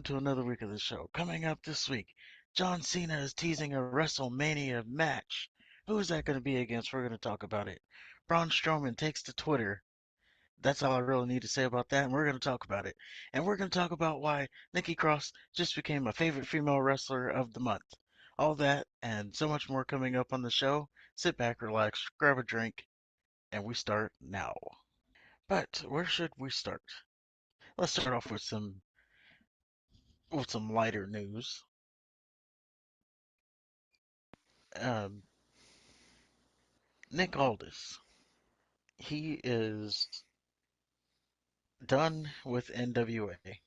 to another week of the show. Coming up this week, John Cena is teasing a WrestleMania match. Who is that going to be against? We're going to talk about it. Braun Strowman takes to Twitter. That's all I really need to say about that, and we're going to talk about it. And we're going to talk about why Nikki Cross just became my favorite female wrestler of the month. All that and so much more coming up on the show. Sit back, relax, grab a drink, and we start now. But where should we start? Let's start off with some lighter news. Um, Nick Aldis, he is done with NWA.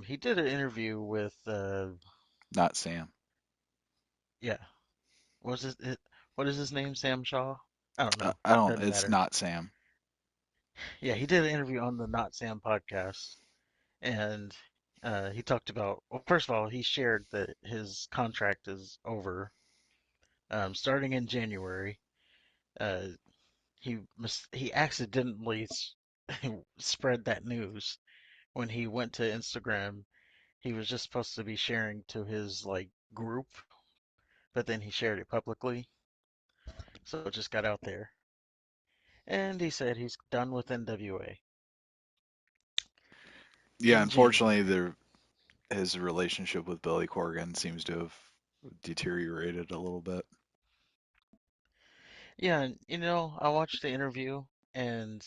He did an interview with, Not Sam. yeah, what is his name? Sam Shaw? I don't know. I don't. Doesn't It's matter. not Sam. Yeah, he did an interview on the Not Sam podcast, and he talked about. Well, first of all, he shared that his contract is over, starting in January. Uh, he accidentally spread that news when he went to Instagram. He was just supposed to be sharing to his like group, but then he shared it publicly, so it just got out there. And he said he's done with NWA Yeah, in unfortunately, January. his relationship with Billy Corgan seems to have deteriorated a little bit. Yeah, and I watched the interview and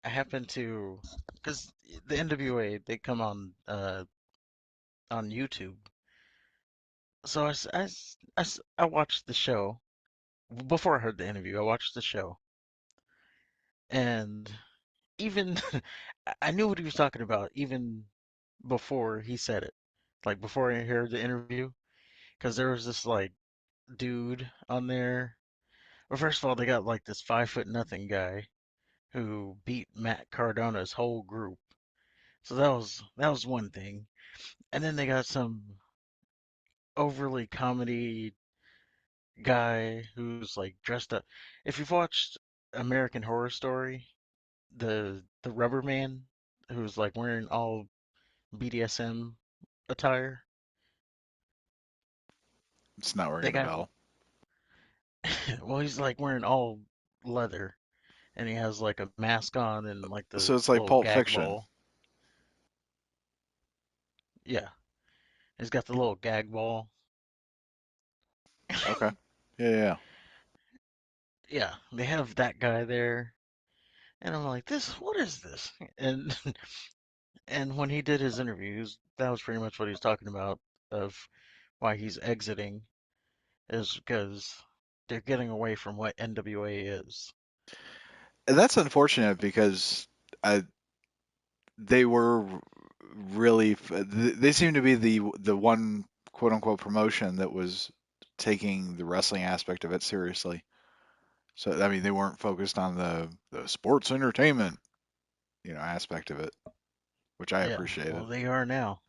I happened to, because the NWA they come on YouTube, so I watched the show before I heard the interview. I watched the show, and even I knew what he was talking about even before he said it. Like before I heard the interview, because there was this like dude on there. Well, first of all, they got like this 5 foot nothing guy who beat Matt Cardona's whole group. So that was one thing. And then they got some overly comedy guy who's like dressed up. If you've watched American Horror Story, the rubber man who's like wearing all BDSM attire, It's not that ringing a guy, bell. well, he's like wearing all leather and he has like a mask on and like the So it's like little Pulp gag Fiction. ball. Yeah, he's got the little gag ball. Okay. Yeah, yeah, yeah. Yeah, they have that guy there. And I'm like, what is this? And and when he did his interviews, that was pretty much what he was talking about of why he's exiting is because they're getting away from what NWA is. And that's unfortunate because I, they were really they seem to be the one quote unquote promotion that was taking the wrestling aspect of it seriously. So I mean, they weren't focused on the sports entertainment, aspect of it, which I Yeah, well, appreciated. they are now.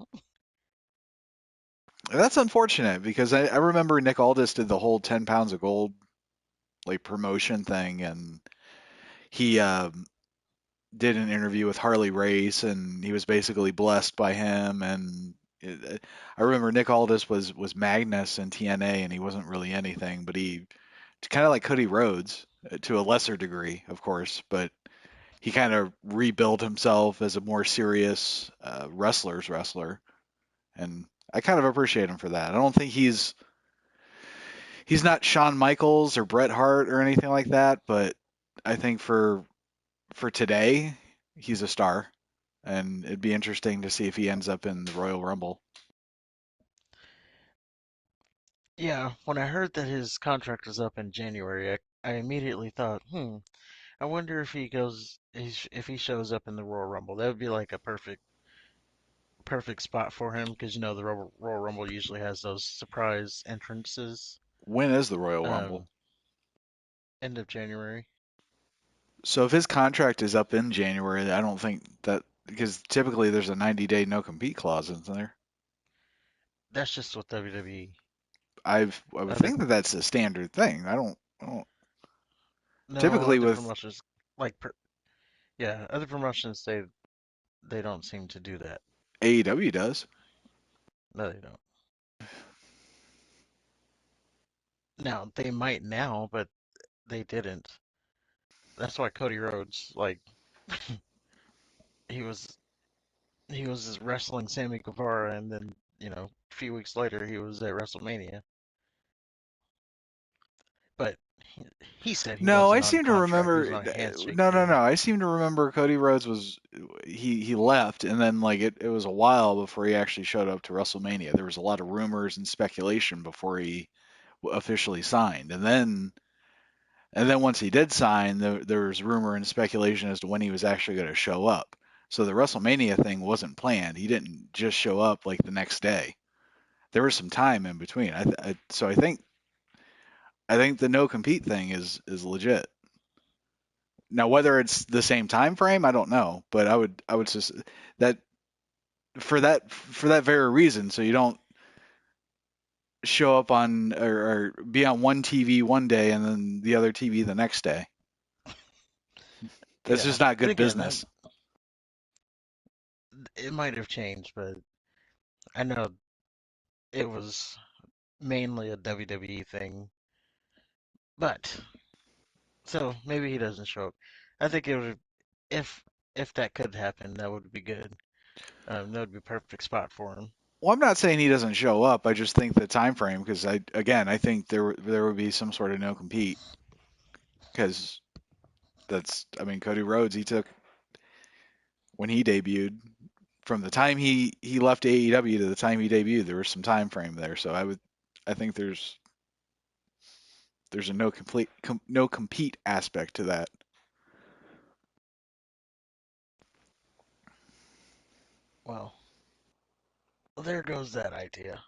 That's unfortunate because I remember Nick Aldis did the whole 10 pounds of gold like promotion thing, and he did an interview with Harley Race, and he was basically blessed by him. And I remember Nick Aldis was Magnus in TNA, and he wasn't really anything, but he kind of like Cody Rhodes to a lesser degree, of course, but he kind of rebuilt himself as a more serious wrestler's wrestler, and I kind of appreciate him for that. I don't think he's not Shawn Michaels or Bret Hart or anything like that, but I think for today, he's a star, and it'd be interesting to see if he ends up in the Royal Rumble. Yeah, when I heard that his contract was up in January, I immediately thought, I wonder if he shows up in the Royal Rumble. That would be like a perfect spot for him because the Royal Rumble usually has those surprise entrances. When is the Royal Rumble? Um, End of January. So if his contract is up in January, I don't think that because typically there's a 90-day no compete clause, isn't there? That's just what WWE. I would Other think that that's a standard thing. I don't no typically other with promotions like yeah, other promotions say they don't seem to do that. AEW does. No, they don't. Now they might now, but they didn't. That's why Cody Rhodes, like, he was he was just wrestling Sammy Guevara, and then a few weeks later he was at WrestleMania. But he said he No, I wasn't on seem to contract. He remember. was on a handshake No. deal. I seem to remember Cody Rhodes was he left, and then like it was a while before he actually showed up to WrestleMania. There was a lot of rumors and speculation before he officially signed, and then once he did sign, there was rumor and speculation as to when he was actually going to show up. So the WrestleMania thing wasn't planned. He didn't just show up like the next day. There was some time in between. So I think the no compete thing is legit. Now, whether it's the same time frame, I don't know, but I would just that for that very reason, so you don't show up on or be on one TV one day and then the other TV the next day. That's Yeah, just not and good again, business. it might have changed, but I know it was mainly a WWE thing. But so maybe he doesn't show up. I think it would if if that could happen, that would be good. That would be a perfect spot for him. Well, I'm not saying he doesn't show up. I just think the time frame, because I think there would be some sort of no compete, because I mean, Cody Rhodes, he took when he debuted, from the time he left AEW to the time he debuted, there was some time frame there. So I think there's a no compete aspect to that. Well, there goes that idea.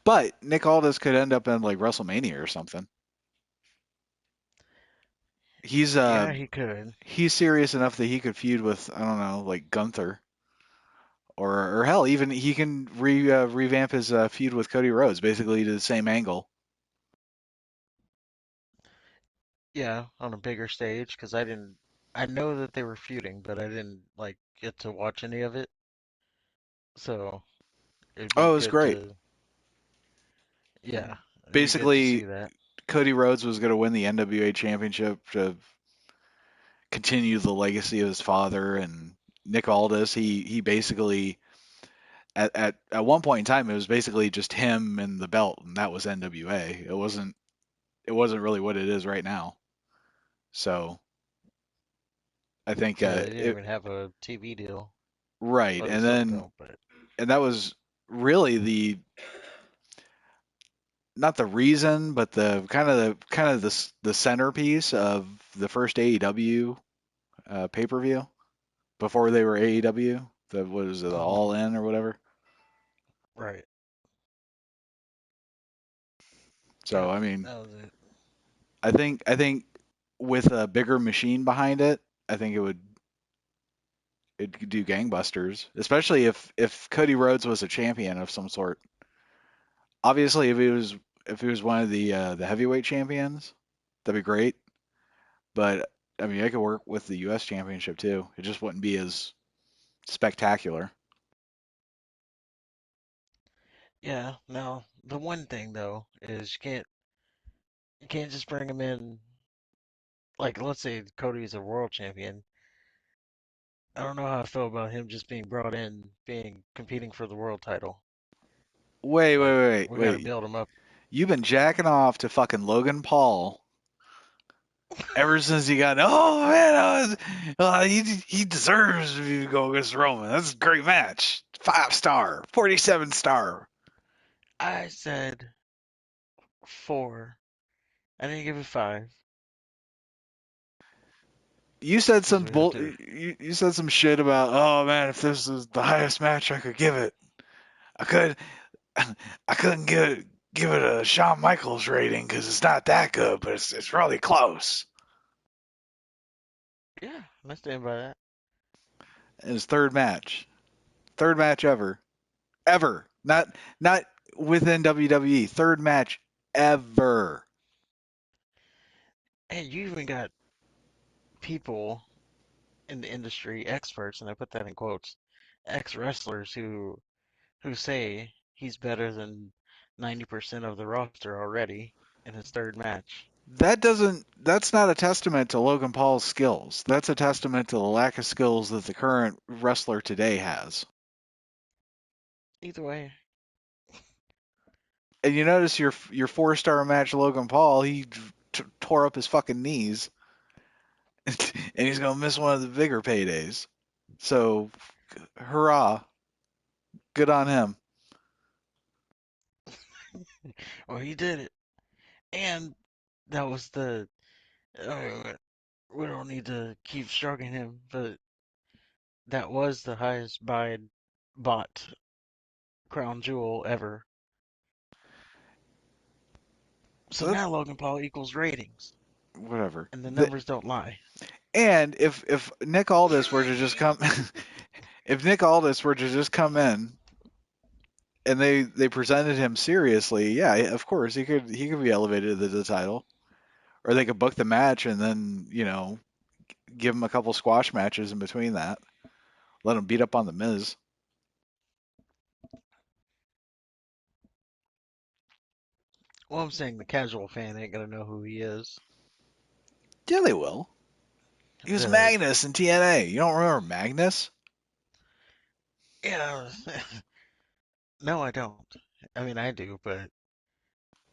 But Nick Aldis could end up in like WrestleMania or something. He's uh Yeah, he could. he's serious enough that he could feud with, I don't know, like Gunther, or hell, even he can revamp his feud with Cody Rhodes, basically to the same angle. Yeah, on a bigger stage because I didn't. I know that they were feuding, but I didn't like get to watch any of it. So it'd be Oh, it was good great. to. Yeah, it'd be good to see Basically, that. Cody Rhodes was going to win the NWA Championship to continue the legacy of his father, and Nick Aldis, he basically at one point in time, it was basically just him and the belt, and that was NWA. It wasn't really what it is right now. So I think Yeah, they didn't it even have a TV deal. right, Well, they and still then don't, but and that was really the not the reason, but the the centerpiece of the first AEW pay per view before they were AEW. The what is it, the hmm All In or whatever. right. So Yep, I mean, that was it. I think with a bigger machine behind it, I think it could do gangbusters, especially if Cody Rhodes was a champion of some sort. Obviously, if he was one of the heavyweight champions, that'd be great. But I mean, I could work with the U.S. championship too. It just wouldn't be as spectacular. Yeah. Now the one thing though is you can't just bring him in. Like, let's say Cody's a world champion. I don't know how I feel about him just being brought in, being competing for the world title. Wait, wait, Like, wait, we got to wait. build him up. You've been jacking off to fucking Logan Paul ever since he got. Oh man, he deserves to go against Roman. That's a great match. 5 star, 47 star. I said 4. I didn't give it 5 You said because some we have bull. to. You said some shit about. Oh man, if this was the highest match I could give it, I could. I couldn't give it a Shawn Michaels rating because it's not that good, but it's really close. Yeah, I stand by that. And his third match ever, not within WWE, third match ever. And you even got people. in the industry experts, and I put that in quotes, ex wrestlers who say he's better than 90% of the roster already in his third match. That's not a testament to Logan Paul's skills. That's a testament to the lack of skills that the current wrestler today has. Either way, And you notice your 4-star match Logan Paul, he tore up his fucking knees and he's going to miss one of the bigger paydays. So, hurrah. Good on him. well, he did it. And that was the. Uh, we don't need to keep struggling him, but that was the highest bought crown jewel ever. So That, now Logan Paul equals ratings, whatever. and the numbers don't lie. And if Nick Aldis were to just come if Nick Aldis were to just come in and they presented him seriously, yeah, of course he could be elevated to the title, or they could book the match and then give him a couple squash matches in between that, let him beat up on the Miz. Well, I'm saying the casual fan ain't gonna know who he is. Yeah, they will. He was The Magnus in TNA. You don't remember Magnus? yeah, no, I don't. I mean, I do, but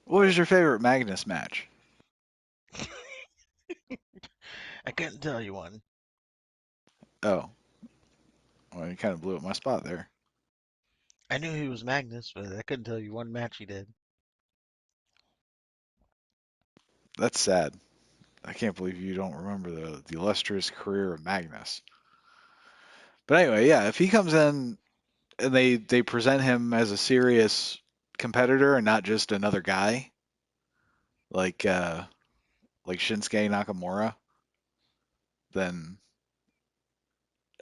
What was your favorite Magnus match? I couldn't tell you one. Oh, well, you kind of blew up my spot there. I knew he was Magnus, but I couldn't tell you one match he did. That's sad. I can't believe you don't remember the illustrious career of Magnus. But anyway, yeah, if he comes in and they present him as a serious competitor and not just another guy like like Shinsuke Nakamura, then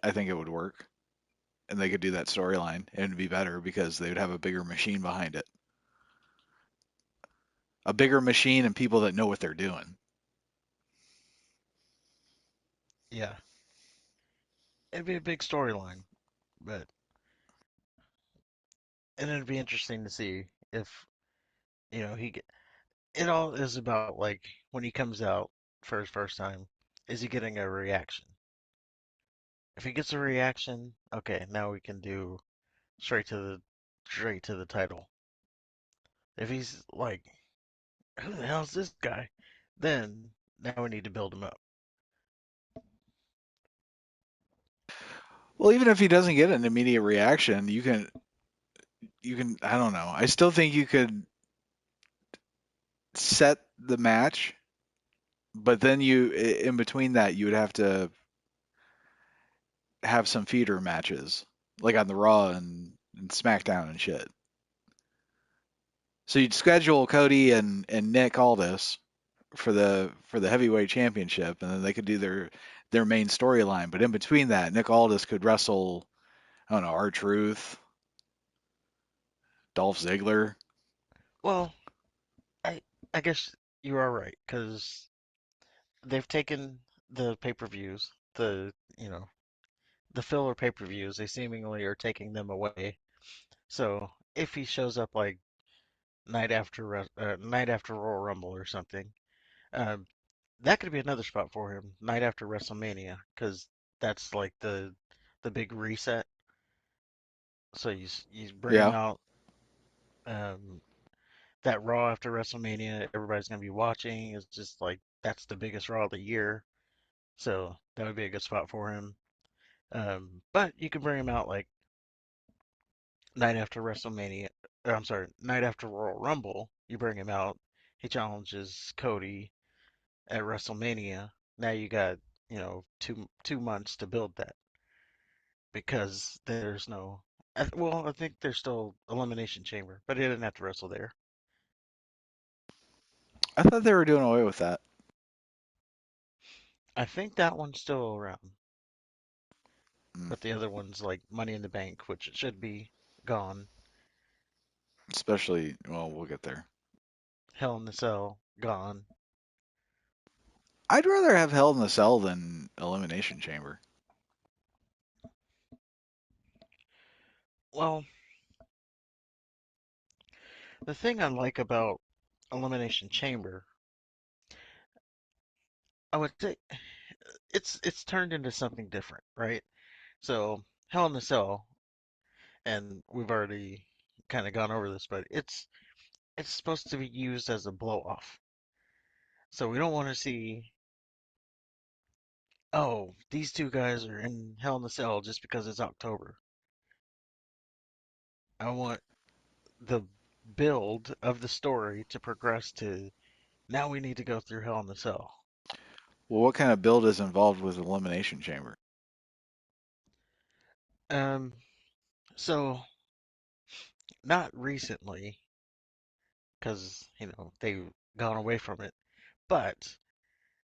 I think it would work. And they could do that storyline and it'd be better because they would have a bigger machine behind it. A bigger machine and people that know what they're doing. Yeah, it'd be a big storyline, but and it'd be interesting to see if he. It all is about like when he comes out for his first time, is he getting a reaction? If he gets a reaction, okay, now we can do straight to the title. If he's like, who the hell's this guy? Then now we need to build him up. Well, even if he doesn't get an immediate reaction, you can I don't know. I still think you could set the match, but then in between that you would have to have some feeder matches, like on the Raw and SmackDown and shit. So you'd schedule Cody and Nick Aldis for the heavyweight championship, and then they could do their main storyline. But in between that, Nick Aldis could wrestle, I don't know, R-Truth, Dolph Ziggler. Well, I I guess you are right because they've taken the pay-per-views, the filler pay-per-views. They seemingly are taking them away. So if he shows up like night after Royal Rumble or something, um, that could be another spot for him. Night after WrestleMania, because that's like the big reset. So you bring him Yeah. out um, that Raw after WrestleMania. Everybody's gonna be watching. It's just like that's the biggest Raw of the year. So that would be a good spot for him. But you could bring him out like night after WrestleMania. I'm sorry, night after Royal Rumble. You bring him out. He challenges Cody at WrestleMania. Now you got two months to build that because there's no. Well, I think there's still Elimination Chamber, but he didn't have to wrestle there. I thought they were doing away with that, I think that one's still around, mm, but the other one's like Money in the Bank, which it should be gone. especially, well, we'll get there. Hell in the Cell gone. I'd rather have Hell in the Cell than Elimination Chamber. Well, the thing I like about Elimination Chamber, I would say it's turned into something different, right? So Hell in a Cell, and we've already kind of gone over this, but it's supposed to be used as a blow off. So we don't want to see, oh, these two guys are in Hell in a Cell just because it's October. I want the build of the story to progress to now we need to go through Hell in a Cell. Well, what kind of build is involved with Elimination Chamber? Um, so not recently, because they've gone away from it, but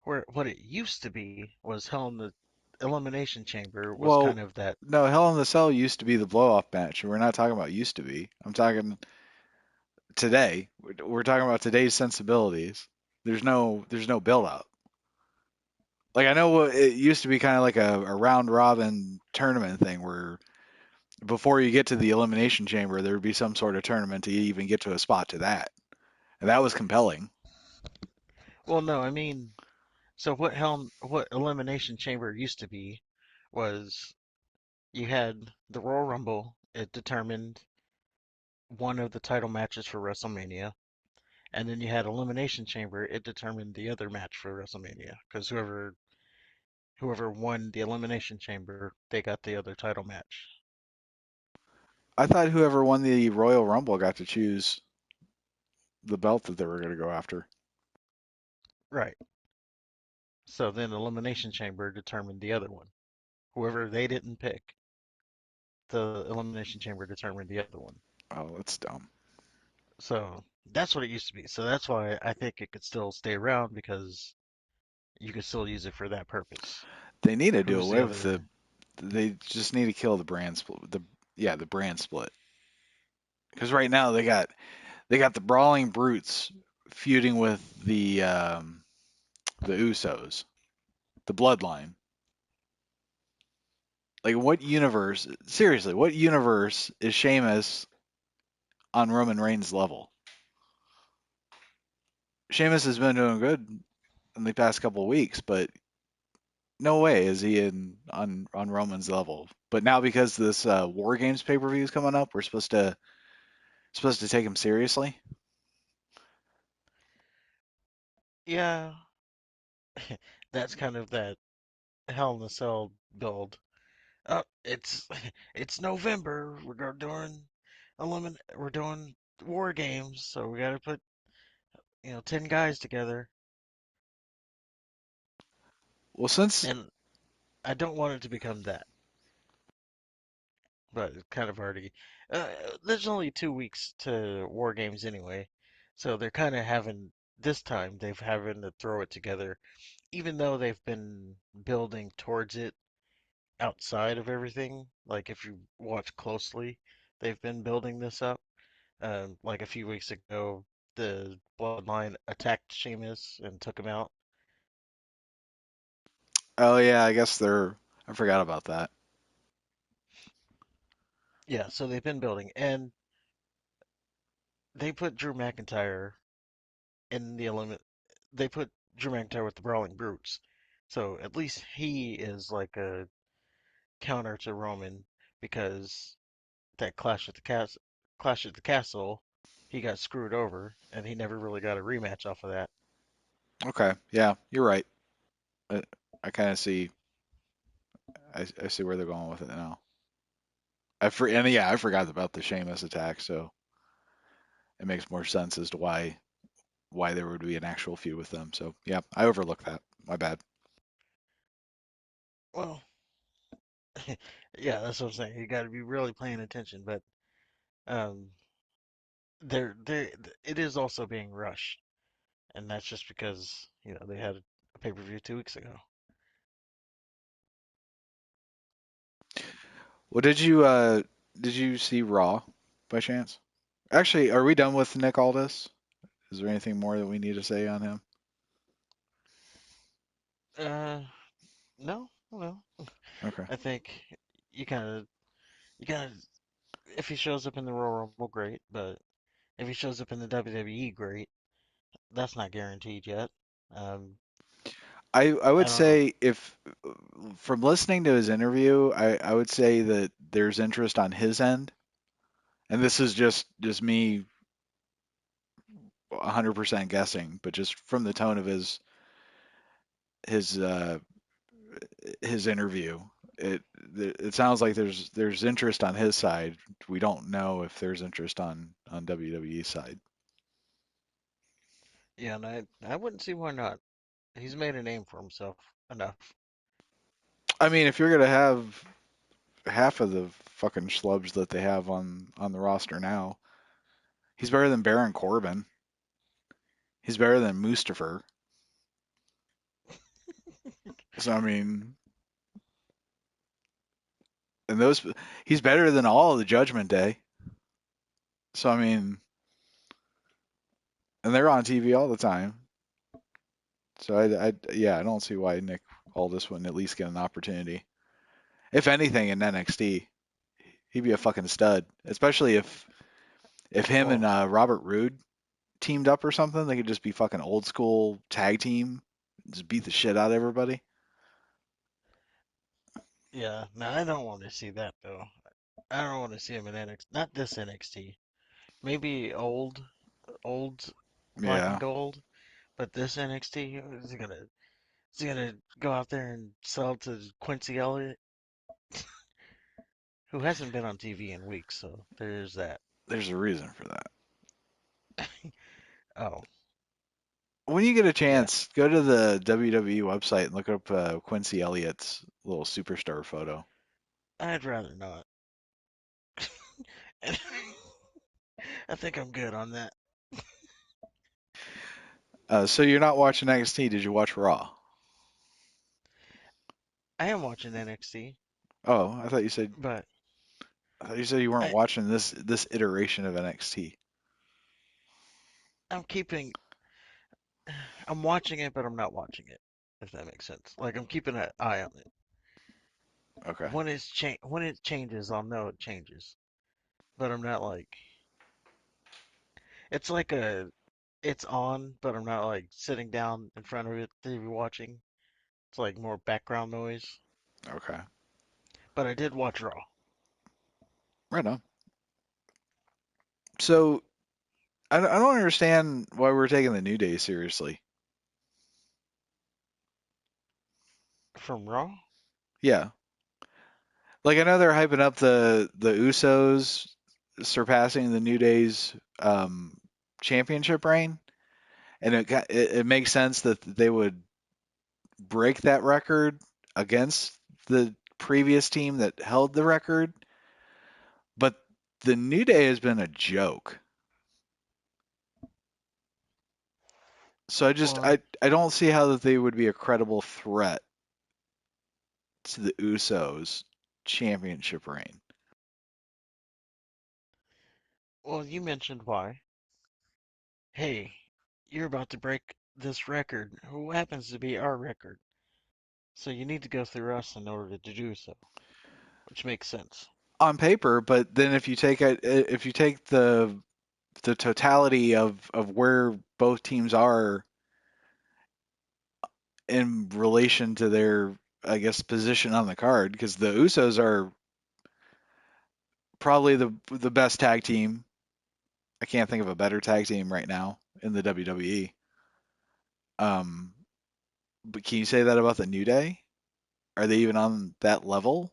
where what it used to be was Hell in the Elimination Chamber was Well, kind of that. no, Hell in the Cell used to be the blow off match. We're not talking about used to be. I'm talking today. We're talking about today's sensibilities. There's no build up. Like I know it used to be kind of like a round robin tournament thing where before you get to the elimination chamber there would be some sort of tournament to even get to a spot to that. And that was compelling. Well, no, I mean, so what Elimination Chamber used to be was you had the Royal Rumble. It determined one of the title matches for WrestleMania, and then you had Elimination Chamber. It determined the other match for WrestleMania because whoever won the Elimination Chamber, they got the other title match. I thought whoever won the Royal Rumble got to choose the belt that they were going to go after. Right. So then Elimination Chamber determined the other one. Whoever they didn't pick, the Elimination Chamber determined the other one. Oh, that's dumb. So that's what it used to be. So that's why I think it could still stay around because you could still use it for that purpose. They need to do Who's the away with other? they just need to kill the brand split. The brand split. Because right now they got the brawling brutes feuding with the Usos, the Bloodline. Like what universe? Seriously, what universe is Sheamus on Roman Reigns level? Sheamus has been doing good in the past couple of weeks, but no way is he in on Roman's level. But now because this War Games pay per view is coming up, we're supposed to take him seriously. Yeah, that's kind of that Hell in a Cell build. It's it's November. We're doing war games, so we gotta put 10 guys together. Well, since And I don't want it to become that, but it's kind of already. Uh, there's only 2 weeks to war games anyway, so they're kind of having this time they've having to throw it together, even though they've been building towards it outside of everything. Like if you watch closely, they've been building this up. Like a few weeks ago, the Bloodline attacked Sheamus and took him out. oh yeah, I guess they're I forgot about that. Yeah, so they've been building, and they put Drew McIntyre in the element. They put Drew McIntyre with the Brawling Brutes, so at least he is like a counter to Roman because that clash at the castle, he got screwed over, and he never really got a rematch off of that. Okay, yeah, you're right. I, I kind of see I see where they're going with it now. And yeah, I forgot about the Sheamus attack, so it makes more sense as to why there would be an actual feud with them. So yeah, I overlooked that. My bad. Well, yeah, that's what I'm saying. You got to be really paying attention, but um, they're it is also being rushed, and that's just because they had a pay-per-view 2 weeks ago. Well, did you see Raw by chance? Actually, are we done with Nick Aldis? Is there anything more that we need to say on him? Uh, no, no. Okay. I think you kind of you kind of if he shows up in the Royal Rumble, great. But if he shows up in the WWE, great. That's not guaranteed yet. Um, I would I don't know. say if from listening to his interview, I would say that there's interest on his end, and this is just me 100% guessing, but just from the tone of his uh, his interview, it it sounds like there's interest on his side. We don't know if there's interest on WWE side. Yeah, and I wouldn't see why not. He's made a name for himself enough. I mean, if you're gonna have half of the fucking schlubs that they have on the roster now, he's better than Baron Corbin. He's better than Mustafa. So I mean, and those he's better than all of the Judgment Day. So I mean, and they're on TV all the time. So yeah, I don't see why Nick Aldis wouldn't at least get an opportunity. If anything, in NXT, he'd be a fucking stud. Especially if him and Well, Robert Roode teamed up or something, they could just be fucking old school tag team, just beat the shit out of everybody. yeah, no, I don't want to see that though. I don't want to see him in NXT. Not this NXT. Maybe old Black and Yeah, Gold, but this NXT is he gonna go out there and sell to Quincy Elliott, who hasn't been on TV in weeks. So there's that. there's a reason for that. Oh, When you get a yeah, chance, go to the WWE website and look up Quincy Elliott's little superstar photo. I'd rather not. I think I'm good on that. So you're not watching NXT? Did you watch Raw? I am watching NXT, Oh, but I thought you said you weren't I watching this iteration of NXT. I'm keeping I'm watching it, but I'm not watching it. If that makes sense. Like I'm keeping an eye on it. Okay, When it changes, I'll know it changes. But I'm not like it's like a it's on, but I'm not like sitting down in front of it to be watching. It's like more background noise. okay, But I did watch Raw right on. So I don't understand why we're taking the New Day seriously. from Raw. Yeah, like I know they're hyping up the Usos surpassing the New Day's championship reign, and it makes sense that they would break that record against the previous team that held the record. But the New Day has been a joke. So Well, I don't see how that they would be a credible threat to the Usos championship reign. well, you mentioned why. Hey, you're about to break this record, who happens to be our record. So you need to go through us in order to do so, which makes sense. On paper, but then if you take the totality of where both teams are in relation to their I guess position on the card, because the Usos are probably the best tag team. I can't think of a better tag team right now in the WWE. Um, but can you say that about the New Day? Are they even on that level?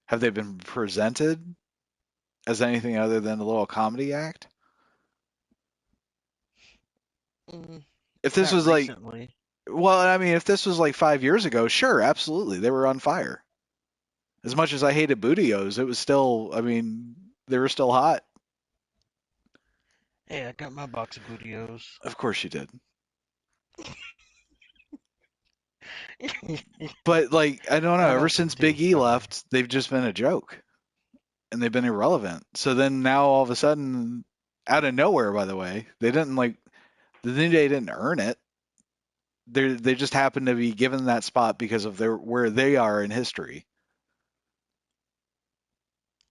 Have they been presented as anything other than a little comedy act? Mm, If this not was like, recently. well, I mean, if this was like 5 years ago, sure, absolutely, they were on fire. As much as I hated Bootios, it was still, I mean, they were still hot. Hey, I got my box of Bootios. Of course you did. But like, I don't know, I ever got some since too. Big E Don't worry. left, they've just been a joke and they've been irrelevant. So then now all of a sudden, out of nowhere, by the way, they didn't like the New Day didn't earn it. They just happen to be given that spot because of where they are in history.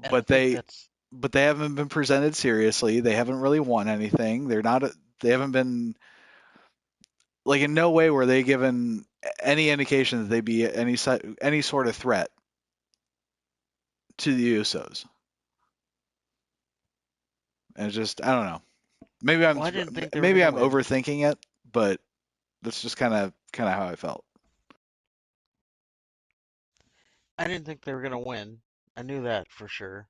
And I But think they that's. but they haven't been presented seriously. They haven't really won anything. They haven't been like in no way were they given any indication that they'd be any sort of threat to the Usos. And it's just I don't know. Maybe I'm Well, I didn't think they were maybe gonna I'm win. overthinking it, but that's just kind of how I felt. I didn't think they were gonna win. I knew that for sure.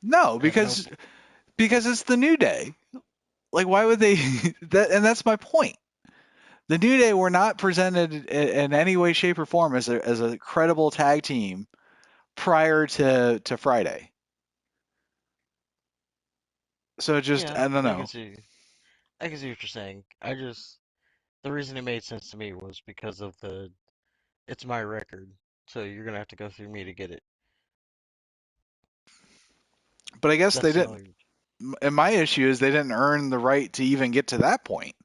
No, At no, because it's the New Day. Like why would they that and that's my point. The New Day were not presented in any way, shape, or form as a credible tag team prior to Friday. So just yeah, I don't I can know. see. I can see what you're saying. I just the reason it made sense to me was because of the it's my record, so you're gonna have to go through me to get it. But I guess they That's the didn't. only. And my issue is they didn't earn the right to even get to that point.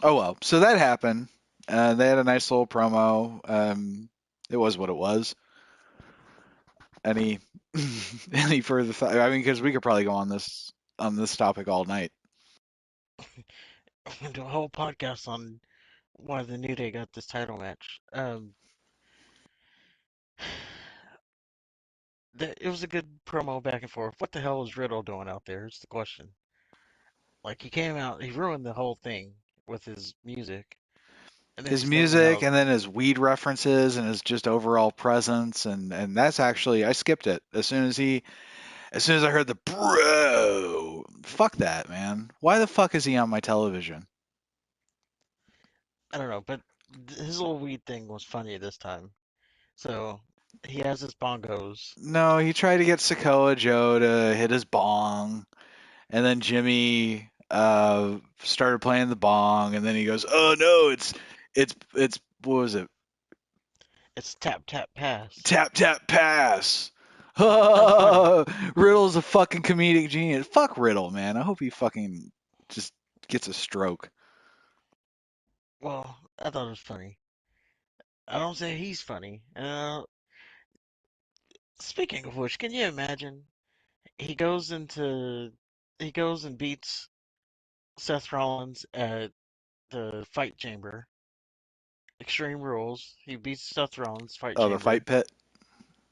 Oh well, so that happened. They had a nice little promo. It was what it was. Any any further thought? I mean, because we could probably go on this topic all night. Do a whole podcast on why the New Day got this title match. It was a good promo back and forth. What the hell was Riddle doing out there? Is the question. Like he came out, he ruined the whole thing with his music, and then His he's talking music about and then his weed references and his just overall presence and that's actually I skipped it as soon as I heard the bro. Fuck that, man. Why the fuck is he on my television? I don't know, but his little weed thing was funny this time. So he has his bongos. No, he tried to get Sakoa Joe to hit his bong, and then Jimmy started playing the bong, and then he goes, "Oh no, it's what was it? It's tap tap pass. Tap tap pass." That was funny. Riddle's a fucking comedic genius. Fuck Riddle, man. I hope he fucking just gets a stroke. Well, I thought it was funny. I don't say he's funny. Speaking of which, can you imagine? He goes into he goes and beats Seth Rollins at the Fight Chamber. Extreme Rules. He beats Seth Rollins Fight Oh, the fight Chamber. pit.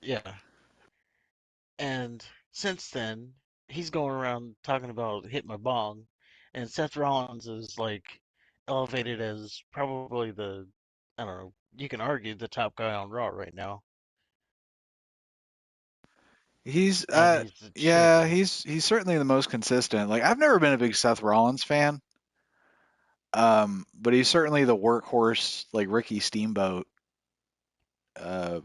Yeah. And since then, he's going around talking about hit my bong, and Seth Rollins is like elevated as probably the I don't know. You can argue the top guy on Raw right now, He's and he's the yeah, champion. he's certainly the most consistent. Like I've never been a big Seth Rollins fan. But he's certainly the workhorse, like Ricky Steamboat uh,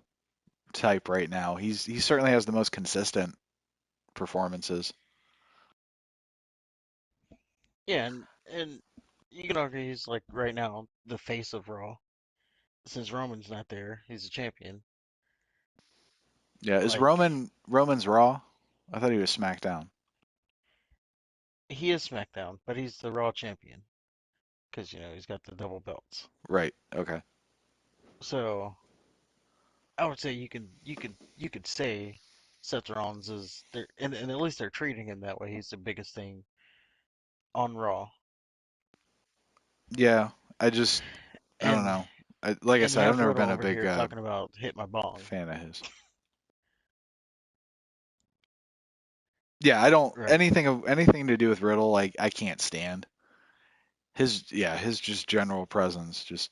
type right now. He certainly has the most consistent performances. Yeah, and you can argue he's like right now the face of Raw since Roman's not there. He's a champion. Yeah, is Like Roman's Raw? I thought he was SmackDown. he is SmackDown, but he's the Raw champion because he's got the double belts. Right. Okay. So I would say you could say Seth Rollins is there, and at least they're treating him that way. He's the biggest thing on Raw, Yeah. I don't and know. Like I and you said, I've have never Riddle been a over big here talking about hit my bong, fan of his. Yeah, I don't right? anything to do with Riddle. Like I can't stand his just general presence just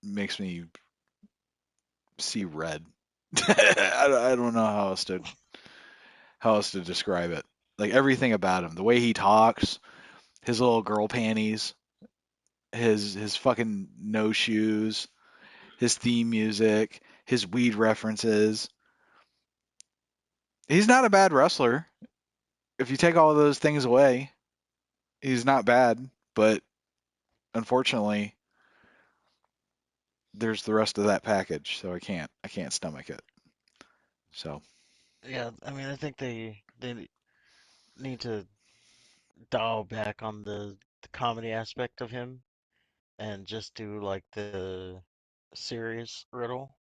makes me see red. I don't know how else to describe it. Like everything about him, the way he talks, his little girl panties, his fucking no shoes, his theme music, his weed references. He's not a bad wrestler. If you take all of those things away, he's not bad, but unfortunately, there's the rest of that package, so I can't stomach it. So, Yeah, I mean I think they need to dial back on the comedy aspect of him and just do like the serious Riddle.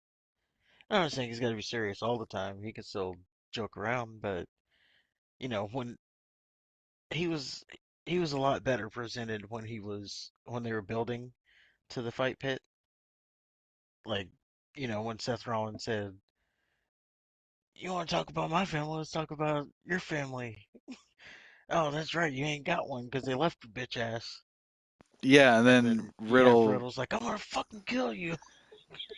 I'm not saying he's got to be serious all the time. He can still joke around, but when he was he was a lot better presented when they were building to the fight pit. Like, when Seth Rollins said, "You want to talk about my family? Let's talk about your family." Oh, that's right, you ain't got one because they left your bitch ass. Yeah, and And then then you have Riddle, Riddle's like, "I'm gonna fucking kill you."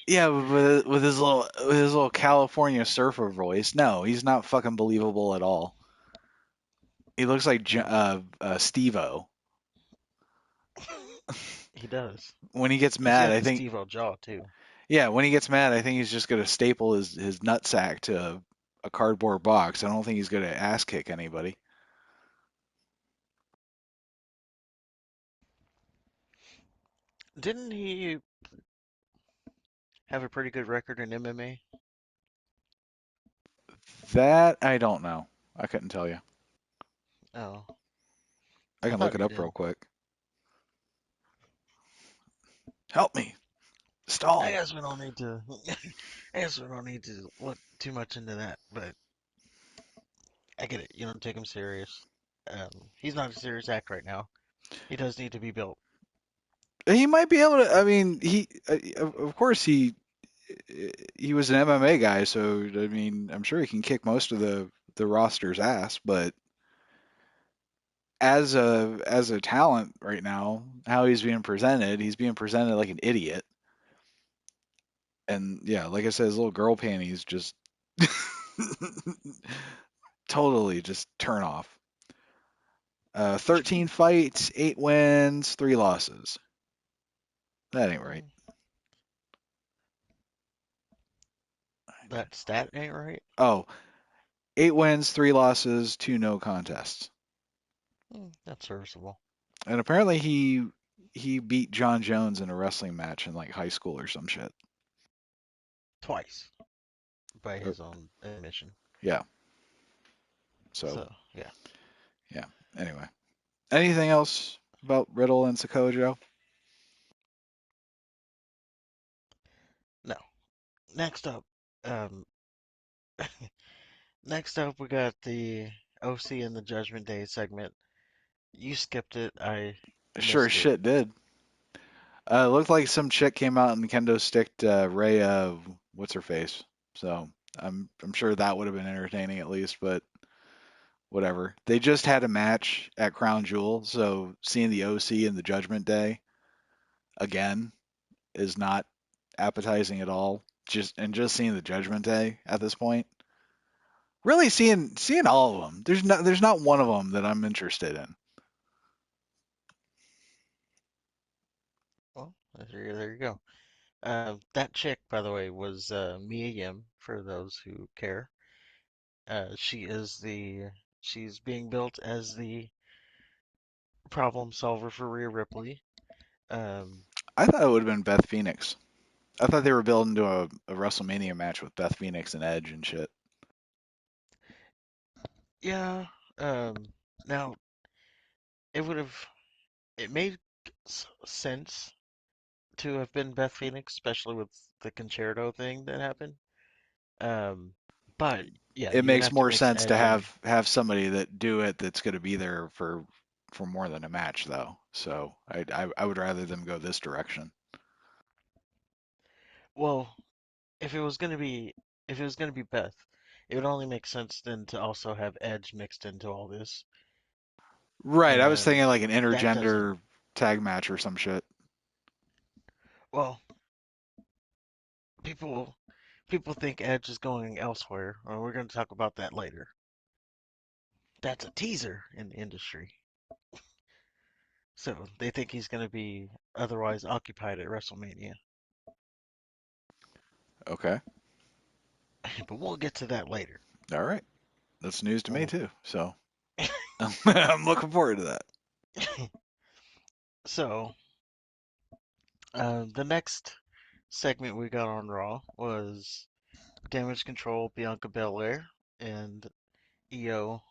yeah, with his little California surfer voice. No, he's not fucking believable at all. He looks like No, Steve-O. he does. When he gets He's mad, got I the think, Steve-O jaw too. yeah, when he gets mad, I think he's just gonna staple his nutsack to a cardboard box. I don't think he's gonna ass kick anybody. Didn't he have a pretty good record in MMA? That I don't know. I couldn't tell you. Oh, I I can look thought it he up did. real quick. Help me. I Stall. guess we don't need to. I guess we don't need to look too much into that, but I get it. You don't take him serious. He's not a serious act right now. He does need to be built. He might be able to. I mean, of course he was an MMA guy, so I mean, I'm sure he can kick most of the roster's ass. But as a talent right now, how he's being presented like an idiot. And yeah, like I said, his little girl panties just totally just turn off. 13 fights, 8 wins, 3 losses. That ain't right. Mm, that stat ain't right. Oh, 8 wins, 3 losses, 2 no contests. That's serviceable. And apparently he beat John Jones in a wrestling match in like high school or some shit. Twice by Uh, his own admission. yeah. So So, yeah. yeah. Anyway, anything else about Riddle and Sakoa, Joe? No. Next up, um, next up we got the OC and the Judgment Day segment. You skipped it. I Sure as missed it. shit did. It looked like some chick came out and kendo sticked Ray. What's her face? So I'm sure that would have been entertaining at least, but whatever. They just had a match at Crown Jewel, so seeing the OC and the Judgment Day again is not appetizing at all. Just seeing the Judgment Day at this point, really seeing all of them. There's not one of them that I'm interested in. Well, there you go. That chick, by the way, was Mia Yim, for those who care. She is she's being built as the problem solver for Rhea Ripley. Um, I thought it would have been Beth Phoenix. I thought they were building to a WrestleMania match with Beth Phoenix and Edge and shit. yeah. Now it would have it made sense to have been Beth Phoenix, especially with the concerto thing that happened. Um, but yeah, It you would makes have to more mix sense to Edge in. have somebody that do it that's going to be there for more than a match though. So I would rather them go this direction. Well, if it was gonna be if it was gonna be Beth, it would only make sense then to also have Edge mixed into all this, Right, I was and thinking like an that doesn't. intergender tag match or some shit. Well, people people think Edge is going elsewhere, or we're gonna talk about that later. That's a teaser in the industry, so they think he's gonna be otherwise occupied at WrestleMania. Okay. But we'll get to that later. All right. That's news to me Oh. too. So I'm looking forward to that. So, the next segment we got on Raw was Damage Control, Bianca Belair, and EO,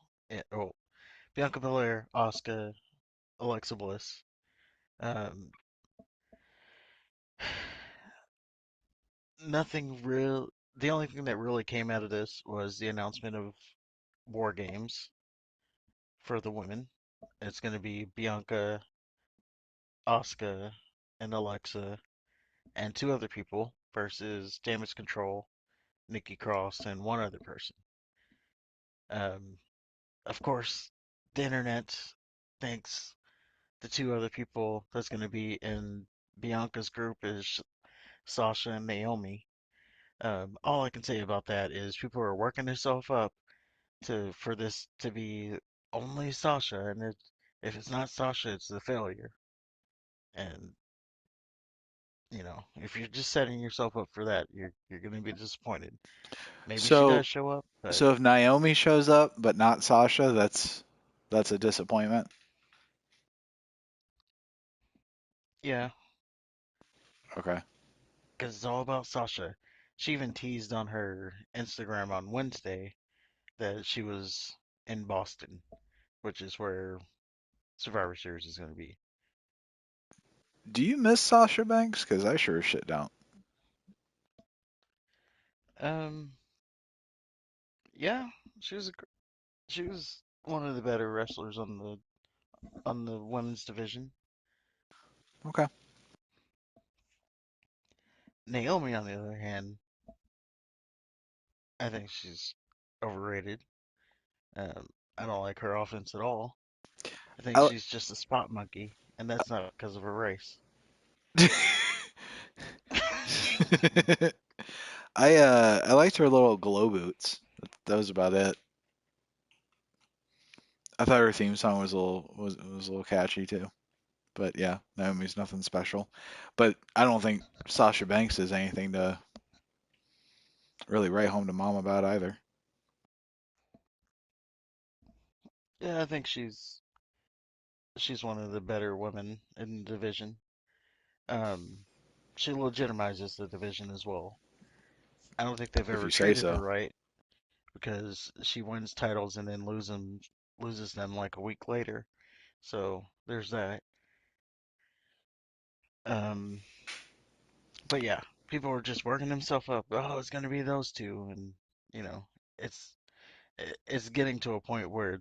oh, Bianca Belair, Asuka, Alexa Bliss. Um, nothing real. the only thing that really came out of this was the announcement of War Games for the women. It's going to be Bianca, Asuka, and Alexa, and two other people versus Damage Control, Nikki Cross, and one other person. Um, of course, the internet thinks the two other people that's going to be in Bianca's group is Sasha and Naomi. All I can say about that is people are working themselves up to for this to be only Sasha, and if it's not Sasha, it's the failure. And if you're just setting yourself up for that, you're going to be disappointed. Maybe she So does show up, but so if Naomi shows up but not Sasha, that's a disappointment. yeah, Okay. because it's all about Sasha. She even teased on her Instagram on Wednesday that she was in Boston, which is where Survivor Series is going to be. Do you miss Sasha Banks? Because I sure as shit don't. Um, yeah, she was one of the better wrestlers on the women's division. Okay. Naomi, on the other hand, I think she's overrated. I don't like her offense at all. I think I, she's just a spot monkey, and that's not because of her race. I liked her little glow boots. That was about it. I thought her theme song was a little catchy too. But yeah, Naomi's nothing special. But I don't think Sasha Banks is anything to really write home to mom about either. Yeah, I think she's one of the better women in the division. Um, she legitimizes the division as well. I don't think they've If ever you say treated her so. right because she wins titles and then loses them like a week later. So there's that. Um, but yeah, people were just working themselves up. Oh, it's gonna be those two, and you know, it's it's getting to a point where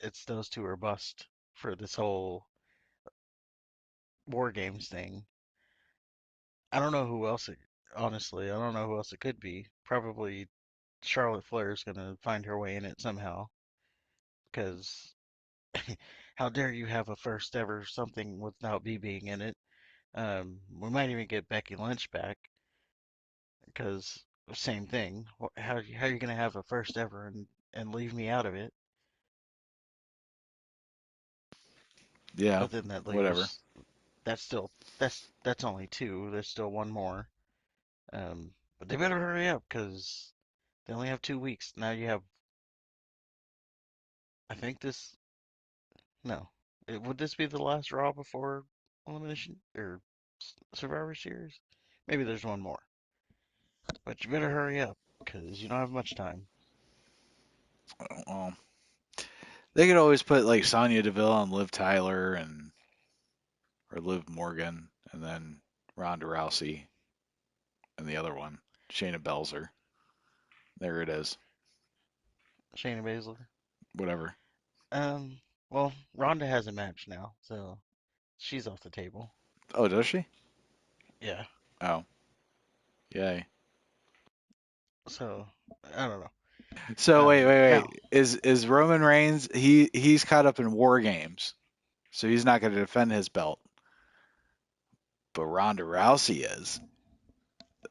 it's those two or bust for this whole war games thing. I don't know who else honestly, I don't know who else it could be. Probably Charlotte Flair is gonna find her way in it somehow, because how dare you have a first ever something without me being in it? We might even get Becky Lynch back because same thing. How are you gonna have a first ever and leave me out of it? Yeah, But then that whatever. leaves that's still that's only two. There's still one more. But they better hurry up because they only have 2 weeks. Now you have, I think this, no. Would this be the last Raw before Elimination or Survivor Series? Maybe there's one more. But you better hurry up because you don't have much time. Well, they could always put like Sonya Deville and Liv Tyler and or Liv Morgan and then Ronda Rousey and the other one, Shayna Baszler. There it is. Shayna Baszler. Whatever. Um, well, Ronda has a match now, so she's off the table. Oh, does she? Yeah. Oh, yay. So I don't know. So Now, wait. Is Roman Reigns he's caught up in war games, so he's not going to defend his belt. But Ronda Rousey is.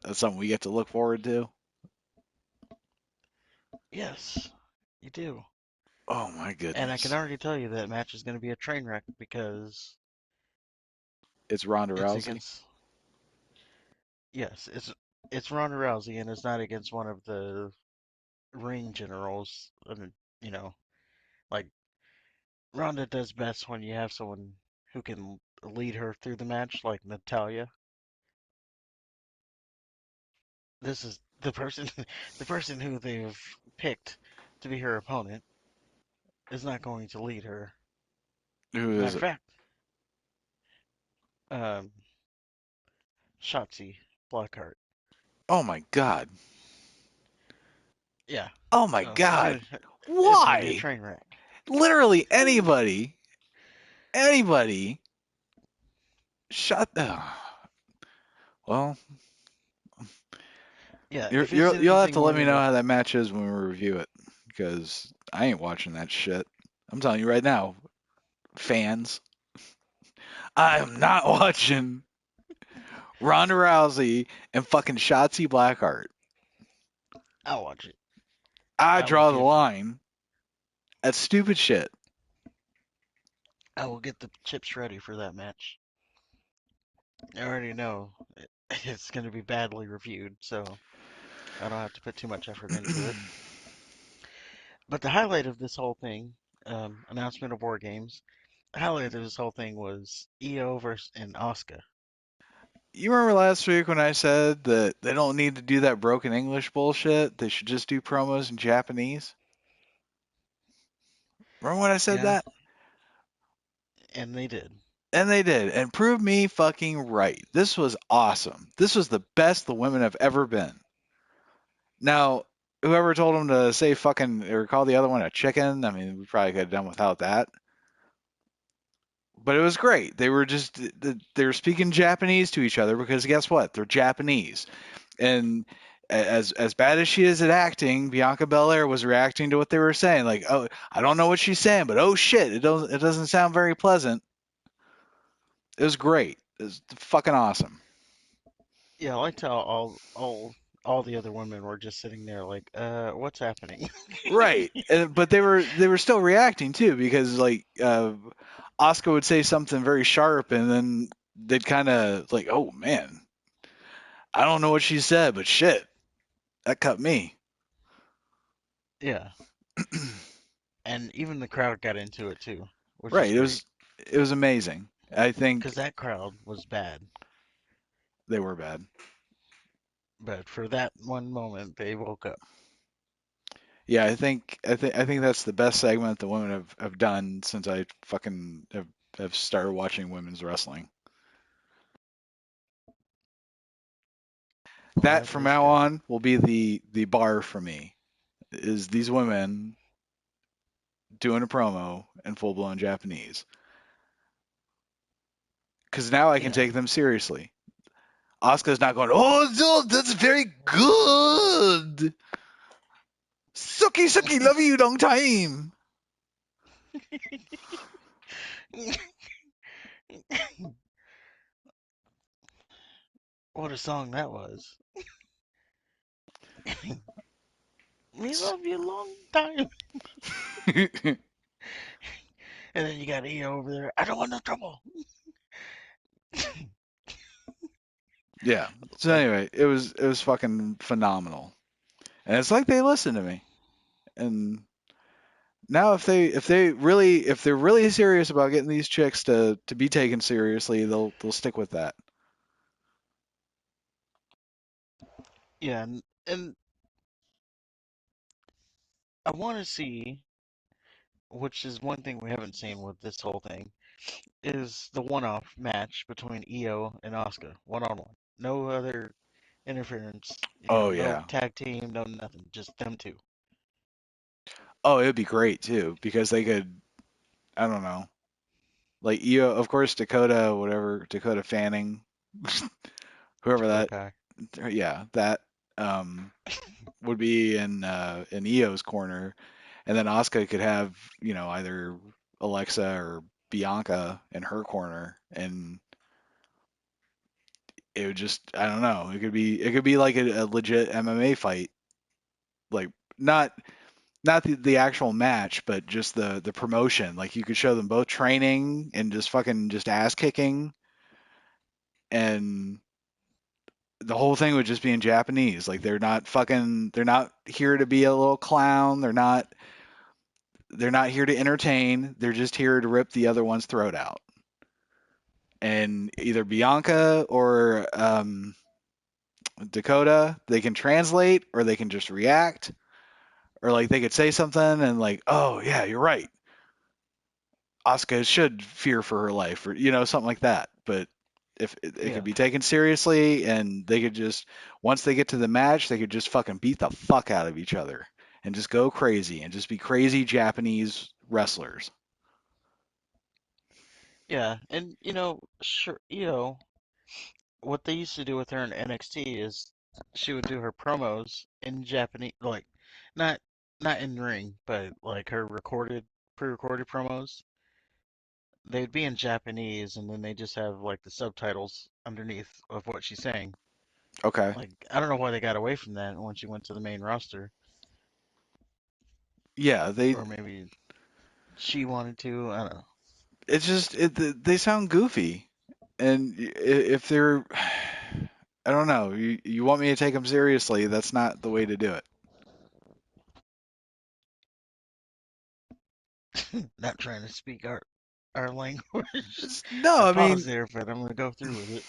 That's something we get to look forward to. yes, you do. Oh my And I can goodness. already tell you that match is going to be a train wreck because It's Ronda it's Rousey. against yes, it's Ronda Rousey and it's not against one of the ring generals. And you know, like Ronda does best when you have someone who can lead her through the match, like Natalia. This is the person, the person who they've picked to be her opponent is not going to lead her. Who Matter is of it? fact, um, Shotzi Blackheart. Oh my God. Yeah. Oh my Oh, it's god. gonna it's gonna be a Why? train wreck. Literally anybody shut well, Yeah, if it's you'll have anything to let me know where how that match is when we review it because I ain't watching that shit. I'm telling you right now, fans, I am not watching Ronda Rousey and fucking Shotzi Blackheart. I'll watch it. I I will draw the give line at stupid shit. I will get the chips ready for that match. I already know it's gonna be badly reviewed, so I don't have to put too much effort into it. But the highlight of this whole thing, announcement of War Games, the highlight of this whole thing was EO versus and Asuka. You remember last week when I said that they don't need to do that broken English bullshit? They should just do promos in Japanese? Remember when I said Yeah, that? and they did. And they did, and proved me fucking right. This was awesome. This was the best the women have ever been. Now, whoever told them to say fucking or call the other one a chicken, I mean, we probably could have done without that. But it was great. They were just they were speaking Japanese to each other because guess what? They're Japanese. And as bad as she is at acting, Bianca Belair was reacting to what they were saying. Like, oh, I don't know what she's saying, but oh shit, it doesn't sound very pleasant. It was great. It was fucking awesome. Yeah, I liked how all the other women were just sitting there like, what's happening? Right, but they were still reacting too because like Oscar would say something very sharp and then they'd kind of like, oh man, I don't know what she said, but shit, that cut me. Yeah, and even the crowd got into it too, which is Right, it great was it was amazing. I because think that crowd was bad, they were bad. but for that one moment they woke up. Yeah, I think that's the best segment the women have done since I fucking have started watching women's wrestling. That That from is now good. on will be the bar for me. Is these women doing a promo in full blown Japanese? Because now I can Yeah, take them seriously. Asuka's not going, oh, no, that's very good. Suki, suki, love you long time. what a song that was. We love you long time. And then you got E over there. I don't want no trouble. Yeah. So Like, anyway, it was fucking phenomenal. And it's like they listen to me. And now if they're really serious about getting these chicks to be taken seriously, they'll stick with that. yeah, and I want to see, which is one thing we haven't seen with this whole thing, is the one-off match between Io and Asuka, one-on-one. No other interference, Oh no yeah. tag team, no nothing, just them two. Oh, it'd be great too because they could I don't know. Like Io, of course Dakota, whatever, Dakota Fanning, whoever Dakota that Kai. yeah, that um would be in Io's corner, and then Asuka could have either Alexa or Bianca in her corner, and it would just I don't know. It could be like a legit MMA fight, like not not the actual match, but just the promotion. Like you could show them both training and just fucking just ass kicking, and the whole thing would just be in Japanese. Like they're not here to be a little clown. They're not here to entertain. They're just here to rip the other one's throat out. And either Bianca or Dakota, they can translate or they can just react, or like they could say something and like, oh yeah, you're right. Asuka should fear for her life, or something like that. But if it could Yeah, be taken seriously, and they could just once they get to the match, they could just fucking beat the fuck out of each other. and just go crazy and just be crazy Japanese wrestlers. Yeah, and sure, what they used to do with her in NXT is she would do her promos in Japanese, like not not in ring, but like her pre-recorded promos. They'd be in Japanese, and then they just have like the subtitles underneath of what she's saying. Okay. Like I don't know why they got away from that when she went to the main roster, Yeah, they or maybe she wanted to. I don't know. it's just they sound goofy. And if they're I don't know, you want me to take them seriously, that's not the way to do it. Not trying to speak our language. No, I I paused mean, there, but I'm gonna go through with it.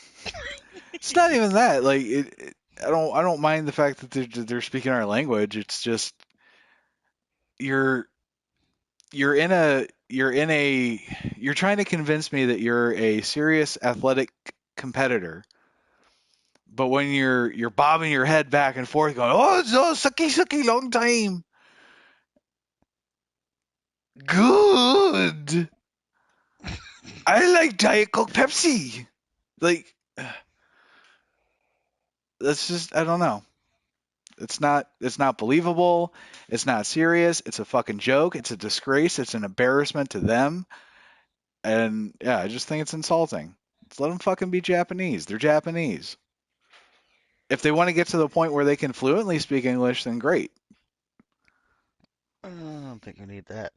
it's not even that. Like I don't mind the fact that they're speaking our language. It's just you're you're trying to convince me that you're a serious athletic competitor, but when you're bobbing your head back and forth going, "Oh, so sucky sucky long time." Good. I like Diet Coke Pepsi. Like that's just I don't know. It's not believable. It's not serious. It's a fucking joke. It's a disgrace. It's an embarrassment to them. And yeah, I just think it's insulting. Just let them fucking be Japanese. They're Japanese. If they want to get to the point where they can fluently speak English, then great. I don't think we need that.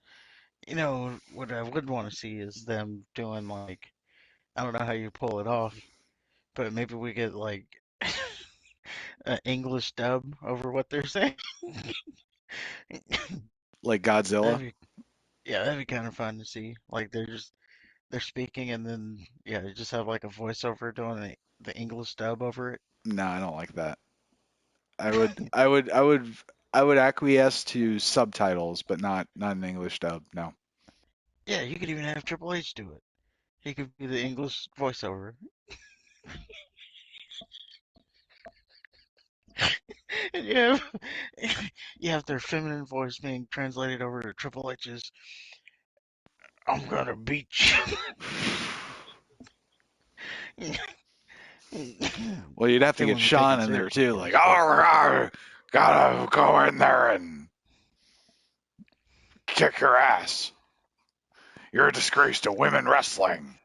What I would want to see is them doing like I don't know how you pull it off, but maybe we get like an English dub over what they're saying. Like That'd Godzilla. be yeah, that'd be kind of fun to see. Like they're speaking and then yeah, they just have like a voiceover doing the English dub over it. No, I don't like that. I would acquiesce to subtitles, but not an English dub. No. Yeah, you could even have Triple H do it. He could be the English voiceover. And you have their feminine voice being translated over to Triple H's I'm gonna beat you. Well, you'd have to They get wouldn't be taken Sean in there seriously, of too, like, course, but oh, gotta go in there and kick your ass. You're a disgrace to women wrestling.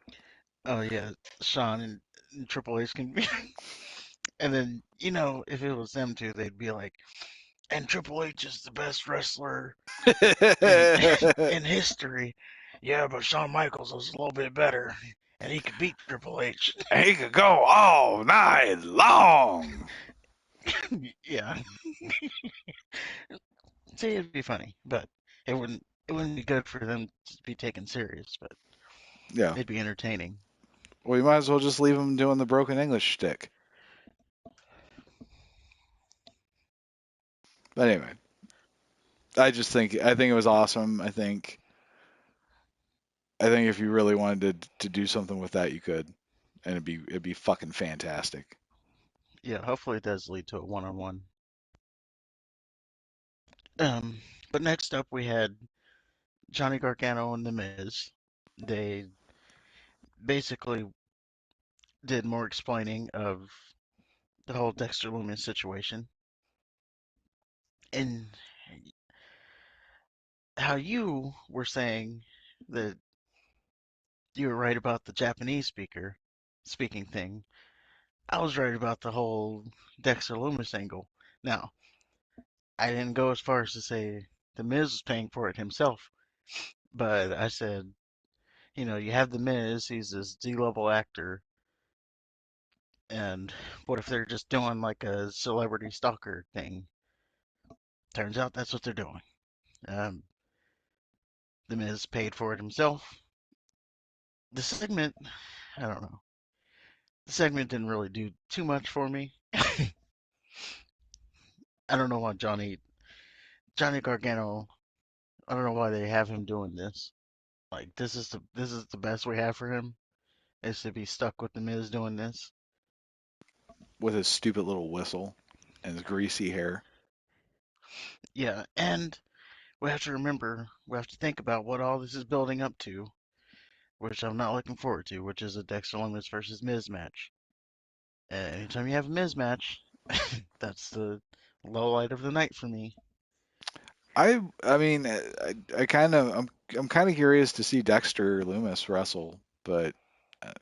oh yeah, Sean and Triple H can be. And then if it was them two, they'd be like, and Triple H is the best wrestler in in history. Yeah, but Shawn Michaels was a little bit better, and he could beat Triple H. He could go all night long. Yeah, see, it'd be funny, but it wouldn't be good for them to be taken serious, but Yeah. it'd be entertaining. Well, you might as well just leave him doing the broken English shtick. But anyway, I think it was awesome. I think if you really wanted to do something with that, you could, and it'd be fucking fantastic. Yeah, hopefully it does lead to a one-on-one. Um, but next up we had Johnny Gargano and The Miz. They basically did more explaining of the whole Dexter Lumis situation and how you were saying that you were right about the Japanese speaking thing. I was right about the whole Dexter Lumis angle. Now, I didn't go as far as to say the Miz was paying for it himself, but I said, you have the Miz, he's this D-level actor, and what if they're just doing like a celebrity stalker thing? Turns out that's what they're doing. Um, the Miz paid for it himself. The segment, I don't know. The segment didn't really do too much for me. I don't know why Johnny Gargano. I don't know why they have him doing this. Like this is the best we have for him is to be stuck with the Miz doing this. With his stupid little whistle and his greasy hair. Yeah, and we have to remember, we have to think about what all this is building up to, which I'm not looking forward to, which is a Dexter Lumis versus Miz match. Anytime you have a Miz match, that's the low light of the night for me. I mean, I kind of I'm kind of curious to see Dexter Loomis wrestle, but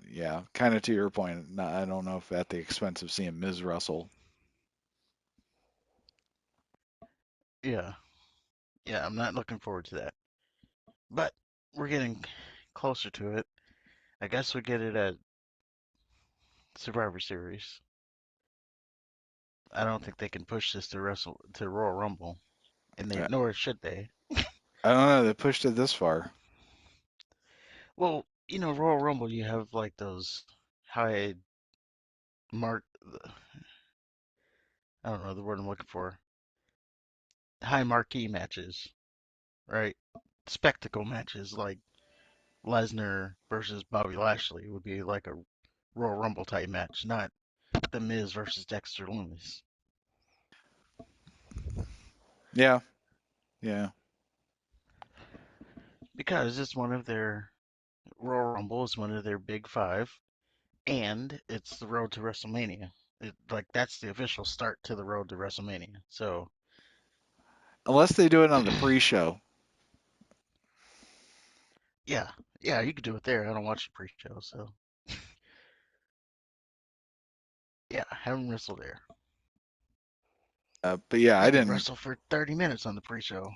yeah, kind of to your point, I don't know if at the expense of seeing Miz wrestle. Yeah, yeah, I'm not looking forward to that. But we're getting closer to it. I guess we get it at Survivor Series. I don't think they can push this to Royal Rumble, and they Uh, nor should they. I don't know. They pushed it this far. Well, Royal Rumble, you have like those high mark. I don't know the word I'm looking for. High marquee matches, right? Spectacle matches like Lesnar versus Bobby Lashley would be like a Royal Rumble type match, not The Miz versus Dexter Lumis. Yeah, yeah. Because it's one of their Royal Rumble is one of their big five, and it's the road to WrestleMania. Like that's the official start to the road to WrestleMania. So Unless they do it on the pre-show. yeah, yeah, you could do it there. I don't watch the pre-show, so yeah, have him wrestle there. But yeah, I Make him didn't. wrestle for 30 minutes on the pre-show.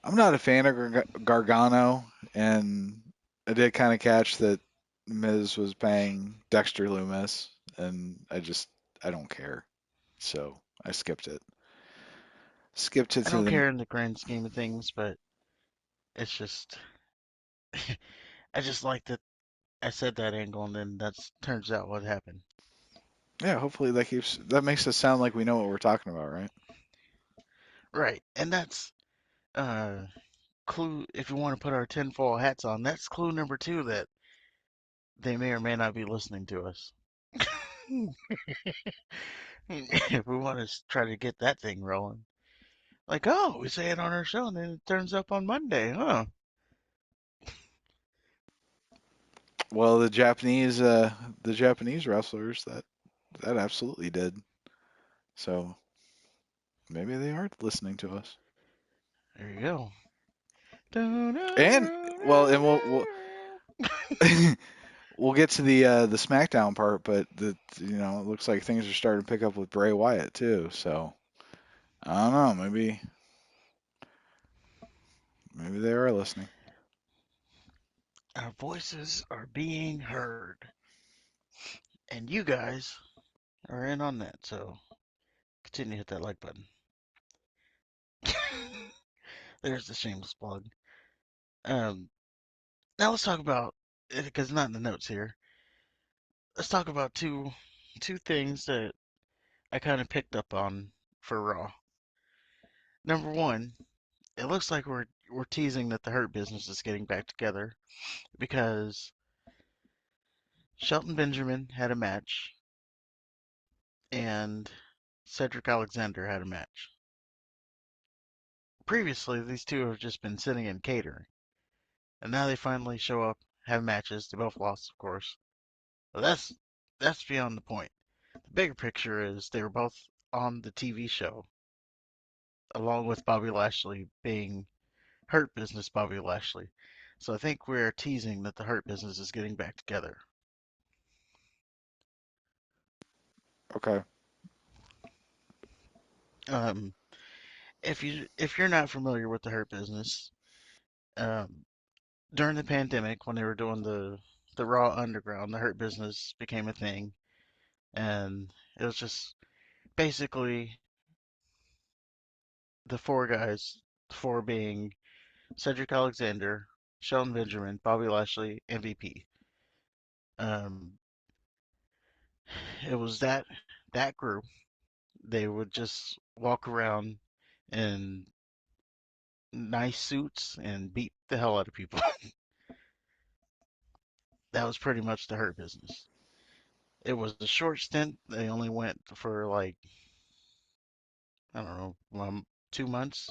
I'm not a fan of Gargano, and I did kind of catch that Miz was paying Dexter Loomis, and I don't care, so I skipped it. Skipped it I to don't the care in the grand scheme of things, but it's just I just like that I said that angle, and then that's turns out what happened. yeah. Hopefully that makes us sound like we know what we're talking about, right? Right, and that's uh clue. If you want to put our tinfoil hats on, that's clue number two that they may or may not be listening to us. If we want to try to get that thing rolling, like, oh, we say it on our show, and then it turns up on Monday, huh? Well, the Japanese wrestlers that absolutely did. So maybe they are listening to us. There you go. And well, and we'll get to the SmackDown part, but it looks like things are starting to pick up with Bray Wyatt too. So I don't know, maybe they are listening. Our voices are being heard, and you guys are in on that. So continue to hit that like button. There's the shameless plug. Um, Now let's talk about because not in the notes here. Let's talk about two things that I kind of picked up on for Raw. Number one, it looks like we're teasing that the Hurt Business is getting back together because Shelton Benjamin had a match and Cedric Alexander had a match. Previously, these two have just been sitting in catering, and now they finally show up, have matches. They both lost, of course. But that's beyond the point. The bigger picture is they were both on the TV show, along with Bobby Lashley being Hurt Business Bobby Lashley. So I think we're teasing that the Hurt Business is getting back together. Okay. Um, if you're not familiar with the Hurt Business, um, during the pandemic when they were doing the Raw Underground, the Hurt Business became a thing, and it was just basically the four guys, the four being Cedric Alexander, Shelton Benjamin, Bobby Lashley, MVP. Um, it was that group. They would just walk around in nice suits and beat the hell out of people. That was pretty much the Hurt Business. It was a short stint. They only went for like I don't know 2 months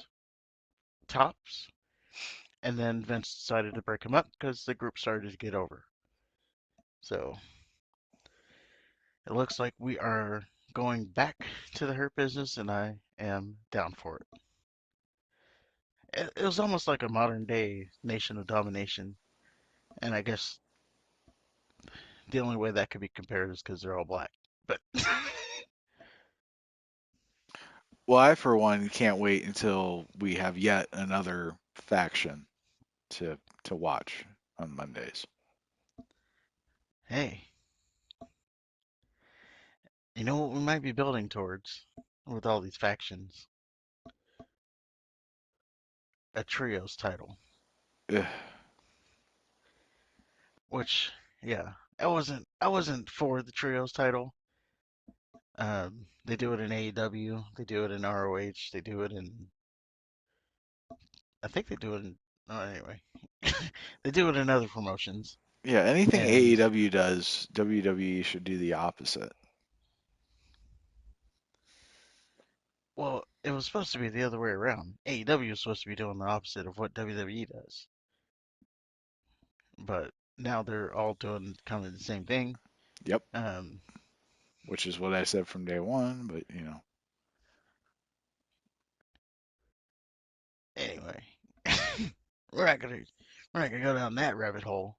tops, and then Vince decided to break them up because the group started to get over. So it looks like we are going back to the Hurt Business, and I am down for it. It was almost like a modern day Nation of Domination, and I guess the only way that could be compared is because they're all black. But Well, I for one can't wait until we have yet another faction to to watch on Mondays. hey, you know what we might be building towards with all these factions? A trios title. Ugh. Which, yeah, I wasn't for the trios title. They do it in AEW, they do it in ROH, they do it in I think they do it in oh, anyway. They do it in other promotions. Yeah, anything And AEW does, WWE should do the opposite. well, it was supposed to be the other way around. AEW is supposed to be doing the opposite of what WWE does. But now they're all doing kind of the same thing. Yep, Um, which is what I said from day one, but you know. anyway, we're not gonna we're not gonna go down that rabbit hole.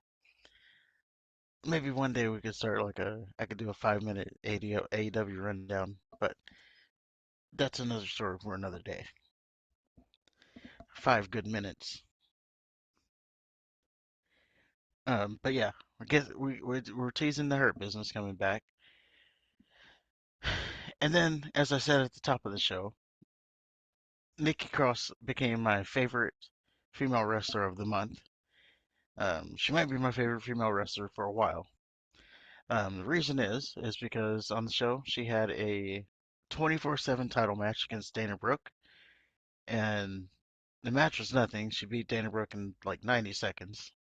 Maybe one day we could start like I could do a 5 minute AEW rundown, but that's another story for another day. 5 good minutes. But yeah, I guess we're teasing the Hurt Business coming back, and then as I said at the top of the show, Nikki Cross became my favorite female wrestler of the month. She might be my favorite female wrestler for a while. The reason is because on the show she had a 24/7 title match against Dana Brooke, and the match was nothing. She beat Dana Brooke in like 90 seconds,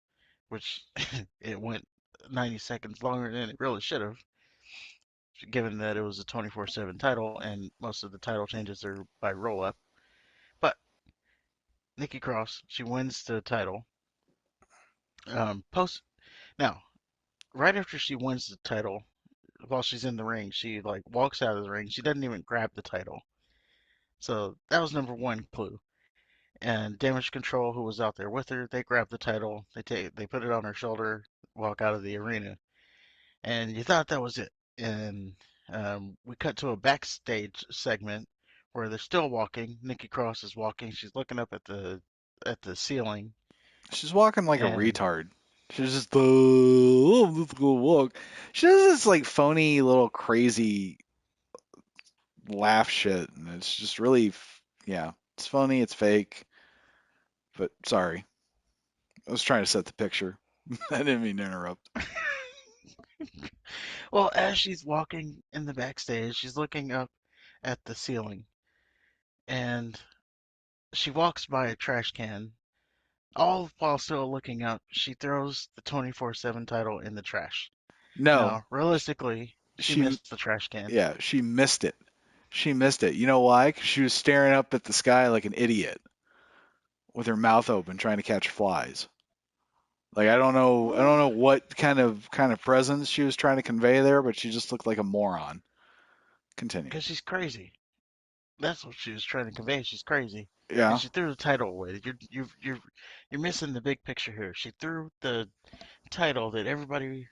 which it went 90 seconds longer than it really should have, given that it was a 24/7 title and most of the title changes are by roll up. But Nikki Cross, she wins the title. Post now, right after she wins the title, while she's in the ring, she like walks out of the ring. She doesn't even grab the title. So that was number one clue. And Damage Control, who was out there with her, they grab the title. They put it on her shoulder, walk out of the arena, and you thought that was it. And we cut to a backstage segment where they're still walking. Nikki Cross is walking. She's looking up at the ceiling, She's walking like a and retard. She's just oh, let's go walk. She does this like phony little crazy laugh shit, and it's just really, yeah, it's funny, it's fake. But sorry, I was trying to set the picture. I didn't mean to interrupt. well, as she's walking in the backstage, she's looking up at the ceiling, and she walks by a trash can. All while still looking up, she throws the 24/7 title in the trash. No, Now, realistically, she she, missed the trash can. yeah, she missed it. She missed it. You know why? 'Cause she was staring up at the sky like an idiot with her mouth open, trying to catch flies. Like I don't know what kind of presence she was trying to convey there, but she just looked like a moron. Continue. Because she's crazy. That's what she was trying to convey. She's crazy, and Yeah, she threw the title away. You're missing the big picture here. She threw the title that everybody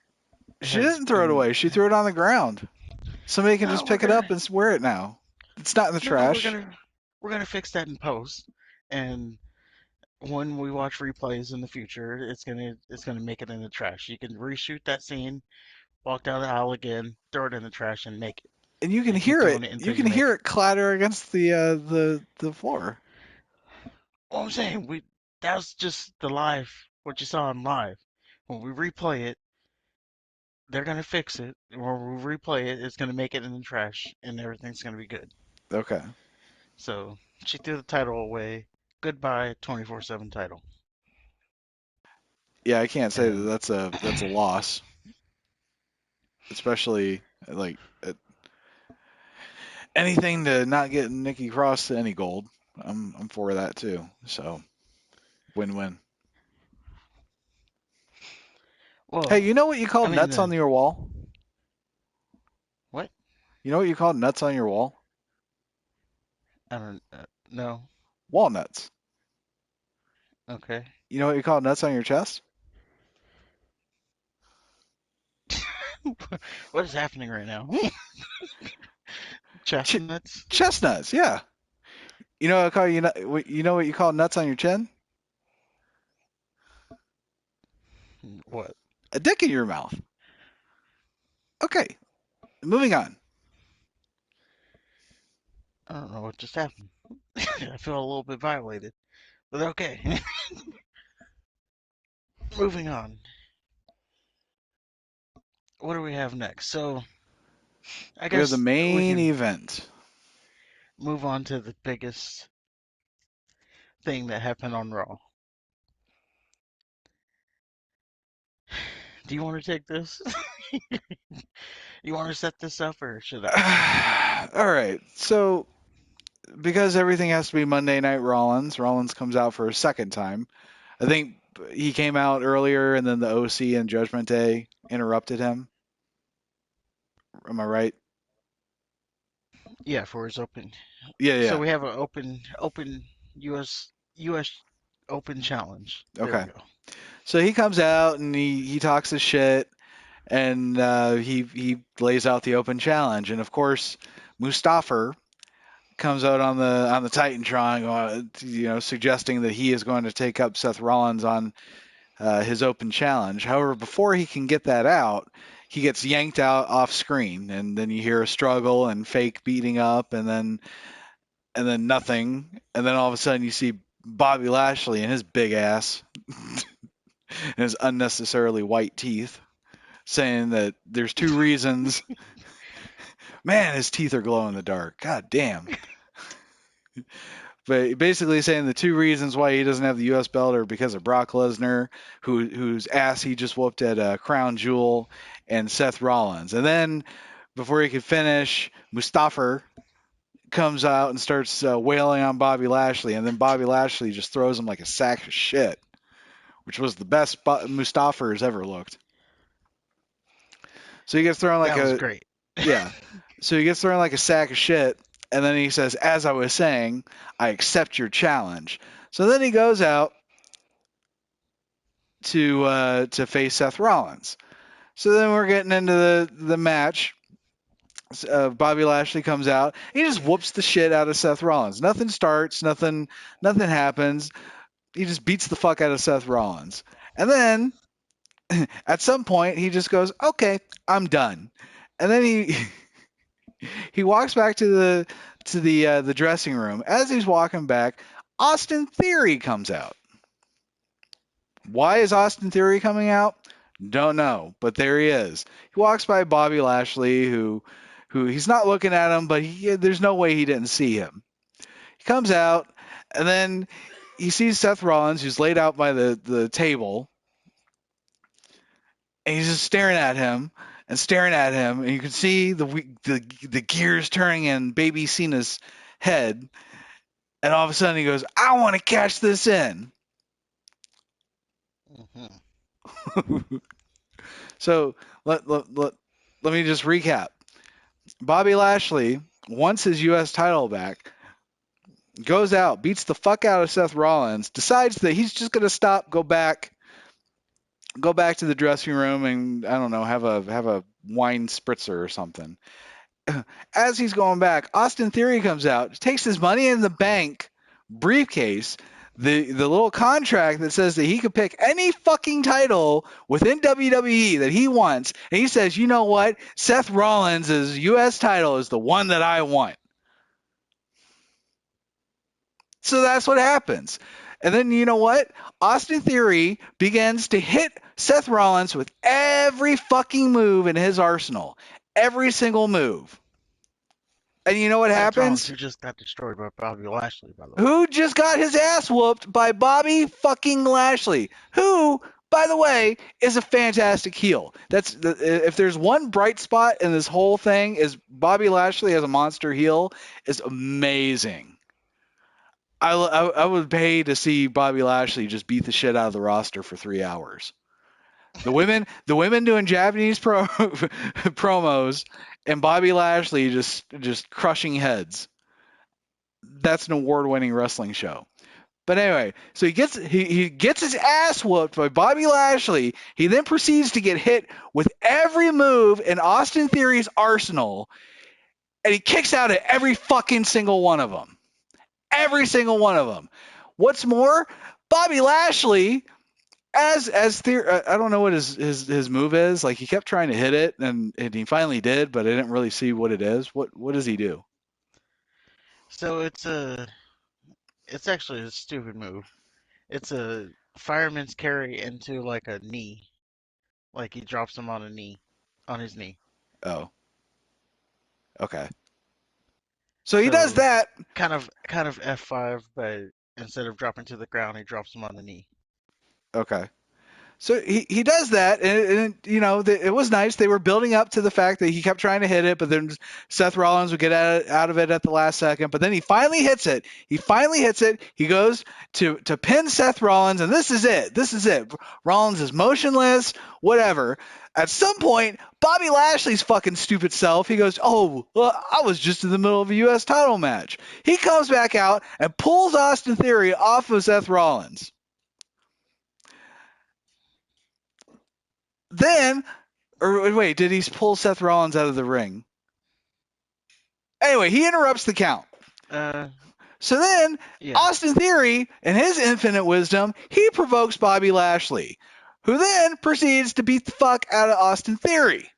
she has didn't throw it been. away. She threw it on the ground. Somebody can No, just pick it up and wear it now. It's not in the no, trash. we're gonna fix that in post, and when we watch replays in the future, it's gonna make it in the trash. You can reshoot that scene, walk down the aisle again, throw it in the trash, and make it, And you can and keep hear doing it. it until You you can make hear it. it clatter against the floor. Well, I'm saying that was just the live what you saw in live. When we replay it, they're gonna fix it. When we replay it, it's gonna make it in the trash, and everything's gonna be good. Okay. So she threw the title away. Goodbye, 24/7 title. Yeah, I can't say that And that's a loss, especially like anything to not get Nikki Cross to any gold. I'm for that too. So win-win. Hey, Well, you know what you call I mean, nuts on your wall? what? You know what you call nuts on your wall? I don't know. Walnuts. Okay. You know what you call nuts on your chest? What is happening right now? Ch- Chestnuts? chestnuts. Yeah. You know what you call nuts on your chin? What? A dick in your mouth. Okay, moving on. I don't know what just happened. I feel a little bit violated, but okay. Moving on. What do we have next? So, I We have the guess we main can event. move on to the biggest thing that happened on Raw. Do you want to take this? You want to set this up, or should I? All right. So, because everything has to be Monday Night Rollins comes out for a second time. I think he came out earlier, and then the OC and Judgment Day interrupted him. Am I right? Yeah, for his open. Yeah, So yeah. we have an open US Open challenge. There we Okay. go. So he comes out and he talks his shit, and he lays out the open challenge, and of course Mustafa comes out on the Titantron, suggesting that he is going to take up Seth Rollins on his open challenge. However, before he can get that out, he gets yanked out off screen, and then you hear a struggle and fake beating up, and then nothing, and then all of a sudden you see Bobby Lashley and his big ass and his unnecessarily white teeth, saying that there's two reasons. Man, his teeth are glow in the dark. God damn. But basically saying the two reasons why he doesn't have the U.S. belt are because of Brock Lesnar, whose ass he just whooped at Crown Jewel, and Seth Rollins. And then before he could finish, Mustafa comes out and starts wailing on Bobby Lashley, and then Bobby Lashley just throws him like a sack of shit, which was the best Mustafa has ever looked. So he gets thrown like That was a great. yeah. So he gets thrown like a sack of shit, and then he says, "As I was saying, I accept your challenge." So then he goes out to face Seth Rollins. So then we're getting into the match. Bobby Lashley comes out. He just whoops the shit out of Seth Rollins. Nothing starts. Nothing happens. He just beats the fuck out of Seth Rollins. And then at some point he just goes, "Okay, I'm done." And then he walks back to the dressing room. As he's walking back, Austin Theory comes out. Why is Austin Theory coming out? Don't know, but there he is. He walks by Bobby Lashley, who he's not looking at him, but there's no way he didn't see him. He comes out, and then he sees Seth Rollins, who's laid out by the table, and he's just staring at him and staring at him, and you can see the gears turning in Baby Cena's head, and all of a sudden he goes, "I want to cash this in." Hmm. So let me just recap. Bobby Lashley wants his U.S. title back, goes out, beats the fuck out of Seth Rollins, decides that he's just gonna stop, go back to the dressing room, and I don't know, have a wine spritzer or something. As he's going back, Austin Theory comes out, takes his money in the bank briefcase, the little contract that says that he could pick any fucking title within WWE that he wants, and he says, "You know what? Seth Rollins' U.S. title is the one that I want." So that's what happens. And then you know what? Austin Theory begins to hit Seth Rollins with every fucking move in his arsenal. Every single move. And you know what Seth Rollins, happens? who just got destroyed by Bobby Lashley, by the way. Who just got his ass whooped by Bobby fucking Lashley, who, by the way, is a fantastic heel. If there's one bright spot in this whole thing, is Bobby Lashley as a monster heel is amazing. I would pay to see Bobby Lashley just beat the shit out of the roster for 3 hours. The women doing Japanese promos, and Bobby Lashley just crushing heads. That's an award-winning wrestling show. But anyway, so he gets his ass whooped by Bobby Lashley. He then proceeds to get hit with every move in Austin Theory's arsenal, and he kicks out at every fucking single one of them. Every single one of them. What's more, Bobby Lashley, as Theory, I don't know what his move is. Like, he kept trying to hit it, and he finally did, but I didn't really see what it is. What does he do? So it's actually a stupid move. It's a fireman's carry into like a knee. Like he drops him on a knee, on his knee. Oh, okay. So he does So that. kind of F5, but instead of dropping to the ground, he drops him on the knee. Okay. So he does that, and it was nice. They were building up to the fact that he kept trying to hit it, but then Seth Rollins would get out of it at the last second. But then he finally hits it. He goes to pin Seth Rollins, and this is it. This is it. Rollins is motionless. Whatever. At some point, Bobby Lashley's fucking stupid self, he goes, "Oh, well, I was just in the middle of a U.S. title match." He comes back out and pulls Austin Theory off of Seth Rollins. Then, or wait, did he pull Seth Rollins out of the ring? Anyway, he interrupts the count. Uh, So then, yeah. Austin Theory, in his infinite wisdom, he provokes Bobby Lashley, who then proceeds to beat the fuck out of Austin Theory.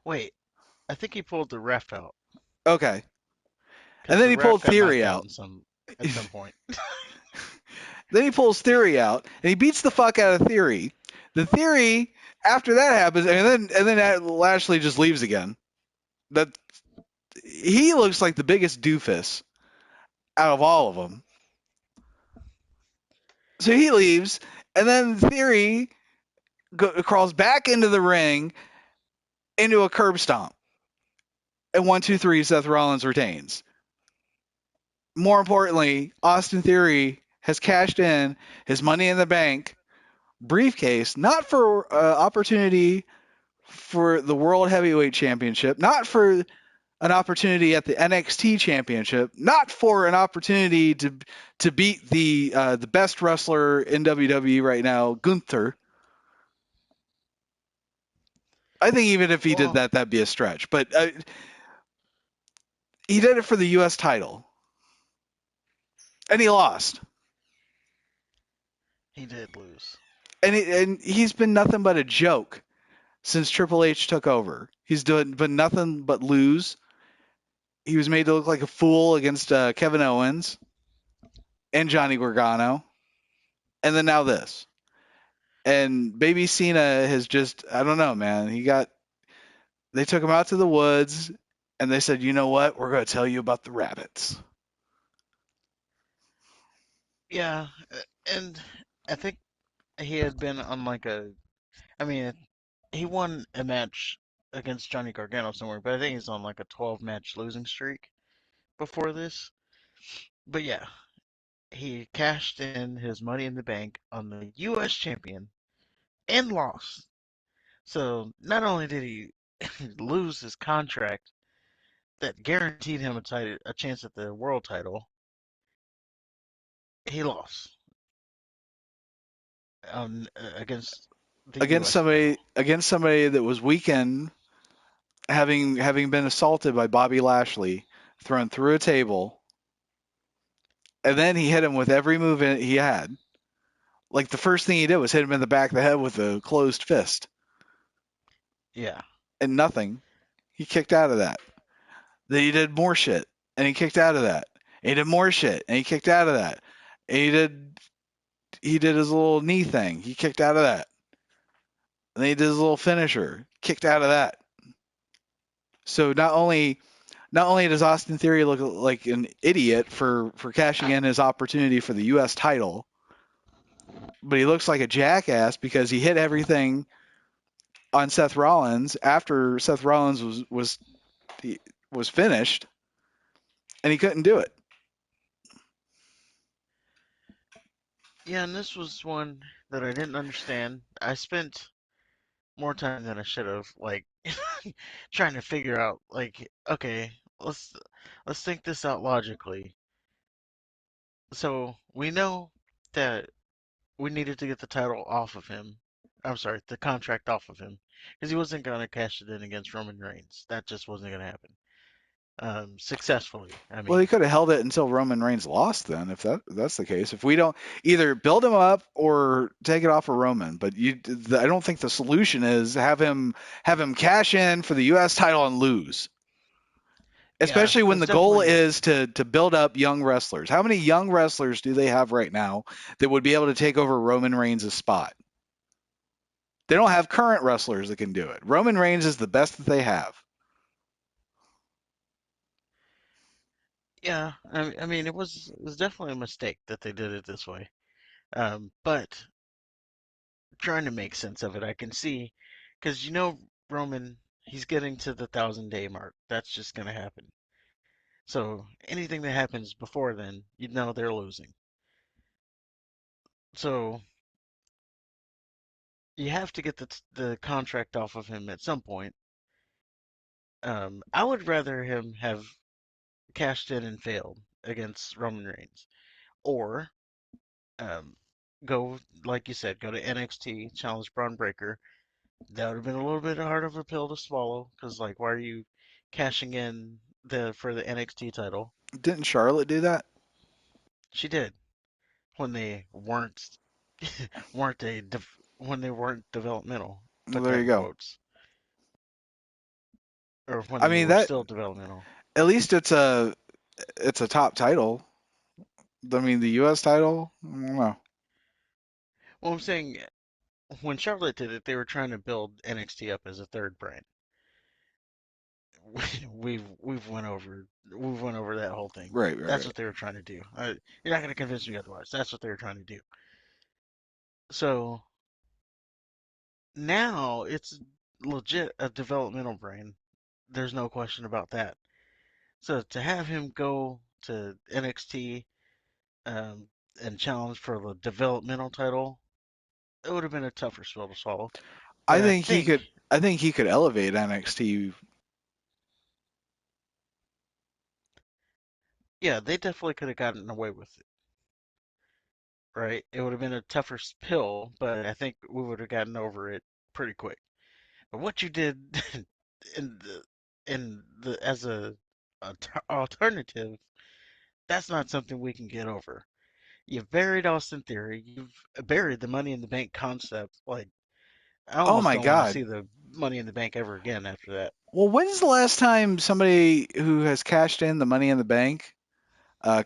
Wait, I think he pulled the ref out Okay. And because then the he ref pulled got Theory knocked out out. in some at some point. Then he pulls Theory out, and he beats the fuck out of Theory. The Theory, after that happens, and then Lashley just leaves again. That he looks like the biggest doofus out of all of them. So he leaves, and then Theory crawls back into the ring into a curb stomp. And 1, 2, 3, Seth Rollins retains. More importantly, Austin Theory has cashed in his Money in the Bank briefcase, not for opportunity for the World Heavyweight Championship, not for an opportunity at the NXT Championship, not for an opportunity to beat the best wrestler in WWE right now, Gunther. I think even if he did Well, that, that'd be a stretch. But he did it for the U.S. title, and he lost. he did lose. And he's been nothing but a joke since Triple H took over. He's been nothing but lose. He was made to look like a fool against Kevin Owens and Johnny Gargano, and then now this. And Baby Cena has just, I don't know, man. They took him out to the woods, and they said, you know what? We're going to tell you about the rabbits. Yeah, and I think he had been on like a. I mean, he won a match against Johnny Gargano somewhere, but I think he's on like a 12-match losing streak before this. But yeah, he cashed in his Money in the Bank on the U.S. champion and lost. So not only did he lose his contract that guaranteed him a chance at the world title, he lost against the U.S. title. Against somebody that was weakened, having been assaulted by Bobby Lashley, thrown through a table, and then he hit him with every move he had. Like, the first thing he did was hit him in the back of the head with a closed fist, Yeah, and nothing. He kicked out of that. Then he did more shit, and he kicked out of that. And he did more shit, and he kicked out of that. And he did his little knee thing. He kicked out of that. And then he did his little finisher. Kicked out of that. So not only does Austin Theory look like an idiot for cashing in his opportunity for the U.S. title, but he looks like a jackass because he hit everything on Seth Rollins after Seth Rollins was finished, and he couldn't do it. Yeah, and this was one that I didn't understand. I spent more time than I should have, like trying to figure out, like, okay, let's think this out logically. So we know that we needed to get the title off of him. I'm sorry, the contract off of him, because he wasn't gonna cash it in against Roman Reigns. That just wasn't gonna happen. Successfully, I Well, he mean. could have held it until Roman Reigns lost. Then, if that's the case, if we don't either build him up or take it off of Roman, but I don't think the solution is have him cash in for the U.S. title and lose. Yeah, Especially when that's the goal definitely. is to build up young wrestlers. How many young wrestlers do they have right now that would be able to take over Roman Reigns' spot? They don't have current wrestlers that can do it. Roman Reigns is the best that they have. Yeah, I mean, it was definitely a mistake that they did it this way. But trying to make sense of it, I can see, because Roman, he's getting to the 1,000 day mark. That's just gonna happen. So anything that happens before then, they're losing. So you have to get the contract off of him at some point. I would rather him have cashed in and failed against Roman Reigns, or um, go like you said, go to NXT, challenge Braun Breaker. That would have been a little bit hard of a pill to swallow, because like, why are you cashing in the for the NXT title? Didn't Charlotte do that? She did when they weren't when they weren't developmental. Well, Put there that you in go. quotes, or when I they mean were that still developmental. at least it's a top title. I mean the U.S. title. I don't know. Well, I'm saying when Charlotte did it, they were trying to build NXT up as a third brand. We've went over that whole thing. Right, right, That's right. what they were trying to do. You're not going to convince me otherwise. That's what they were trying to do. So now it's legit a developmental brand. There's no question about that. So to have him go to NXT um, and challenge for the developmental title, it would have been a tougher pill to swallow. But I I think he think, could. I think he could elevate NXT. yeah, they definitely could have gotten away with it, right? It would have been a tougher pill, but I think we would have gotten over it pretty quick. But what you did in the as a alternative, that's not something we can get over. You've buried Austin Theory. You've buried the Money in the Bank concept. Like, I Oh almost my don't want to God. see the Money in the Bank ever again after that. Well, when's the last time somebody who has cashed in the Money in the Bank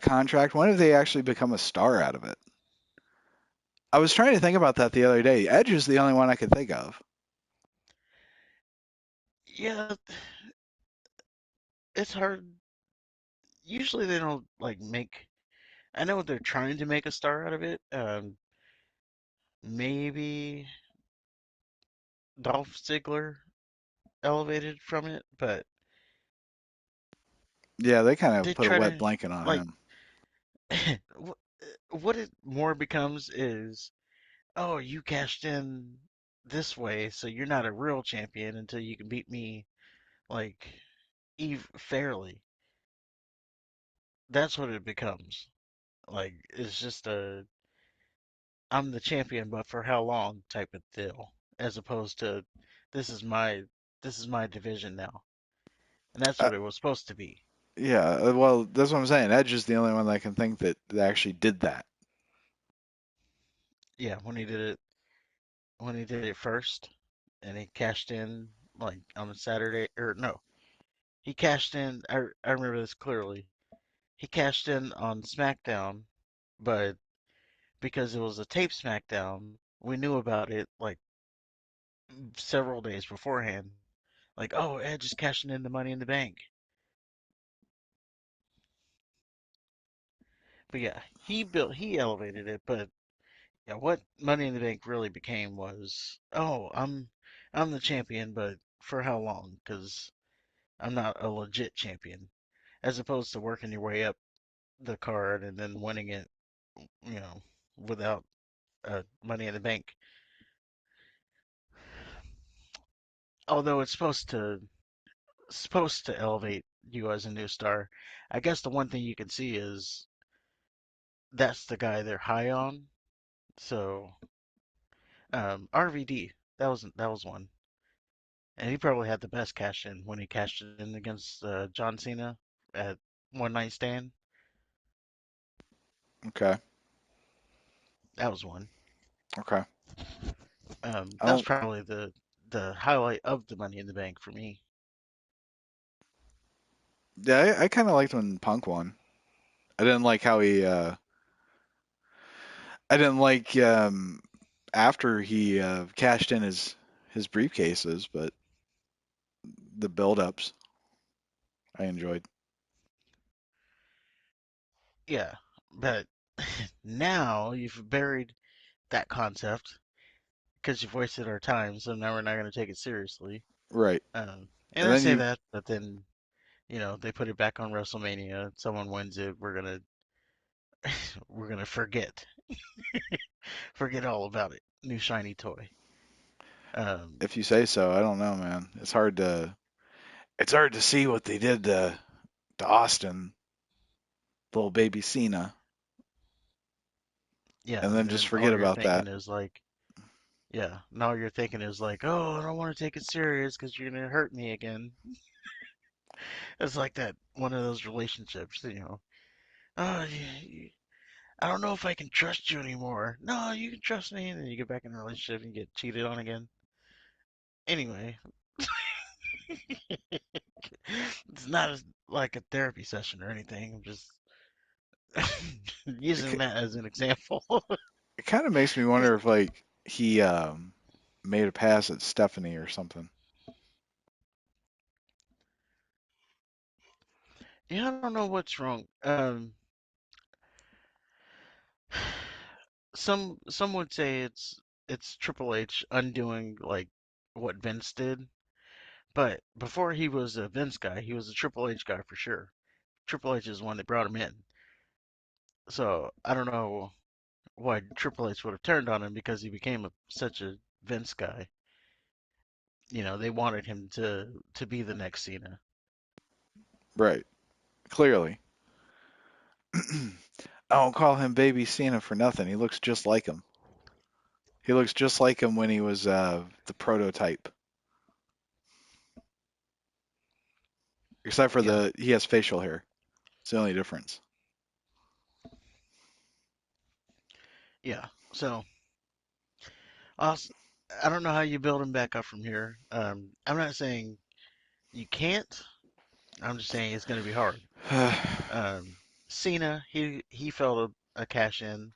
contract? When have they actually become a star out of it? I was trying to think about that the other day. Edge is the only one I could think of. Yeah, it's hard. Usually they don't like make. I know they're trying to make a star out of it. Maybe Dolph Ziggler elevated from it, but Yeah, they kind of they put a try wet to blanket on like him. what it more becomes is, oh, you cashed in this way, so you're not a real champion until you can beat me like Eve fairly. That's what it becomes. Like, it's just a I'm the champion, but for how long type of deal, as opposed to this is my this is my division now, and that's Uh, what it was supposed to be. yeah, well, that's what I'm saying. Edge is the only one that I can think that actually did that. Yeah, when he did it first, and he cashed in like on a Saturday, or no, he cashed in. I remember this clearly. He cashed in on SmackDown, but because it was a tape SmackDown, we knew about it like several days beforehand. Like, oh, Edge is cashing in the Money in the Bank. But yeah, he elevated it. But yeah, what Money in the Bank really became was, oh, I'm the champion, but for how long? Because I'm not a legit champion. As opposed to working your way up the card and then winning it, you know. without Money in the Bank. Although it's supposed to elevate you as a new star. I guess the one thing you can see is that's the guy they're high on. So RVD, that was one, and he probably had the best cash in when he cashed in against John Cena at One Night Stand. Okay. That was one. Okay. I That was don't. probably the highlight of the Money in the Bank for me. Yeah, I kind of liked when Punk won. I didn't like how he. I didn't like after he cashed in his briefcases, but the build-ups I enjoyed. Yeah, but now you've buried that concept because you've wasted our time. So now we're not going to take it seriously. Right. And And I then say you that, but then they put it back on WrestleMania. Someone wins it. We're gonna forget all about it. New shiny toy. Um, if you say so, I don't know, man. It's hard to see what they did to Austin, little baby Cena, and yeah, then and just then forget all you're about that. thinking is like, yeah, now you're thinking is like, oh, I don't want to take it serious because you're gonna hurt me again. It's like that one of those relationships. Oh, I don't know if I can trust you anymore. No, you can trust me, and then you get back in a relationship and get cheated on again. Anyway, it's not like a therapy session or anything. I'm just It, using ki- that as an example. it kind of makes me wonder if like he made a pass at Stephanie or something. Yeah, I don't know what's wrong. Some would say it's Triple H undoing like what Vince did, but before he was a Vince guy, he was a Triple H guy for sure. Triple H is the one that brought him in. So I don't know why Triple H would have turned on him because he became such a Vince guy. They wanted him to be the next Cena. Right. Clearly. I don't call him baby Cena for nothing. He looks just like him. He looks just like him when he was the prototype. Except for Yeah, he has facial hair. It's the only difference. yeah. So also, I don't know how you build him back up from here. I'm not saying you can't. I'm just saying it's going to be hard. Um, Cena, he failed a cash in.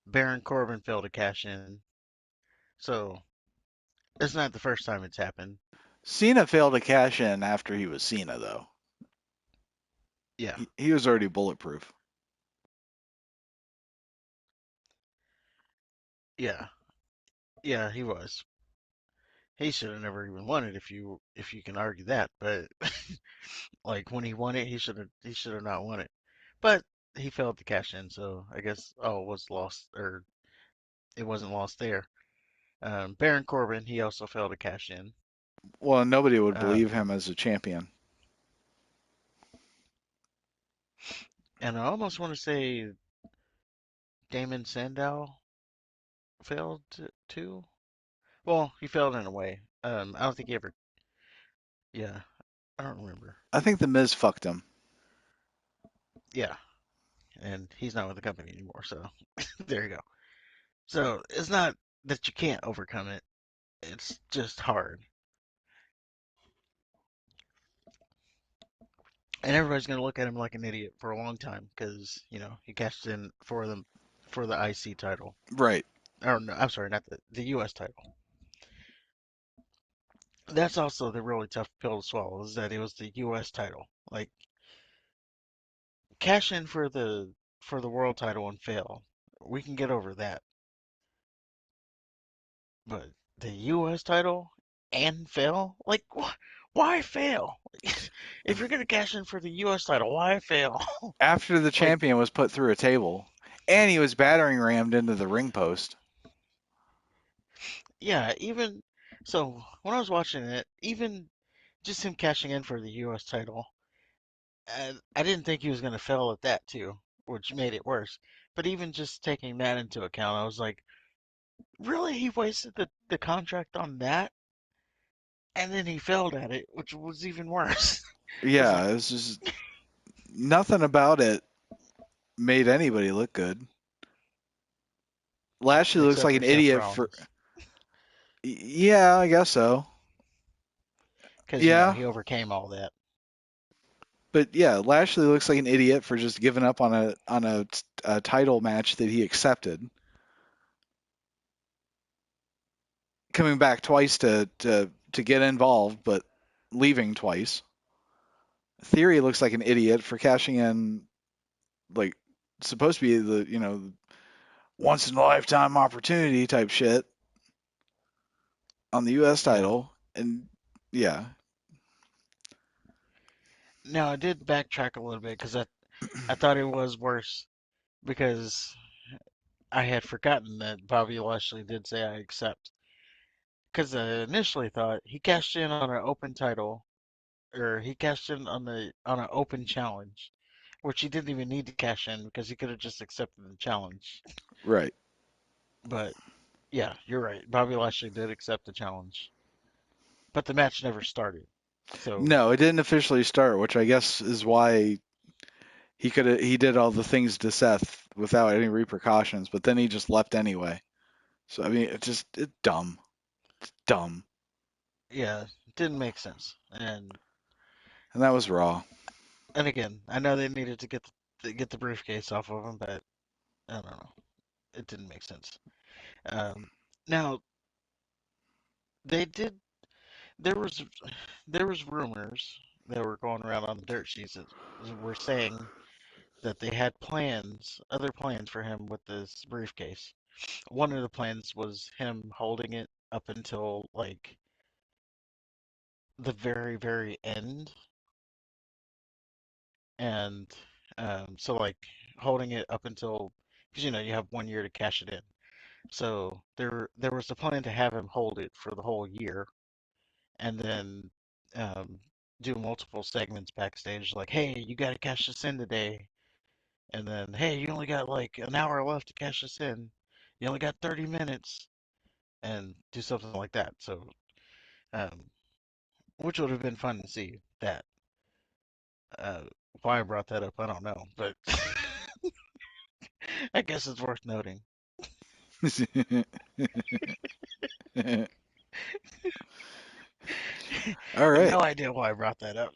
Baron Corbin failed a cash in. So it's not the first time it's happened. Cena failed to cash in after he was Cena, though. Yeah, He was already bulletproof. yeah, yeah. He was. He should have never even won it if you can argue that. But like when he won it, he should have not won it. But he failed to cash in, so I guess all was lost, or it wasn't lost there. Baron Corbin, he also failed to cash in. Well, nobody would believe Um, him as a champion. and I almost want to say Damon Sandow failed too. Well, he failed in a way. I don't think he ever. Yeah, I don't remember. I think the Miz fucked him. Yeah, and he's not with the company anymore. So there you go. So it's not that you can't overcome it. It's just hard, and everybody's gonna look at him like an idiot for a long time because he cashed in for the IC title. Right. Or no, I'm sorry, not the US title. That's also the really tough pill to swallow is that it was the US title. Like cash in for the world title and fail. We can get over that. But the US title and fail? Like why fail? If you're gonna cash in for the US title, why fail? After the Like champion was put through a table And he was battering rammed into the ring post. Yeah, even so, when I was watching it, even just him cashing in for the U.S. title, I didn't think he was going to fail at that too, which made it worse. But even just taking that into account, I was like, really? He wasted the contract on that? And then he failed at it, which was even worse. I was like, Yeah, it was just nothing about it made anybody look good. Lashley looks except like for an Seth idiot for. Rollins, Yeah, I guess so. because, Yeah, he overcame all that. but yeah, Lashley looks like an idiot for just giving up on a title match that he accepted, coming back twice to get involved, but leaving twice. Theory looks like an idiot for cashing in, like, supposed to be the once in a lifetime opportunity type shit on the U.S. Yeah. title, and yeah, Now, I did backtrack a little bit because I thought it was worse because I had forgotten that Bobby Lashley did say I accept. Because I initially thought he cashed in on an open title, or he cashed in on an open challenge, which he didn't even need to cash in because he could have just accepted the challenge. right. But yeah, you're right. Bobby Lashley did accept the challenge, but the match never started. So No, it didn't officially start, which I guess is why he did all the things to Seth without any repercussions, but then he just left anyway. So I mean, it's dumb, dumb, yeah, it didn't make sense. and that was Raw. And again, I know they needed to get the briefcase off of him, but I don't know. It didn't make sense. Um, Now they did. There was there was rumors that were going around on the dirt sheets that were saying that they had other plans for him with this briefcase. One of the plans was him holding it up until like the very, very end, and so like holding it up until because you have 1 year to cash it in. So there was a plan to have him hold it for the whole year, and then um, do multiple segments backstage, like, hey, you got to cash this in today. And then, hey, you only got like an hour left to cash this in. You only got 30 minutes, and do something like that. So, um, which would have been fun to see that. Uh, why I brought that up, I don't know, but I guess it's worth noting. All right, No idea why I brought that up.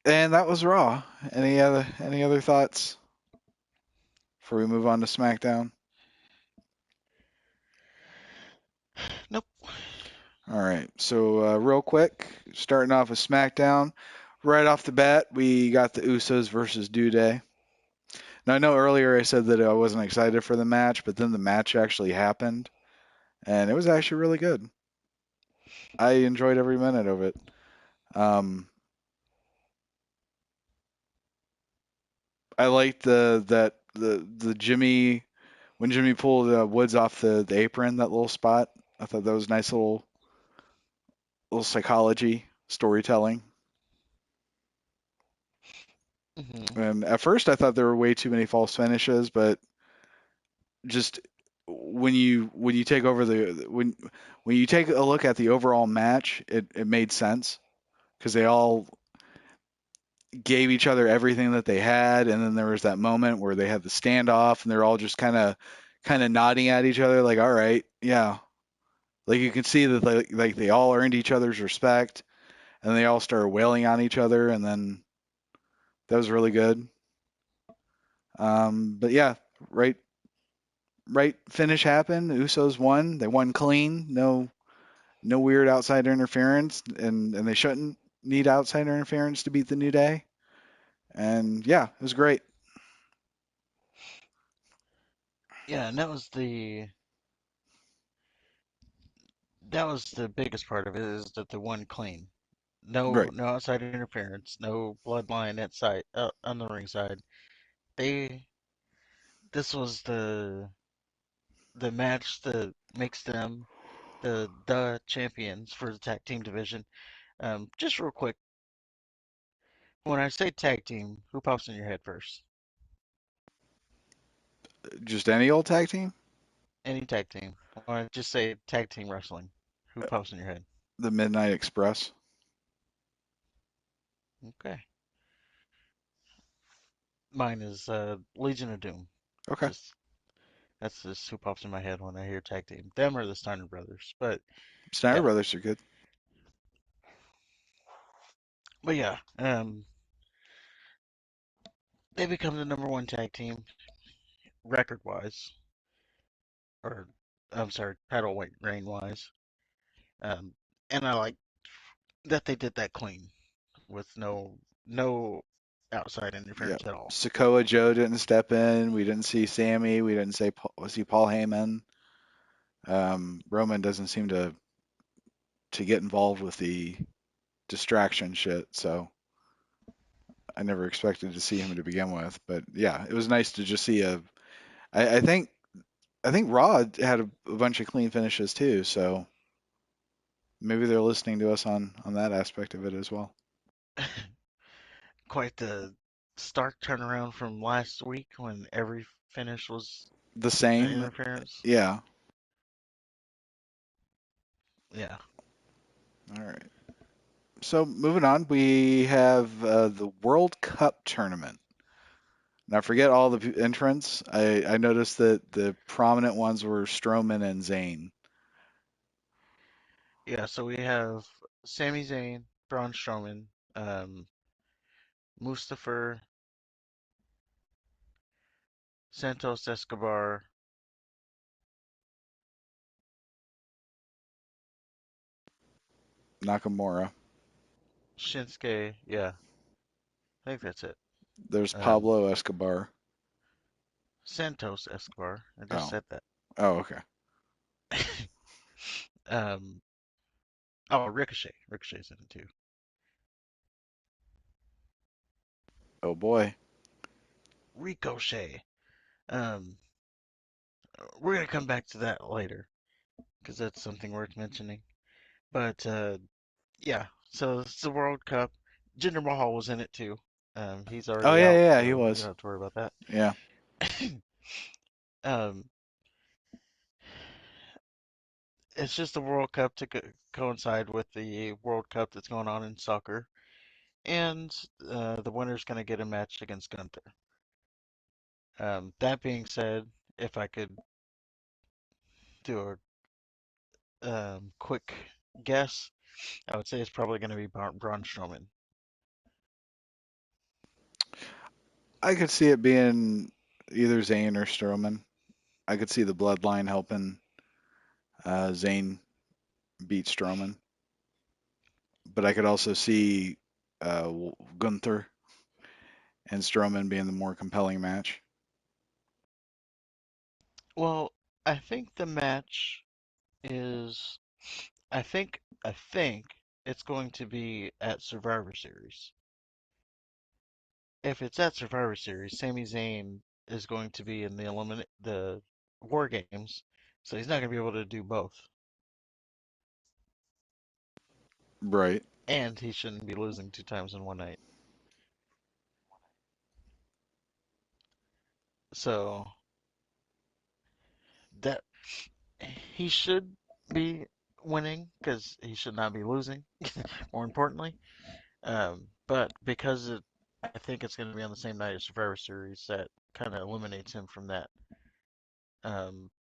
and that was Raw. Any other thoughts before we move on to SmackDown? Nope. All right, so real quick, starting off with SmackDown. Right off the bat, we got the Usos versus New Day. Now I know earlier I said that I wasn't excited for the match, but then the match actually happened, and it was actually really good. I enjoyed every minute of it. Um, I liked the Jimmy when Jimmy pulled Woods off the apron, that little spot. I thought that was nice little psychology storytelling. Hmm. And at first I thought there were way too many false finishes, but just when you take over when you take a look at the overall match, it made sense because they all gave each other everything that they had, and then there was that moment where they had the standoff, and they're all just kind of nodding at each other, like, all right, yeah. Like you can see that they all earned each other's respect, and they all started wailing on each other, and then that was really good. But yeah, right, right finish happened. Usos won. They won clean. No weird outside interference, and they shouldn't need outside interference to beat the New Day. And yeah, it was great. Yeah, and that was the biggest part of it is that they won clean. No, Right. no outside interference, no bloodline at side on the ring side. they this was the match that makes them the champions for the tag team division. Just real quick, when I say tag team, who pops in your head first? Just any old tag team? Any tag team. When I just say tag team wrestling, who pops in your head? The Midnight Express. Okay. Mine is Legion of Doom. Okay. Just that's just who pops in my head when I hear tag team. Them or the Steiner brothers. Snyder Yeah, Brothers are good. but yeah, they become the number one tag team record wise, or I'm sorry, title reign wise. Um, and I like that they did that clean with no outside Yeah. interference at all. Sakoa Joe didn't step in. We didn't see Sammy. We didn't see Paul Heyman. Roman doesn't seem to get involved with the distraction shit, so I never expected to see him to begin with. But yeah, it was nice to just see a. I, I think I think Raw had a bunch of clean finishes too, so maybe they're listening to us on that aspect of it as well. Quite the stark turnaround from last week when every finish was The an same, interference. yeah. Yeah. All right. So moving on, we have the World Cup tournament. Now, forget all the entrants. I noticed that the prominent ones were Strowman and Zayn. Yeah, so we have Sami Zayn, Braun Strowman, um, Mustafa, Santos Escobar, Nakamura. Shinsuke. Yeah, I think that's it. There's Um, Pablo Escobar. Santos Escobar. I just Oh, said that. oh, okay. um, oh, Ricochet. Ricochet's in it too. Oh boy. Ricochet. Um, we're gonna come back to that later because that's something worth mentioning. But yeah, so it's the World Cup. Jinder Mahal was in it too. He's Oh already yeah, out, yeah, yeah, he so you don't was. have to worry about Yeah. that. um, it's just the World Cup to coincide with the World Cup that's going on in soccer, and the winner's going to get a match against Gunther. That being said, if I could do a quick guess, I would say it's probably going to be Braun Strowman. I could see it being either Zayn or Strowman. I could see the Bloodline helping Zayn beat Strowman, but I could also see Gunther and Strowman being the more compelling match. Well, I think the match is I think it's going to be at Survivor Series. If it's at Survivor Series, Sami Zayn is going to be in the War Games, so he's not going to be able to do both, Right. and he shouldn't be losing two times in one night. So that he should be winning because he should not be losing. More importantly, but because I think it's going to be on the same night as Survivor Series, that kind of eliminates him from that.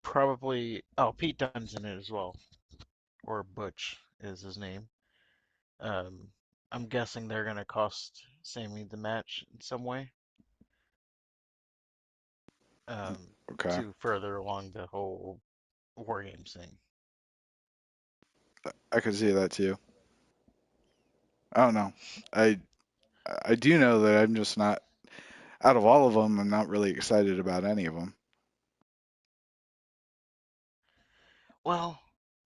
Probably. Oh, Pete Dunne's in it as well, or Butch is his name. Um, I'm guessing they're gonna cost Sammy the match in some way. Um, Okay. to further along the whole War Games thing. I could see that too. I don't know. I I do know that I'm just not out of all of them. I'm not really excited about any of them. Well,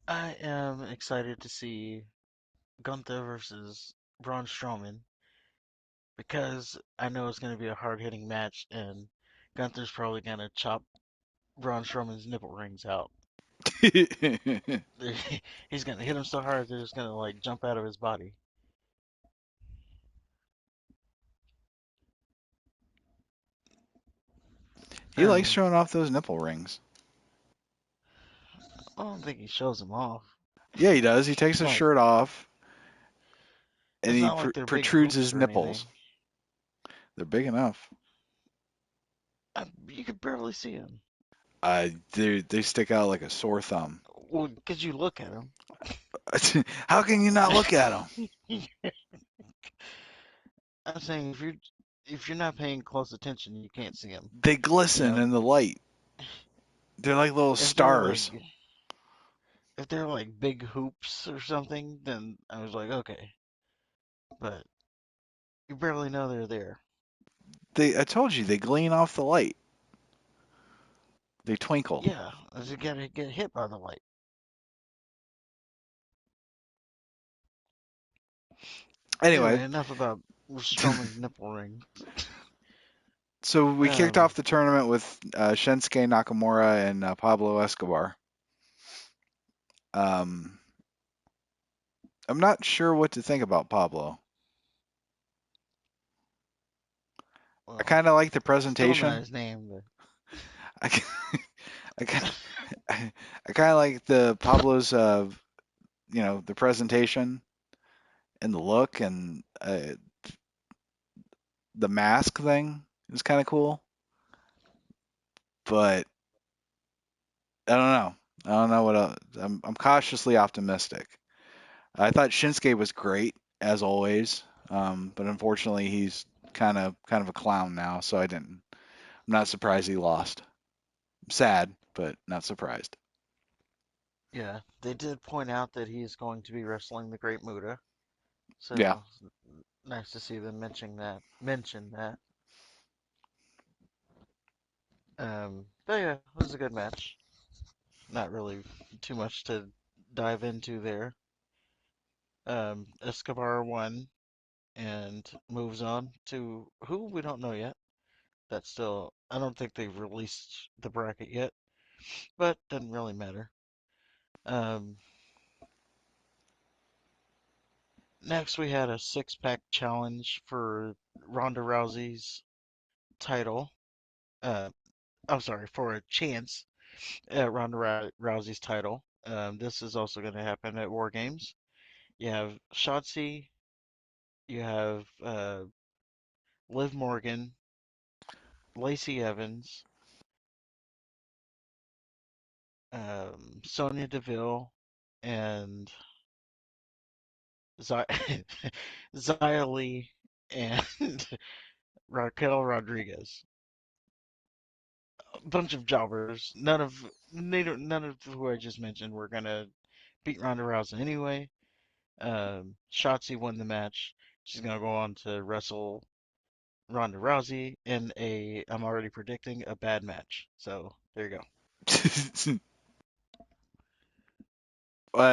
I am excited to see Gunther versus Braun Strowman because I know it's going to be a hard-hitting match, and Gunther's probably gonna chop Braun Strowman's nipple rings out. He's gonna hit him so hard they're just gonna like jump out of his body. He likes Um, showing off those nipple rings. I don't think he shows them off. Yeah, he does. He takes It's his like shirt off and it's he not like they're big protrudes hoops his or anything. nipples. They're big enough. You could barely see him. They stick out like a sore thumb. Well, because you look at him. How can you not look at them? I'm saying if you're not paying close attention, you can't see him. They You glisten know, in the light. They're like little if they're like stars. if they're like big hoops or something, then I was like, okay, but you barely know they're there. I told you, they gleam off the light. They twinkle. Yeah, as you gotta get hit by the light. Anyway, Anyway, enough about Strowman's nipple ring. so we kicked Um, off the tournament with Shinsuke Nakamura and Pablo Escobar. Um, I'm not sure what to think about Pablo. I well, kind of like the still not presentation. his name, I, I, I kind of like the Pablo's, the presentation and the look and the mask thing is kind of cool. But I don't know. I don't know what else. I'm cautiously optimistic. I thought Shinsuke was great as always, but unfortunately he's kind of a clown now. So I didn't. I'm not surprised he lost. I'm sad, but not surprised. yeah, they did point out that he's going to be wrestling the Great Muta, Yeah. so nice to see them mentioning that. Mention that. But yeah, it was a good match. Not really too much to dive into there. Escobar won and moves on to who we don't know yet. That's still, I don't think they've released the bracket yet, but doesn't really matter. Um, Next we had a six-pack challenge for Ronda Rousey's title. Uh, I'm sorry, for a chance at Ronda Rousey's title. This is also going to happen at War Games. You have Shotzi, you have Liv Morgan, Lacey Evans, Sonya Deville, and Xia Xia Li and Raquel Rodriguez. A bunch of jobbers. None of who I just mentioned were gonna beat Ronda Rousey anyway. Shotzi won the match. She's gonna go on to wrestle Ronda Rousey in I'm already predicting a bad match. So there you go.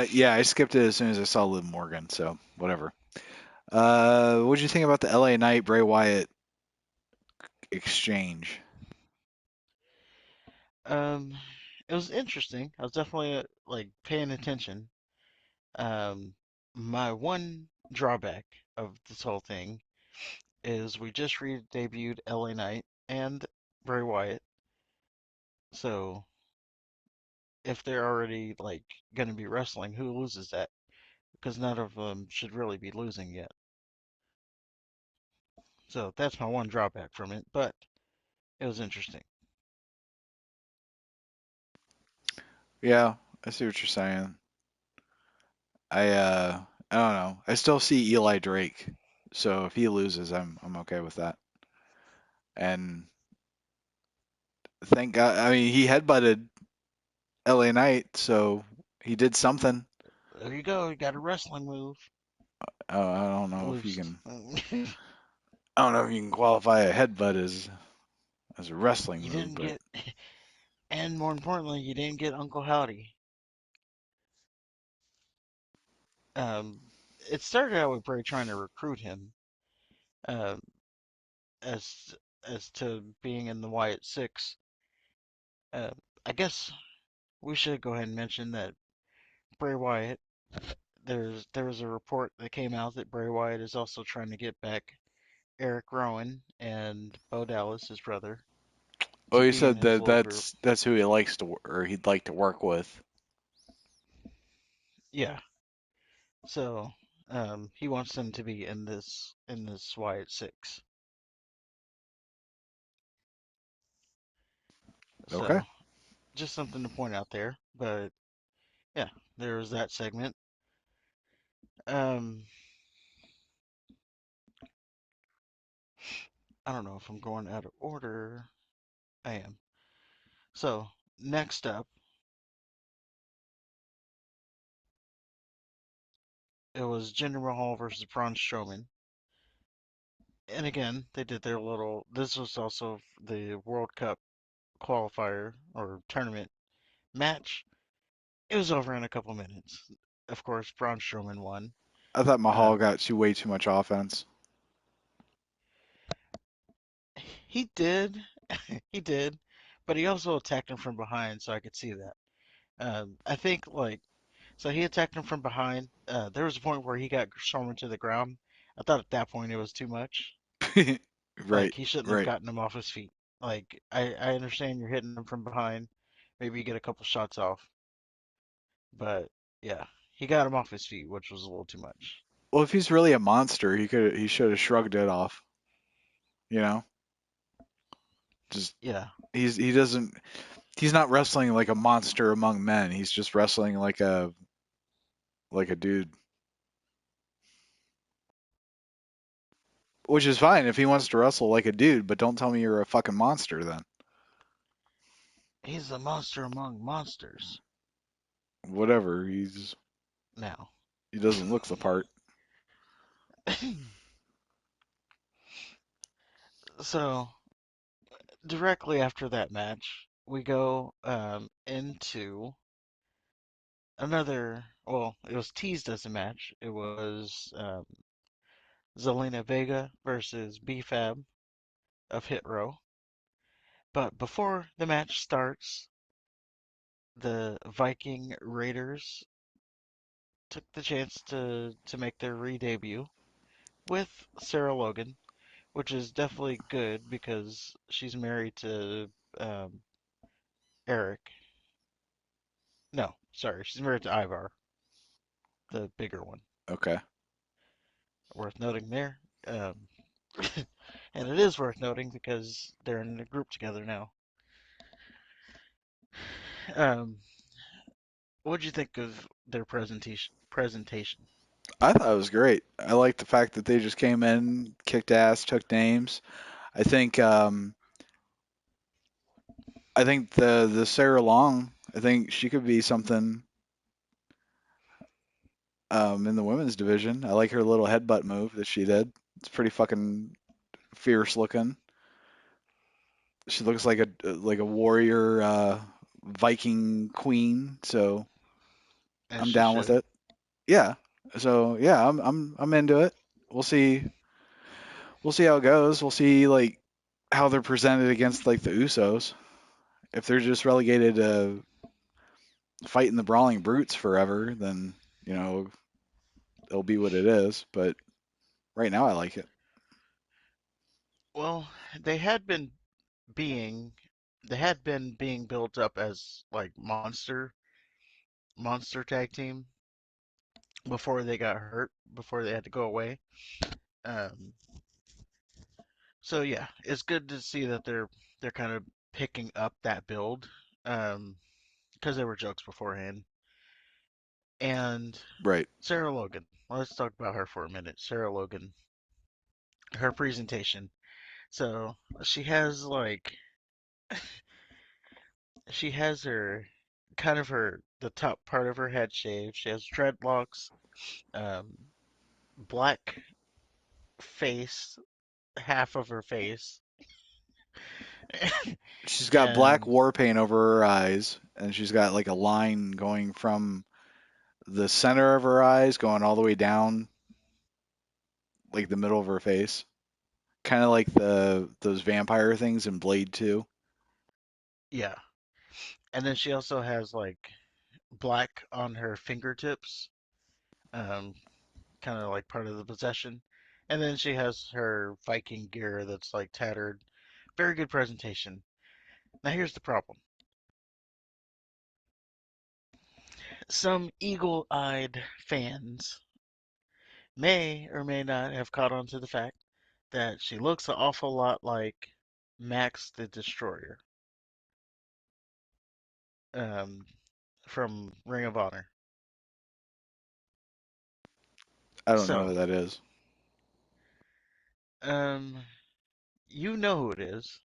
Yeah, I skipped it as soon as I saw Liv Morgan, so whatever. What did you think about the LA Knight Bray Wyatt exchange? Um, it was interesting. I was definitely like paying attention. Um, my one drawback of this whole thing is we just re-debuted LA Knight and Bray Wyatt. So if they're already like gonna be wrestling, who loses that? Because none of them should really be losing yet. So that's my one drawback from it, but it was interesting. Yeah, I see what you're saying. I don't know. I still see Eli Drake, so if he loses, I'm okay with that. And thank God. I mean, he headbutted LA Knight, so he did something. There you go. You got a wrestling move. I don't At know if you least can. I don't know if you can qualify a headbutt as a wrestling you move, didn't but get, and more importantly, you didn't get Uncle Howdy. Um, it started out with Bray trying to recruit him, um, as as to being in the Wyatt Six. Uh, I guess we should go ahead and mention that Bray Wyatt. There was a report that came out that Bray Wyatt is also trying to get back Eric Rowan and Bo Dallas, his brother, Oh, to he be in said his that little group. that's who he likes to or he'd like to work with. Yeah, so he wants them to be in this Wyatt Six. Okay. So just something to point out there. But yeah, there was that segment. Um, I don't know if I'm going out of order. I am. So next up, it was Jinder Mahal versus Braun Strowman. And again, they did their little. This was also the World Cup qualifier or tournament match. It was over in a couple minutes. Of course, Braun Strowman won. I thought Mahal Um, got way too much offense. he did, he did, but he also attacked him from behind, so I could see that. I think like so he attacked him from behind. There was a point where he got Strowman to the ground. I thought at that point it was too much. Right, Like he shouldn't have right. gotten him off his feet. Like I understand you're hitting him from behind. Maybe you get a couple shots off, but yeah, he got him off his feet, which was a little too much. Well, if he's really a monster, he should have shrugged it off. You know, just Yeah, he doesn't he's not wrestling like a monster among men. He's just wrestling like a dude, which is fine if he wants to wrestle like a dude. But don't tell me you're a fucking monster then. he's a monster among monsters Whatever. now. He doesn't look the part. So directly after that match, we go into another. Well, it was teased as a match. It was Zelina Vega versus B-Fab of Hit Row. But before the match starts, the Viking Raiders took the chance to make their re-debut with Sarah Logan, which is definitely good because she's married to um, Eric. No, sorry, she's married to Ivar, the bigger one. Okay. Worth noting there. And it is worth noting because they're in a group together now. Um, what'd you think of their presentation? I thought it was great. I liked the fact that they just came in, kicked ass, took names. I think I think the Sarah Long, I think she could be something in the women's division. I like her little headbutt move that she did. It's pretty fucking fierce looking. She looks like a warrior Viking queen, so As I'm she down with should. it. Yeah. So yeah, I'm into it. We'll see we'll see how it goes. We'll see like how they're presented against like the Usos. If they're just relegated to fighting the brawling brutes forever, then you know it'll be what it is. But right now, I like it. Well, they had been being they had been being built up as like monster tag team before they got hurt, before they had to go away. Um, so yeah, it's good to see that they're kind of picking up that build, um, because there were jokes beforehand. And Right. Sarah Logan, let's talk about her for a minute. Sarah Logan, her presentation. So she has like she has her kind of her the top part of her head shaved. She has dreadlocks, um, black face, half of her face, She's got black and war paint over her eyes, and she's got like a line going from the center of her eyes going all the way down like the middle of her face. kind of like the those vampire things in Blade 2. Yeah. And then she also has like black on her fingertips, um, kind of like part of the possession. And then she has her Viking gear that's like tattered. Very good presentation. Now here's the problem. Some eagle-eyed fans may or may not have caught on to the fact that she looks an awful lot like Max the Destroyer, um, from Ring of Honor. I don't know So, who that is. um, you know who it is,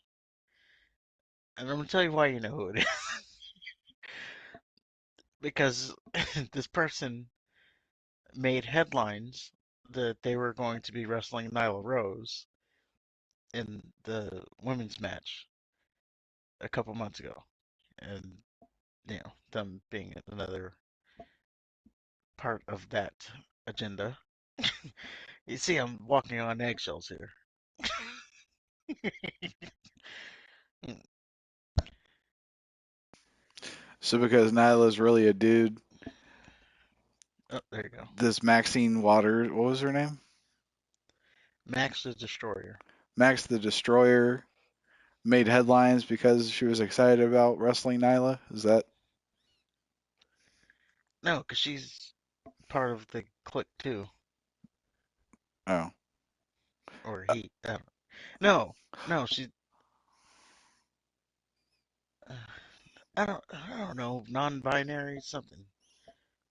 and I'm gonna tell you why you know who it is. Because this person made headlines that they were going to be wrestling Nyla Rose in the women's match a couple months ago, and them being another part of that agenda. You see, I'm walking on eggshells here. So because Nyla's really a dude, Oh, there you go. this Maxine Waters, what was her name? Max the Destroyer. Max the Destroyer made headlines because she was excited about wrestling Nyla. Is that? No, because she's part of the clique too, Oh, or he. I don't, no, no, she. Uh, I don't know. Non-binary something.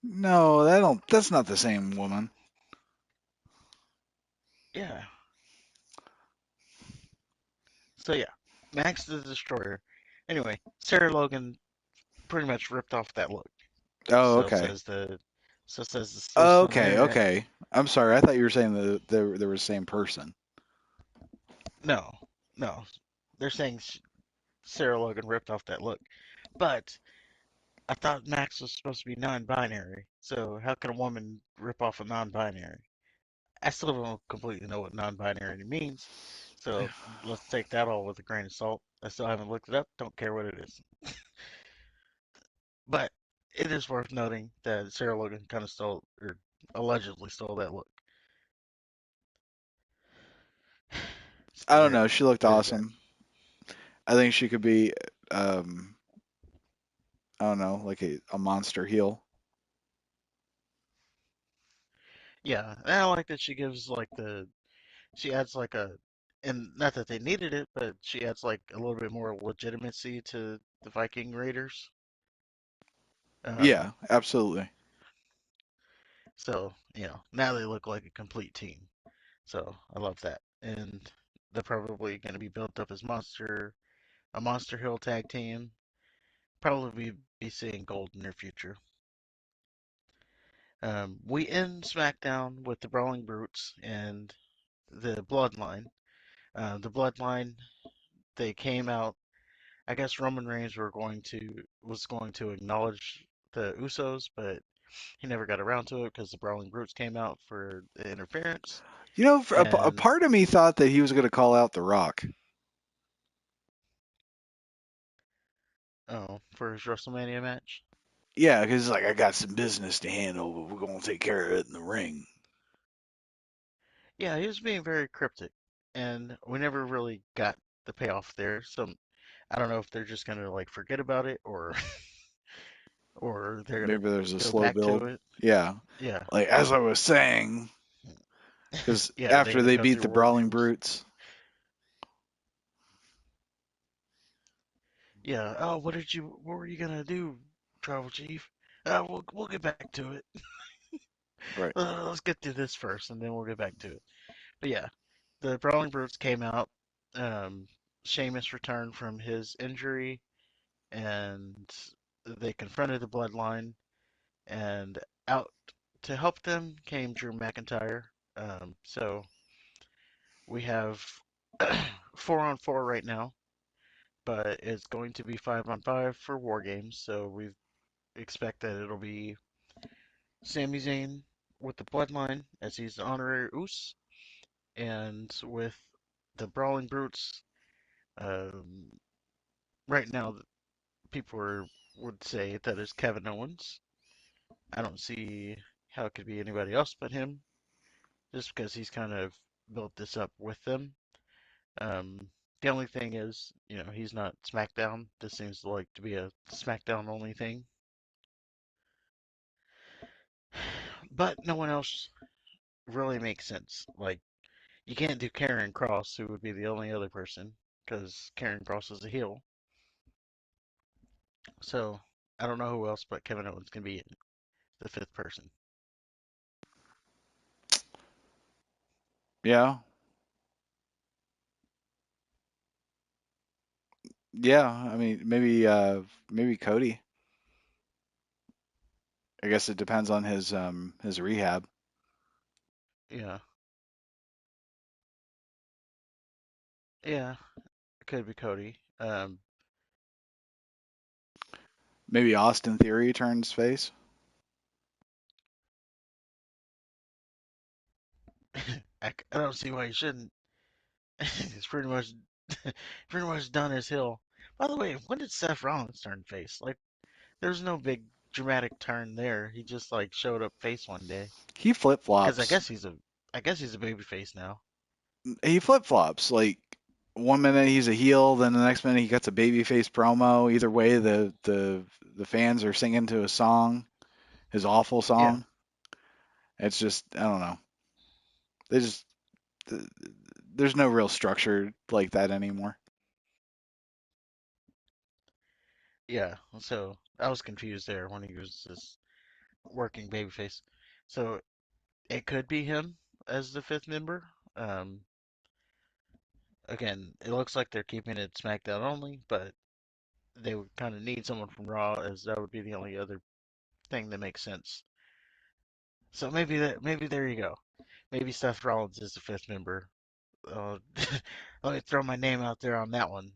no, that don't. That's not the same woman. Yeah. So yeah, Max the Destroyer. Anyway, Sarah Logan pretty much ripped off that look. Oh, So okay. says the so says the sleuths on the Okay, internet. okay. I'm sorry. I thought you were saying that there was the same person. No, no, they're saying Sarah Logan ripped off that look, but I thought Max was supposed to be non-binary. So how can a woman rip off a non-binary? I still don't completely know what non-binary means. So let's take that all with a grain of salt. I still haven't looked it up. Don't care what it is. But it is worth noting that Sarah Logan kind of stole, or allegedly stole that look. I So don't know. She looked there's that. awesome. I think she could be, um, I don't know, like a monster heel. Yeah, and I like that she gives like she adds like and not that they needed it, but she adds like a little bit more legitimacy to the Viking Raiders. Um, Yeah, absolutely. so now they look like a complete team. So I love that, and they're probably going to be built up as a Monster Hill tag team. Probably be seeing gold in their future. We end SmackDown with the Brawling Brutes and the Bloodline. The Bloodline, they came out. I guess Roman Reigns was going to acknowledge the Usos, but he never got around to it because the Brawling Brutes came out for the interference. You know, a And part of me thought that he was going to call out The Rock. oh, for his WrestleMania match. Yeah, because like I got some business to handle, but we're going to take care of it in the ring. Yeah, he was being very cryptic, and we never really got the payoff there. So I don't know if they're just gonna like forget about it, or or they're gonna Maybe there's a go slow back to build. it. Yeah, Yeah, like as I was saying, because yeah, they after had to they go beat through the War Brawling Games. Brutes, Yeah. Oh, what were you gonna do, Tribal Chief? We'll get back to it. right? Let's get to this first, and then we'll get back to it. But yeah, the Brawling Brutes came out. Um, Sheamus returned from his injury, and they confronted the Bloodline. And out to help them came Drew McIntyre. So we have 4-on-4 right now, but it's going to be 5-on-5 for War Games. So we expect that it'll be Sami Zayn with the Bloodline as he's the honorary Us, and with the Brawling Brutes, um, right now, would say that it's Kevin Owens. I don't see how it could be anybody else but him, just because he's kind of built this up with them. Um, the only thing is, he's not SmackDown. This seems to like to be a SmackDown only thing. But no one else really makes sense. Like, you can't do Karen Cross, who would be the only other person, because Karen Cross is a heel. So I don't know who else but Kevin Owens can be the fifth person. Yeah, yeah. I mean, maybe Cody. I guess it depends on his rehab. Yeah, yeah, it could be Cody. Maybe Austin Theory turns face. I don't see why he shouldn't. He's pretty much done his hill. By the way, when did Seth Rollins turn face? Like, there's no big dramatic turn there. He just like showed up face one day. He flip Because flops. I guess he's a baby face now. He flip flops. Like one minute he's a heel, then the next minute he gets a babyface promo. Either way, the fans are singing to his song, his awful Yeah, song. It's just I don't know. They just there's no real structure like that anymore. yeah. So I was confused there when he was this working babyface. So it could be him as the fifth member. Um, Again, it looks like they're keeping it SmackDown only, but they would kind of need someone from Raw, as that would be the only other thing that makes sense. So maybe there you go. Maybe Seth Rollins is the fifth member. Uh, Let me throw my name out there on that one.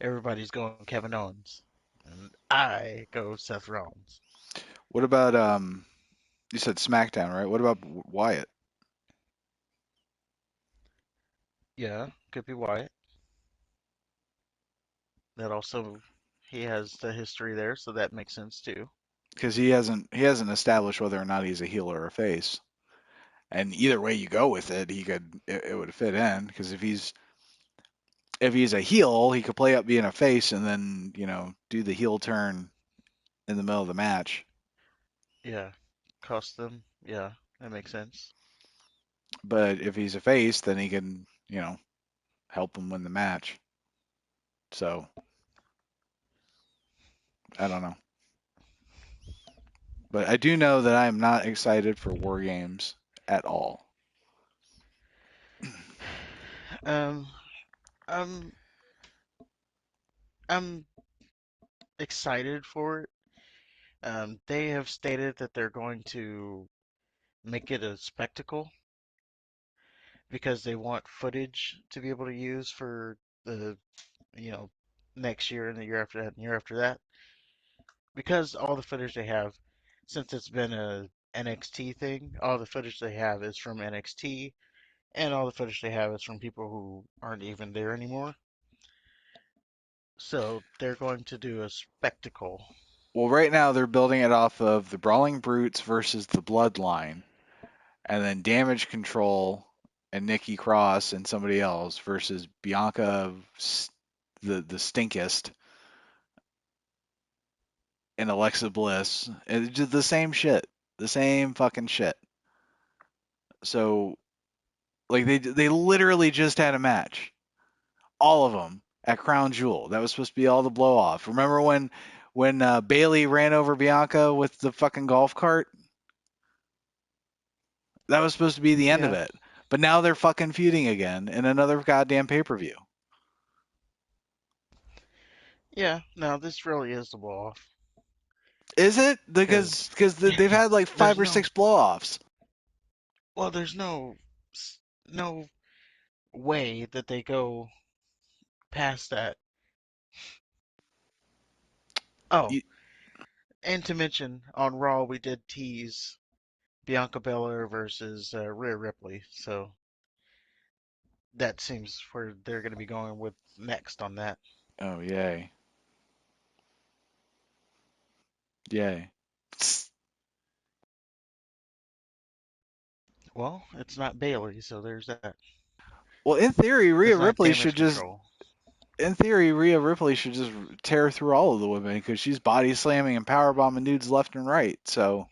Everybody's going Kevin Owens, and I go Seth Rollins. What about you said SmackDown, right? What about Wyatt? Yeah, could be Wyatt. That also he has the history there, so that makes sense too. Because he hasn't established whether or not he's a heel or a face. And either way you go with it, it would fit in. Because if he's a heel, he could play up being a face and then do the heel turn in the middle of the match. Yeah, cost them. Yeah, that makes sense. But if he's a face, then he can help him win the match. So I don't know. But I do know that I am not excited for War Games at all. Um, I'm I'm excited for it. They have stated that they're going to make it a spectacle because they want footage to be able to use for the, you know, next year and the year after that and year after that. Because all the footage they have, since it's been a NXT thing, all the footage they have is from NXT, and all the footage they have is from people who aren't even there anymore. So they're going to do a spectacle. Well, right now they're building it off of the Brawling Brutes versus the Bloodline, and then Damage Control and Nikki Cross and somebody else versus Bianca, the stinkest, and Alexa Bliss. And it's just the same shit, the same fucking shit. So like they literally just had a match, all of them at Crown Jewel. That was supposed to be all the blow off. Remember when Bailey ran over Bianca with the fucking golf cart? That was supposed to be the end of Yeah, it. But now they're fucking feuding again in another goddamn pay per view. yeah. No, this really is the blow off Is it? because Because they've had like five there's or no, six blow offs. there's no way that they go past that. Oh, and to mention, on Raw we did tease Bianca Belair versus Rhea Ripley. So that seems where they're going to be going with next on that. Oh, yay. Yay. Well, it's not Bailey, so there's that. Well, in theory, It's not damage control. Rhea Ripley should just tear through all of the women because she's body slamming and power bombing dudes left and right. So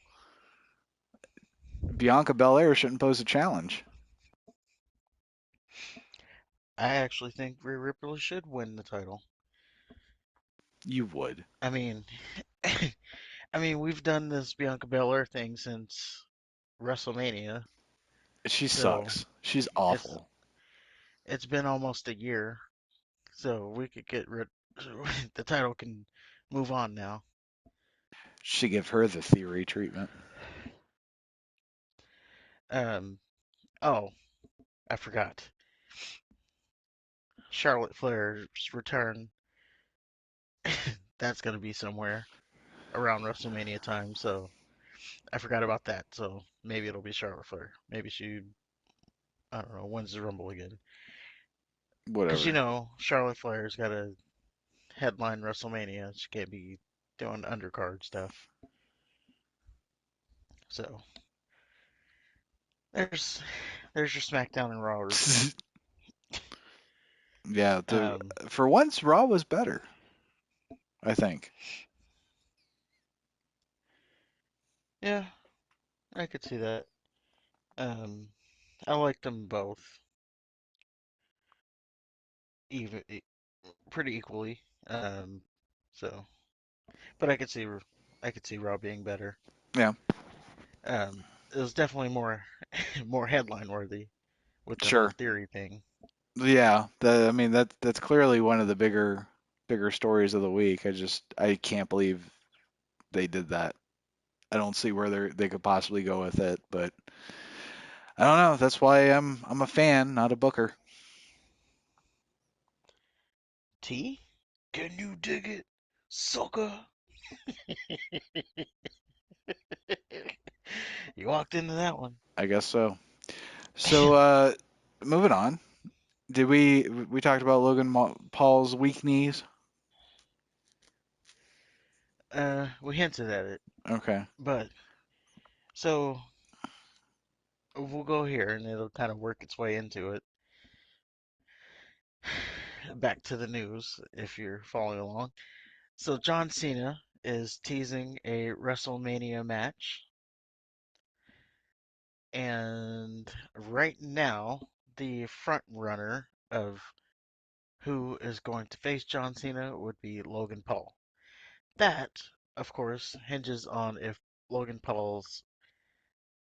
Bianca Belair shouldn't pose a challenge. I actually think Rhea Ripley should win the title. You would. I mean, I mean, we've done this Bianca Belair thing since WrestleMania, She so sucks. She's it's awful. it's been almost a year, so we could get rid. The title can move on now. Should give her the theory treatment. Um. Oh, I forgot. Charlotte Flair's return. That's gonna be somewhere around WrestleMania time. So I forgot about that. So maybe it'll be Charlotte Flair. Maybe she, I don't know, wins the Rumble again. Because Whatever. Charlotte Flair's got to headline WrestleMania. She can't be doing undercard stuff. So there's there's your SmackDown and Raw review. Yeah, Um, for once Raw was better, I think. yeah, I could see that. Um, I liked them both even pretty equally. So, but I could see Raw being better. Yeah, It was definitely more more headline worthy with the whole sure. theory thing. Yeah, I mean that's clearly one of the bigger stories of the week. I can't believe they did that. I don't see where they could possibly go with it, but I don't know. That's why I'm a fan, not a booker. T? Can you dig it, sucker? You walked into that one. I guess so. So moving on. Did we talked about Paul's weak knees? We hinted at it, Okay. but so we'll go here and it'll kind of work its way into it. Back to the news if you're following along. So John Cena is teasing a WrestleMania match, and right now the front runner of who is going to face John Cena would be Logan Paul. That, of course, hinges on if Logan Paul's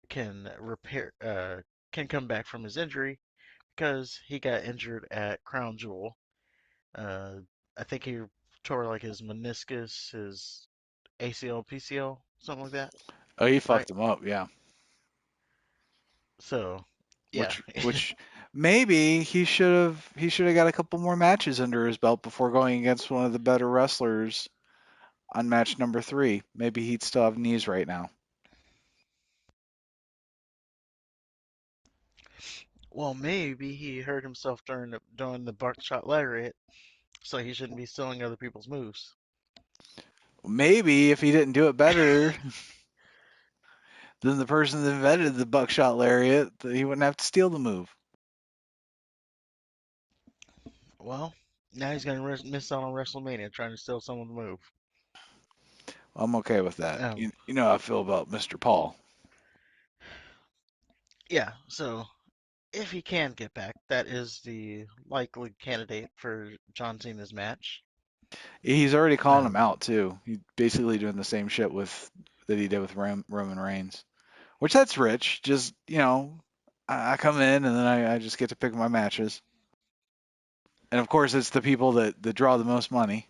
can repair can come back from his injury because he got injured at Crown Jewel. Uh, I think he tore like his meniscus, his ACL, PCL, something like that, Oh, he right? fucked him up. Yeah. So, yeah. Which maybe he should have got a couple more matches under his belt before going against one of the better wrestlers on match number 3. Maybe he'd still have knees right now. Well, maybe he hurt himself during the buckshot lariat, so he shouldn't be stealing other people's moves. Maybe if he didn't do it better than the person that invented the buckshot lariat, he wouldn't have to steal the move. Well, now he's gonna miss out on WrestleMania trying to steal someone's move. I'm okay with that. Um, You know how I feel about Mr. Paul. yeah. So if he can get back, that is the likely candidate for John Cena's match. He's already calling him Um, out too. He's basically doing the same shit with that he did with Roman Reigns, which that's rich. Just I come in and then I just get to pick my matches, and of course it's the people that draw the most money.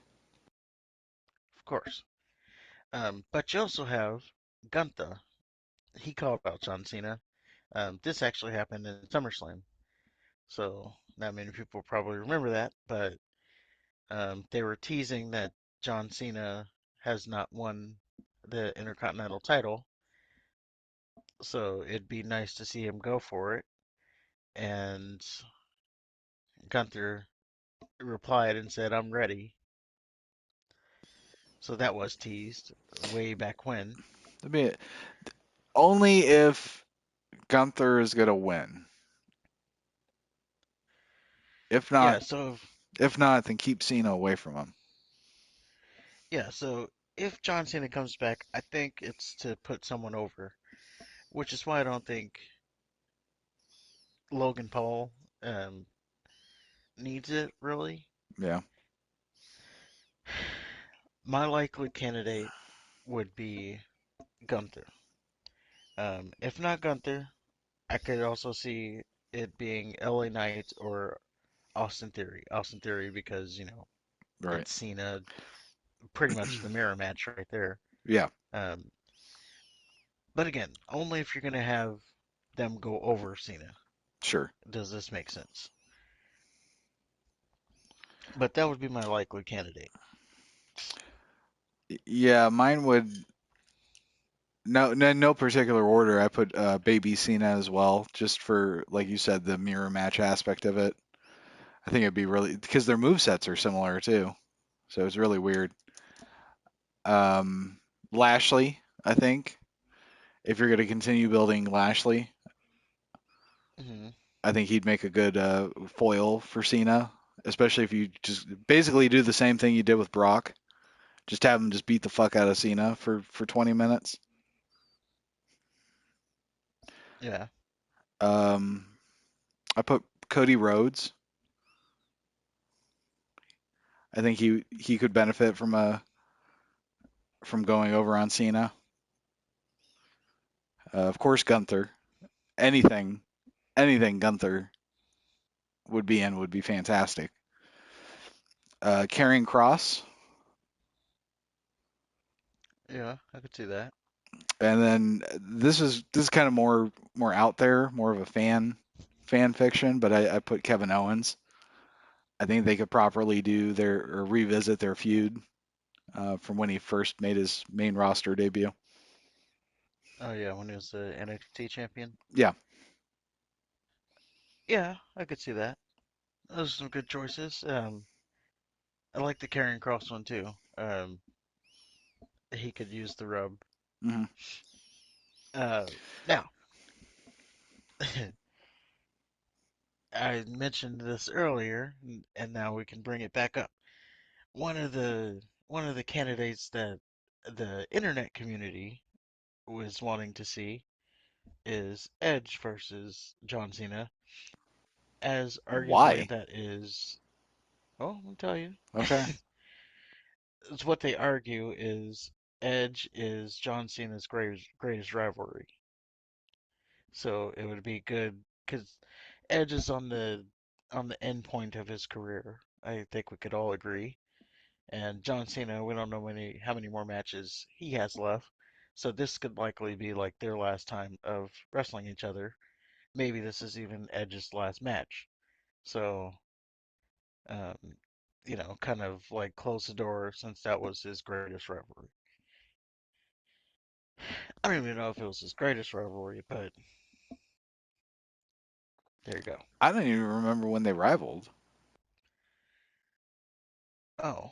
of course. But you also have Gunther. He called out John Cena. This actually happened in SummerSlam, so not many people probably remember that, but they were teasing that John Cena has not won the Intercontinental title, so it'd be nice to see him go for it. And Gunther replied and said, "I'm ready." So that was teased way back when. I mean, only if Gunther is gonna win. If Yeah, not, so if not, then keep Cena away from him. yeah, so if John Cena comes back, I think it's to put someone over, which is why I don't think Logan Paul needs it really. Yeah, My likely candidate would be Gunther. If not Gunther, I could also see it being LA Knight or Austin Theory. Austin Theory because, right. it's Cena, pretty much the mirror match right there. Yeah, Um, but again, only if you're going to have them go over Cena. sure. Does this make sense? But that would be my likely candidate. Yeah, mine would no particular order. I put Baby Cena as well, just for like you said, the mirror match aspect of it. I think it'd be really because their move sets are similar too, so it's really weird. Um, Lashley, I think if you're going to continue building Lashley, Hmm. I think he'd make a good foil for Cena, especially if you just basically do the same thing you did with Brock. Just have him just beat the fuck out of Cena for 20 minutes. Yeah. Um, I put Cody Rhodes. I think he could benefit from going over on Cena. Of course, Gunther. Anything anything Gunther would be in would be fantastic. Karrion Cross, Yeah, I could see that. and then this is kind of more out there, more of a fan fiction, but I put Kevin Owens. I think they could properly do their or revisit their feud from when he first made his main roster debut. Oh yeah, when he was the NXT champion. Yeah. Yeah, I could see that. Those are some good choices. I like the Karrion Cross one too. He could use the rub. Hmm. Uh, Now, I mentioned this earlier, and now we can bring it back up. One of the candidates that the internet community was wanting to see is Edge versus John Cena, as arguably Why? that is. Oh, I'll tell you. Okay. It's what they argue is Edge is John Cena's greatest rivalry. So it would be good because Edge is on the end point of his career. I think we could all agree. And John Cena, we don't know how many more matches he has left. So this could likely be like their last time of wrestling each other. Maybe this is even Edge's last match. So, um, kind of like close the door since that was his greatest rivalry. I don't even know if it was his greatest rivalry, but there you go. I don't even remember when they rivaled. Oh,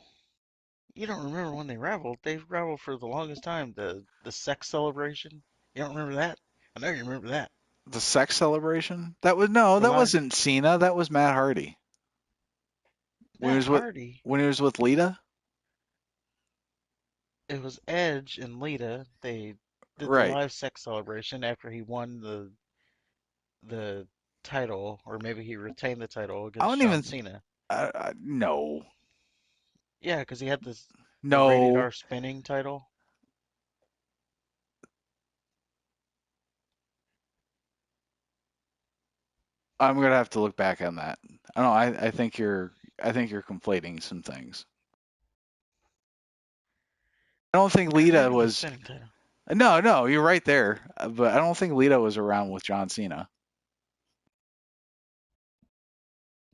you don't remember when they rivaled? They rivaled for the longest time. The sex celebration. You don't remember that? I know you remember that. The sex celebration? That was no, The that live wasn't Cena. That was Matt Hardy. When he Matt was with Hardy. when he was with Lita? It was Edge and Lita. They did the Right. live sex celebration after he won the title, or maybe he retained the title I against don't John even Cena. no. Yeah, because he had the rated No. R spinning title. I'm gonna have to look back on that. I don't know, I think you're conflating some things. I don't think I Lita remember the was spinning title. no, you're right there. But I don't think Lita was around with John Cena.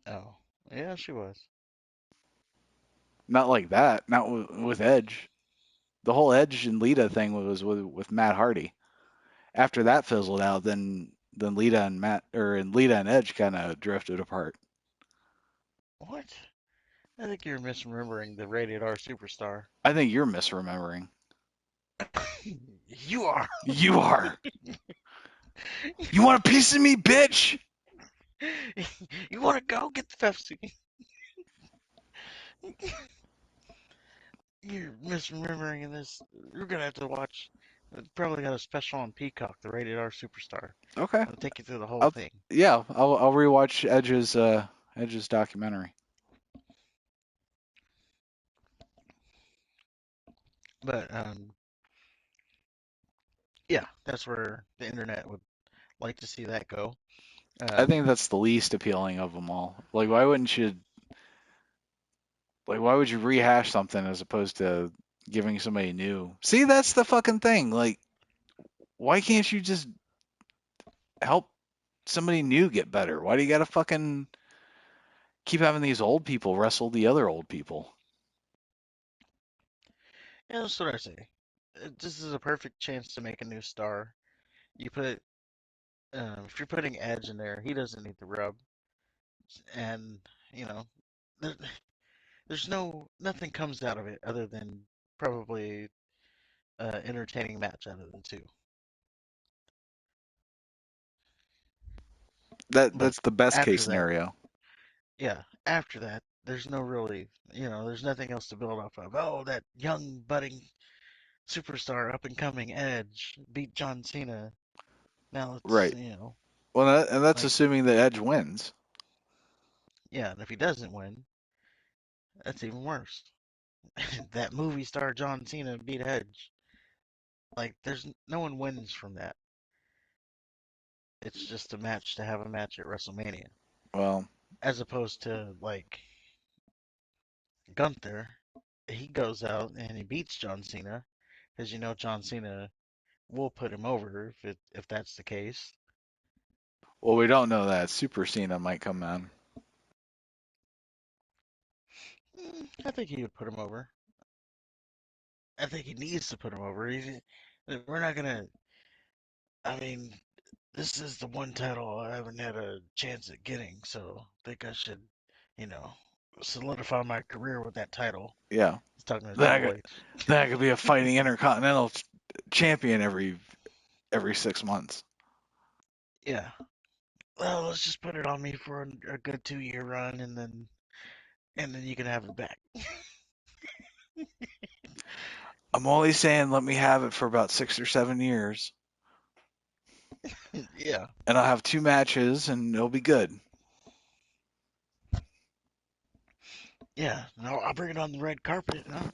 Oh, yeah, she was. Not like that. Not with Edge. The whole Edge and Lita thing was with Matt Hardy. After that fizzled out, then Lita and Matt or and Lita and Edge kind of drifted apart. What? I think you're misremembering the rated R superstar. I think you're misremembering. You are. You are. You want a piece of me, bitch? You want to go get the Pepsi? You're misremembering this. You're gonna have to watch. It's probably got a special on Peacock, the rated R superstar. Okay. I'll take you through the whole I'll thing. yeah, I'll rewatch Edge's documentary. But yeah, that's where the internet would like to see that go. I Um, think that's the least appealing of them all. Why would you rehash something as opposed to giving somebody new? See, that's the fucking thing. Like, why can't you just help somebody new get better? Why do you gotta fucking keep having these old people wrestle the other old people? yeah, that's what I say. This is a perfect chance to make a new star. You put, if you're putting Edge in there, he doesn't need the rub, and you know, there, there's nothing comes out of it other than probably entertaining match out of the two. But That's the best case after that, scenario. yeah, after that, there's no really, there's nothing else to build off of. Oh, that young budding superstar, up and coming Edge beat John Cena. Now it's, Right. Well, and that's like, assuming that Edge wins. yeah, and if he doesn't win, that's even worse. That movie star John Cena beat Edge. Like, there's no one wins from that. It's just a match to have a match at WrestleMania, Well, as opposed to like Gunther. He goes out and he beats John Cena, because John Cena will put him over if that's the case. we don't know that. Super Cena might come on. I think he would put him over. I think he needs to put him over. We're not gonna. I mean, this is the one title I haven't had a chance at getting, so I think I should, you know, solidify my career with that title. Yeah. He's talking to Then I Triple could, H. then I could be a fighting intercontinental champion every 6 months. Yeah. Well, let's just put it on me for a good 2 year run, and then you can have it back. I'm only saying let me have it for about 6 or 7 years, Yeah, and I'll have two matches, and it'll be good. yeah. No, I'll bring it on the red carpet. Huh?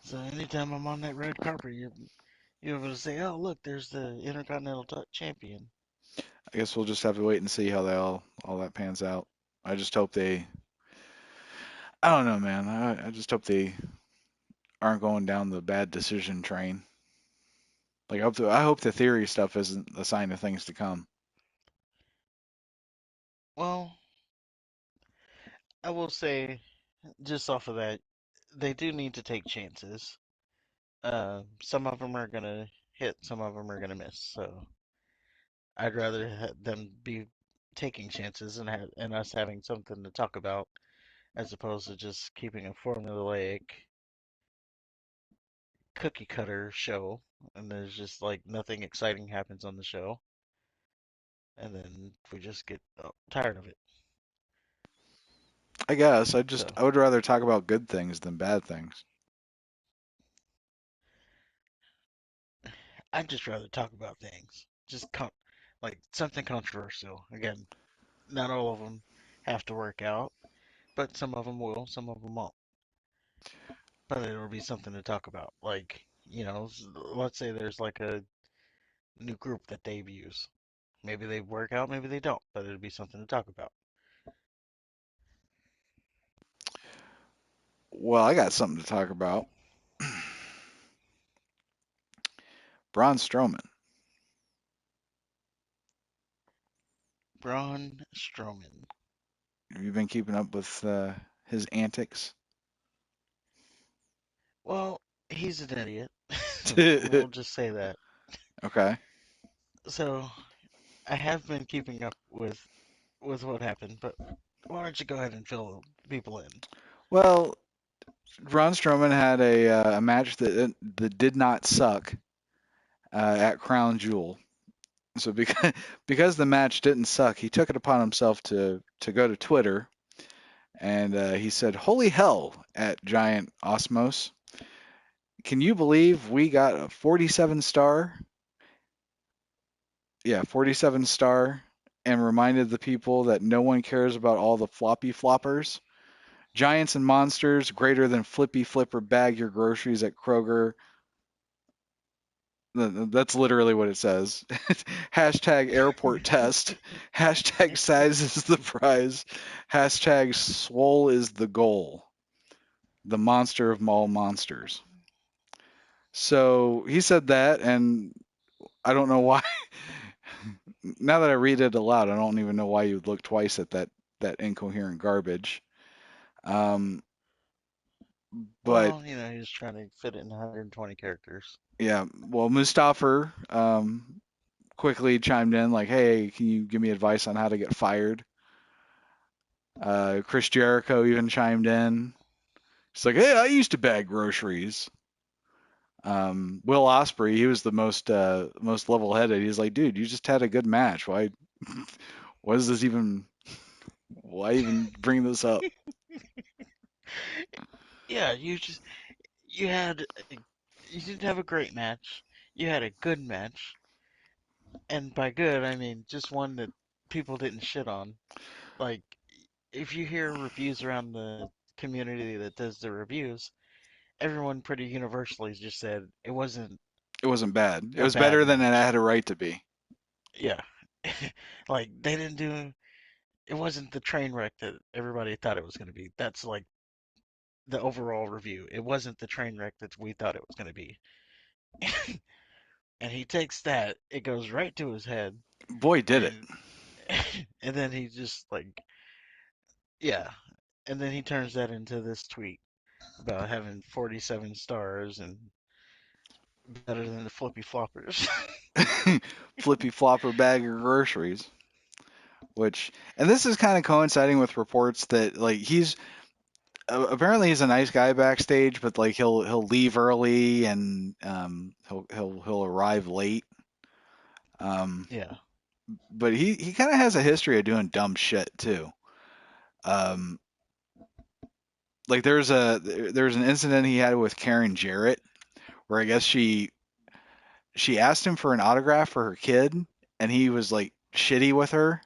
So anytime I'm on that red carpet, you're able to say, "Oh, look, there's the Intercontinental Champion." I guess we'll just have to wait and see how all that pans out. I just hope they. I don't know, man. I just hope they aren't going down the bad decision train. Like I hope the theory stuff isn't a sign of things to come. Well, I will say, just off of that, they do need to take chances. Some of them are gonna hit, some of them are gonna miss. So I'd rather them be taking chances and us having something to talk about as opposed to just keeping a formulaic cookie cutter show, and there's just like nothing exciting happens on the show, and then we just get tired of it. I guess So I would rather talk about good things than bad things. I'd just rather talk about things, like something controversial. Again, not all of them have to work out, but some of them will, some of them won't. But it'll be something to talk about. Like, let's say there's like a new group that debuts. Maybe they work out, maybe they don't, but it'll be something to talk about. Well, I got something to talk about. Braun Strowman. Braun Strowman. Have you been keeping up with his antics? Well, he's an idiot. Okay. We'll just say that. So I have been keeping up with what happened, but Why don't you go ahead and fill people in? Well, Braun Strowman had a match that did not suck at Crown Jewel. So because the match didn't suck, he took it upon himself to go to Twitter and he said, "Holy hell!" at Giant Osmos. Can you believe we got a 47 star? Yeah, 47 star, and reminded the people that no one cares about all the floppy floppers. Giants and monsters greater than Flippy Flipper bag your groceries at Kroger. That's literally what it says. Hashtag airport test. Hashtag size is the prize. Hashtag swole is the goal. The monster of mall monsters. So he said that, and I don't know why. Now that I read it aloud, I don't even know why you would look twice at that incoherent garbage. Um, but Well, he was trying to fit it in 120 characters. yeah, well, Mustafa quickly chimed in like, "Hey, can you give me advice on how to get fired?" Chris Jericho even chimed in. He's like, "Hey, I used to bag groceries." Will Ospreay, he was the most level-headed. He's like, "Dude, you just had a good match. Why? What is this even? Why even bring this up?" Yeah, you had you didn't have a great match. You had a good match, and by good I mean just one that people didn't shit on. Like if you hear reviews around the community that does the reviews, everyone pretty universally just said it wasn't It wasn't bad. It a was better bad than it match. had a right to be. Yeah. Like they didn't do it wasn't the train wreck that everybody thought it was going to be. That's like the overall review. It wasn't the train wreck that we thought it was going to be. And he takes that, it goes right to his head, Boy, did it. and and then he just like yeah, and then he turns that into this tweet about having 47 stars and better than the flippy floppers. Flippy flopper bag of groceries. And this is kind of coinciding with reports that like he's apparently he's a nice guy backstage, but like he'll leave early and he'll arrive late. Um, Yeah, but he kind of has a history of doing dumb shit too. Um, like there's an incident he had with Karen Jarrett where I guess she asked him for an autograph for her kid, and he was like shitty with her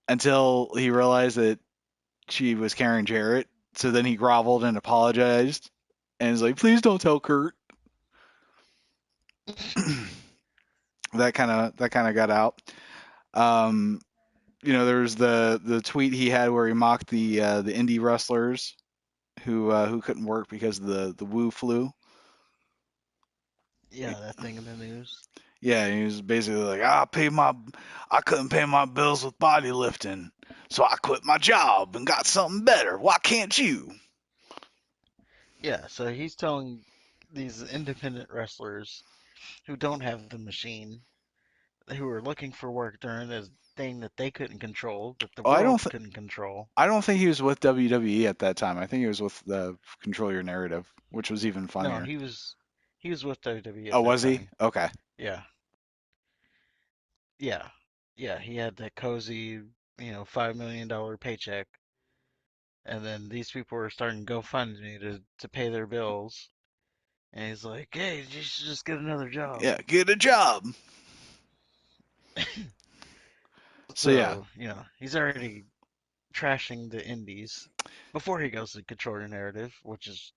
until he realized that she was Karen Jarrett. So then he groveled and apologized, and was like, "Please don't tell Kurt." That kind of got out. Um, there was the tweet he had where he mocked the indie wrestlers who couldn't work because of the Wu flu. yeah, that thing in the news. Yeah, he was basically like, I couldn't pay my bills with bodylifting, so I quit my job and got something better. Why can't you? Yeah, so he's telling these independent wrestlers who don't have the machine, who are looking for work during this thing that they couldn't control, that the Oh, world couldn't control. I don't think he was with WWE at that time. I think he was with the Control Your Narrative, which was even No, funnier. he was with WWE Oh, at that was he? time. Okay. Yeah, yeah, yeah. He had that cozy, $5 million paycheck, and then these people were starting GoFundMe to pay their bills, and he's like, "Hey, you should just get another job." Yeah, get a job. So yeah, So, he's already trashing the indies before he goes to Control Your Narrative, which is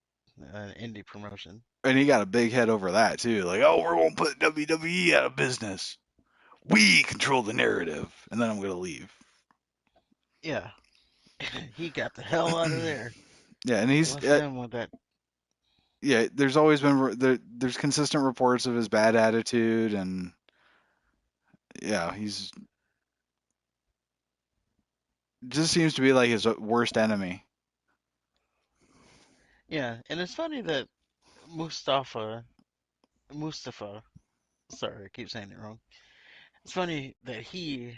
an indie promotion. and he got a big head over that too. Like, oh, we're gonna put WWE out of business. We control the narrative, and then I'm gonna leave. Yeah, he got the hell out of there. Yeah, and Left them with that. yeah. There's always been there's consistent reports of his bad attitude, and yeah, he's just seems to be like his worst enemy. Yeah, and it's funny that Mustafa, Mustafa, sorry, I keep saying it wrong. It's funny that he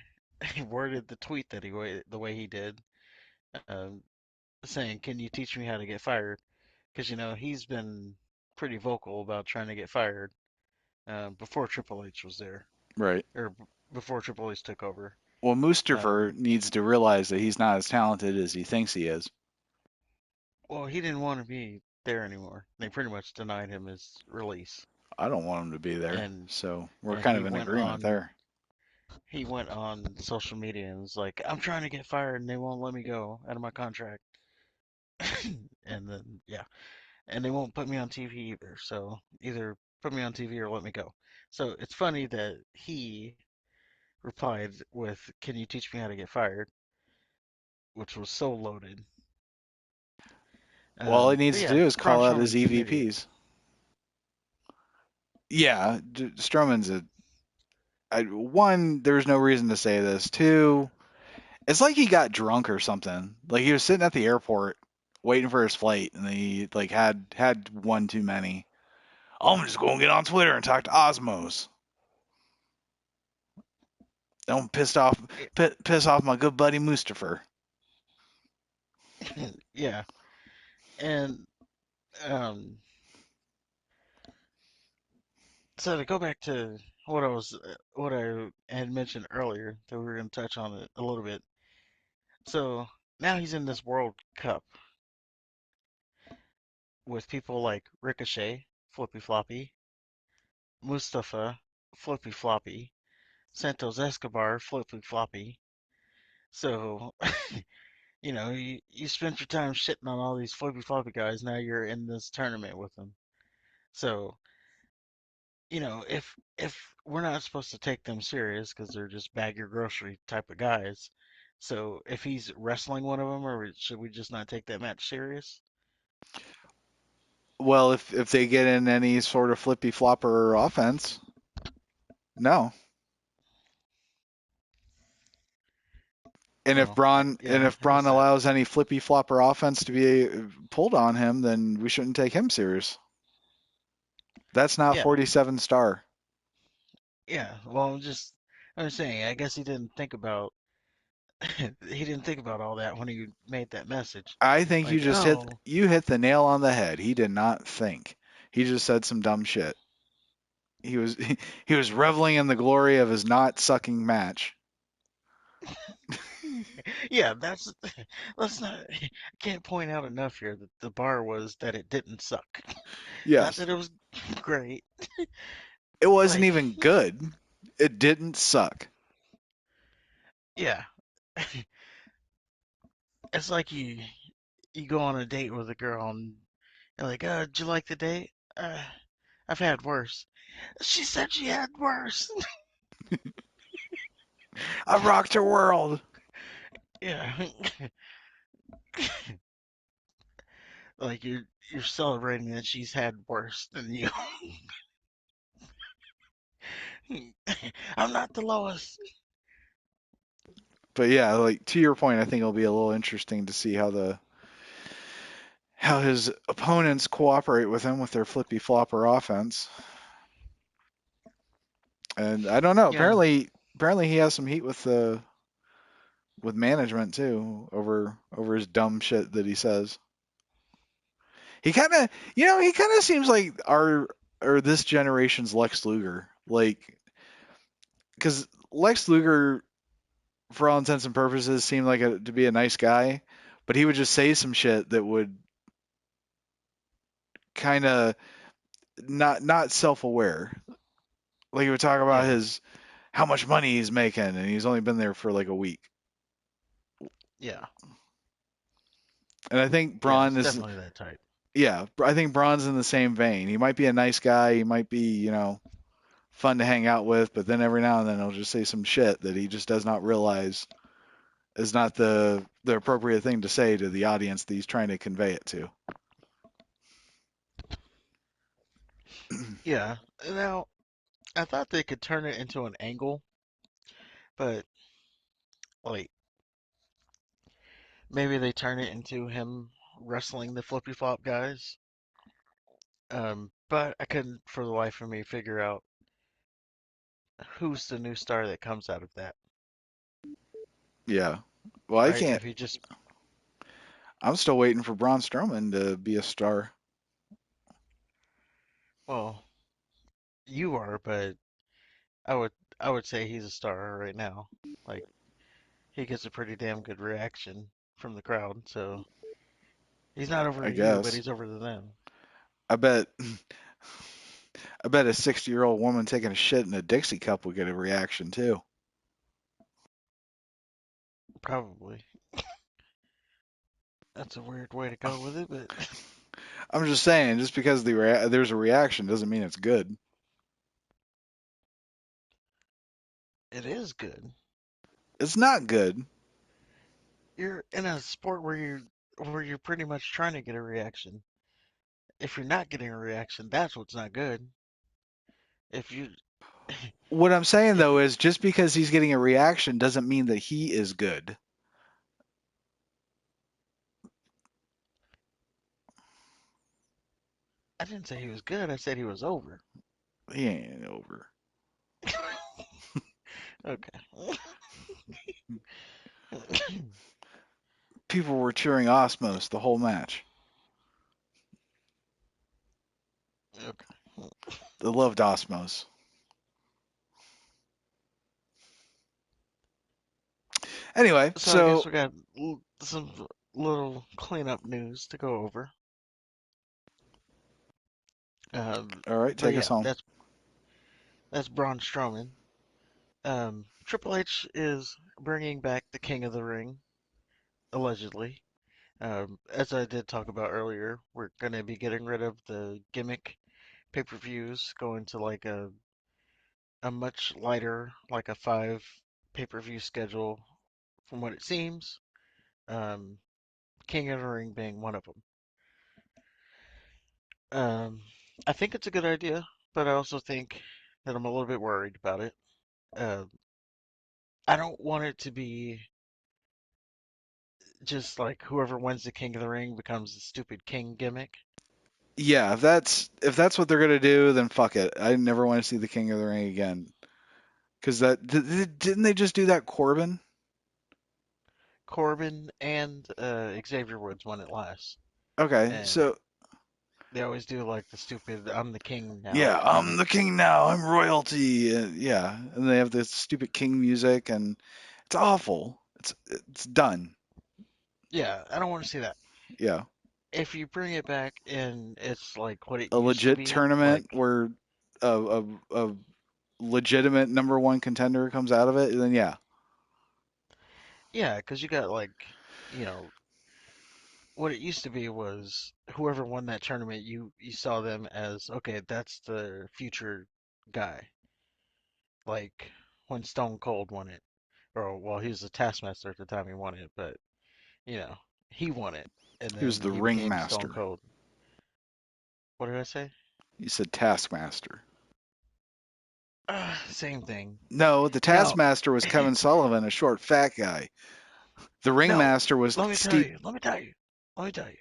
worded the tweet that the way he did, um, saying, "Can you teach me how to get fired?" Because he's been pretty vocal about trying to get fired before Triple H was there, Right. or before Triple H took over. Well, Um, Mustafa needs to realize that he's not as talented as he thinks he is. well, he didn't want to be there anymore. They pretty much denied him his release, I don't want him to be there, and so we're and kind of in agreement there. he went on social media and was like, "I'm trying to get fired, and they won't let me go out of my contract." And then yeah, and they won't put me on TV either. So either put me on TV or let me go. So it's funny that he replied with, "Can you teach me how to get fired?" which was so loaded. Well, all he But needs to yeah, do is Braun call out his Strowman's an idiot. EVPs. Yeah, Strowman's one. There's no reason to say this. Two, it's like he got drunk or something. Like he was sitting at the airport waiting for his flight, and he like had one too many. I'm just going to get on Twitter and talk to Osmos. Don't piss off my good buddy Mustafa. Yeah, and um, so to go back to what I had mentioned earlier, that we were going to touch on it a little bit. So now he's in this World Cup with people like Ricochet, Flippy Floppy, Mustafa, Flippy Floppy, Santos Escobar, Flippy Floppy. So, you spent your time shitting on all these Flippy Floppy guys. Now you're in this tournament with them. So, if we're not supposed to take them serious because they're just bag your grocery type of guys, so if he's wrestling one of them, or should we just not take that match serious? Well, if they get in any sort of flippy flopper offense, no. And if Well, Braun and yeah, if I Braun guess that. allows any flippy flopper offense to be pulled on him, then we shouldn't take him serious. That's not Yeah, 47 star. yeah. Well, I'm saying, I guess he didn't think about he didn't think about all that when he made that message. I think Like, oh, you hit the nail on the head. He did not think. He just said some dumb shit. He was he was reveling in the glory of his not sucking match. yeah, let's not. I can't point out enough here that the bar was that it didn't suck. Not Yes. that it was great. It wasn't Like, even good. It didn't suck. yeah, it's like you go on a date with a girl and you're like, did you like the date? I've had worse. She said she had worse. I rocked her world. Yeah, like you're celebrating that she's had worse than you. I'm not the lowest. But yeah, like to your point, I think it'll be a little interesting to see how his opponents cooperate with him with their flippy flopper offense. And I don't know. Yeah, Apparently he has some heat with management too over his dumb shit that he says. He kind of he kind of seems like our or this generation's Lex Luger. Like because Lex Luger, for all intents and purposes, seemed like to be a nice guy, but he would just say some shit that would kind of not self aware. Like he would talk about yeah, his how much money he's making, and he's only been there for like a week. yeah, And I think yeah. Braun It's is, definitely that type. yeah, I think Braun's in the same vein. He might be a nice guy, he might be, fun to hang out with, but then every now and then he'll just say some shit that he just does not realize is not the appropriate thing to say to the audience that he's trying to convey it to. Yeah. Now, I thought they could turn it into an angle, but like maybe they turn it into him wrestling the flippy flop guys. But I couldn't for the life of me figure out who's the new star that comes out of that, Yeah. Well, I right? can't. I'm still waiting for Braun Strowman to be a star. Well, you are, but I would I would say he's a star right now. Like he gets a pretty damn good reaction from the crowd, so he's not over I to you, but guess. he's over to them. I bet. I bet a 60-year-old woman taking a shit in a Dixie cup would get a reaction too. Probably. That's a weird way to go with it, but I'm just saying, just because there's a reaction doesn't mean it's good. it is good. It's not good. You're in a sport where you're pretty much trying to get a reaction. If you're not getting a reaction, that's what's not good. If you What I'm saying if though you is just because he's getting a reaction doesn't mean that he is good. I didn't say he was good, I said he was over. He ain't over. Okay. People were cheering Osmos the whole match. Okay. They loved Osmos. Anyway, So I guess so we got some little cleanup news to go over. all right, But take us yeah, home. that's Braun Strowman. Triple H is bringing back the King of the Ring, allegedly. As I did talk about earlier, we're gonna be getting rid of the gimmick pay-per-views, going to like a much lighter, like a five pay-per-view schedule, from what it seems. Um, King of the Ring being one of them. Um, I think it's a good idea, but I also think that I'm a little bit worried about it. Uh, I don't want it to be just like whoever wins the King of the Ring becomes the stupid king gimmick. Yeah, if that's what they're gonna do, then fuck it. I never want to see the King of the Ring again. Because didn't they just do that Corbin? Corbin and Xavier Woods won it last, Okay, and so they always do like the stupid "I'm the king now" yeah, I'm the gimmick. king now. I'm royalty. Yeah, and they have this stupid king music, and it's awful. It's done. Yeah, I don't want to see that. Yeah, If you bring it back and it's like what it a used to legit be, tournament like where a legitimate number one contender comes out of it, then yeah, yeah, because you got like you know what it used to be was whoever won that tournament, you saw them as okay, that's the future guy. Like when Stone Cold won it, or well, he was the Taskmaster at the time he won it, but you know he won it, and he was then the he became Stone ringmaster. Cold. What did I say? You said taskmaster. Same thing. No, the Now, taskmaster was Kevin Sullivan, a short fat guy. The no, ringmaster was let me tell Steve. you. Let me tell you. Let me tell you.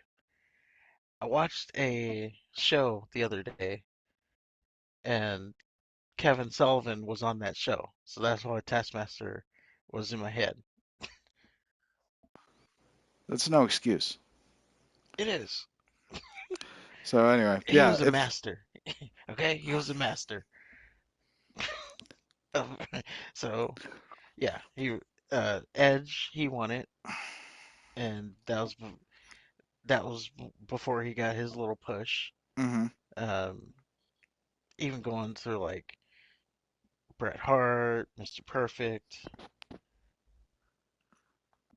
I watched a show the other day, and Kevin Sullivan was on that show, so that's why Taskmaster was in my head. That's no excuse. It is. So anyway, He yeah, was a if master. Okay, he was a master. So yeah, he Edge he won it, and that was before he got his little push. mhm. Um, Even going through like Bret Hart, Mr. Perfect.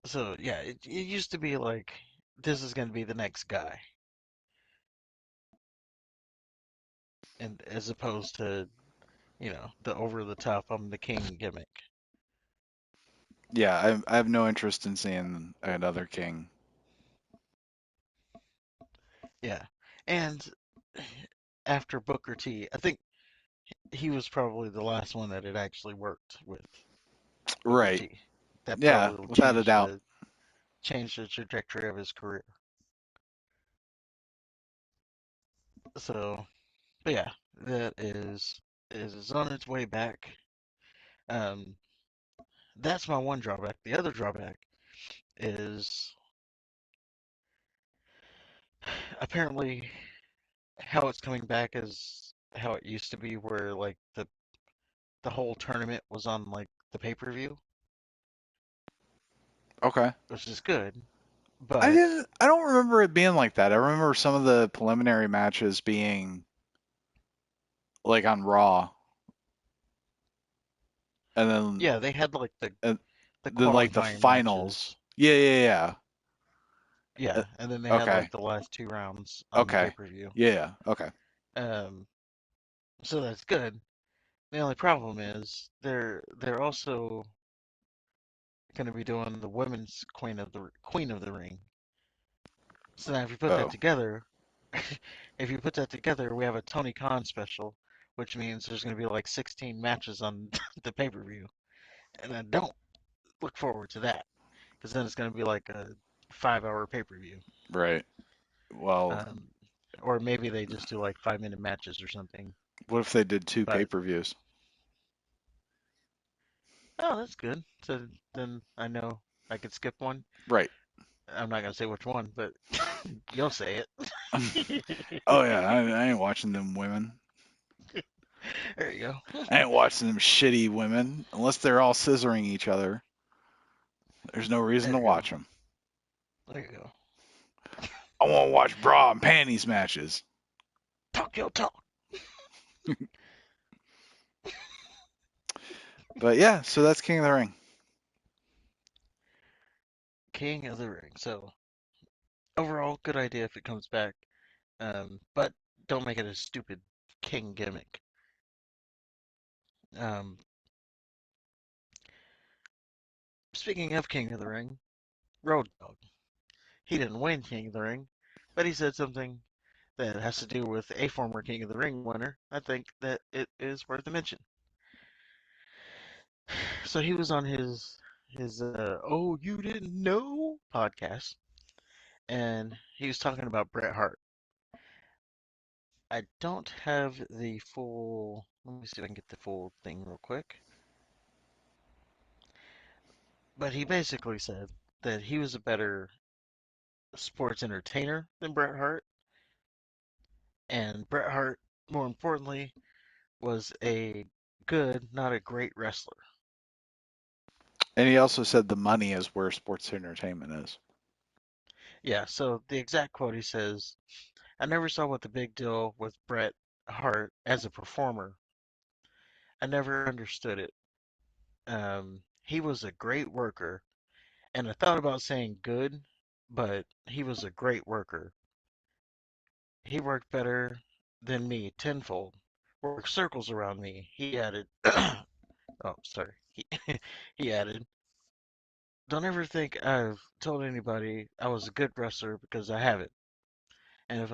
So yeah, it used to be like this is gonna be the next guy, and as opposed to the over the top I'm the king gimmick. Yeah, I have no interest in seeing another king. Yeah, and after Booker T, I think he was probably the last one that had actually worked with Booker Right. T. That Yeah, probably without a doubt. changed the trajectory of his career. So, but yeah, that is on its way back. Um, that's my one drawback. The other drawback is apparently how it's coming back is how it used to be, where like the whole tournament was on like the pay-per-view, Okay. which is good. But I don't remember it being like that. I remember some of the preliminary matches being like on Raw, and then yeah, they had like and the then like the qualifying finals. matches. Yeah, yeah, yeah. Yeah, and then they had Okay. like the last two rounds on the Okay. pay-per-view. Yeah. Okay. Um, so that's good. The only problem is they're also going to be doing the women's Queen of the Ring. So now if you put that Oh, together, if you put that together, we have a Tony Khan special, which means there's going to be like 16 matches on the pay-per-view, and I don't look forward to that because then it's going to be like a 5 hour pay-per-view. right. Well, Um, or maybe they just do like 5 minute matches or something. what if they did two But pay-per-views? oh, that's good. So then I know I could skip one. Right. I'm not gonna say which one, but you'll say it. Oh yeah, I ain't watching them women. There you go. I ain't watching them shitty women unless they're all scissoring each other. There's no reason There to you go. watch them. There you go. I want to watch bra and panties matches. Talk your talk. But yeah, so that's King of the Ring. King of the Ring. So overall, good idea if it comes back. But don't make it a stupid king gimmick. Um, speaking of King of the Ring, Road Dogg. He didn't win King of the Ring, but he said something that has to do with a former King of the Ring winner. I think that it is worth a mention. So he was on his "Oh You Didn't Know" podcast, and he was talking about Bret Hart. I don't have the full. Let me see if I can get the full thing real quick. But he basically said that he was a better sports entertainer than Bret Hart, and Bret Hart, more importantly, was a good, not a great wrestler. And he also said the money is where sports entertainment is. Yeah, so the exact quote he says, I never saw what the big deal with Bret Hart as a performer. I never understood it. He was a great worker, and I thought about saying good, but he was a great worker. He worked better than me tenfold. Worked circles around me. He added, oh, sorry. He added, don't ever think I've told anybody I was a good wrestler because I haven't. And if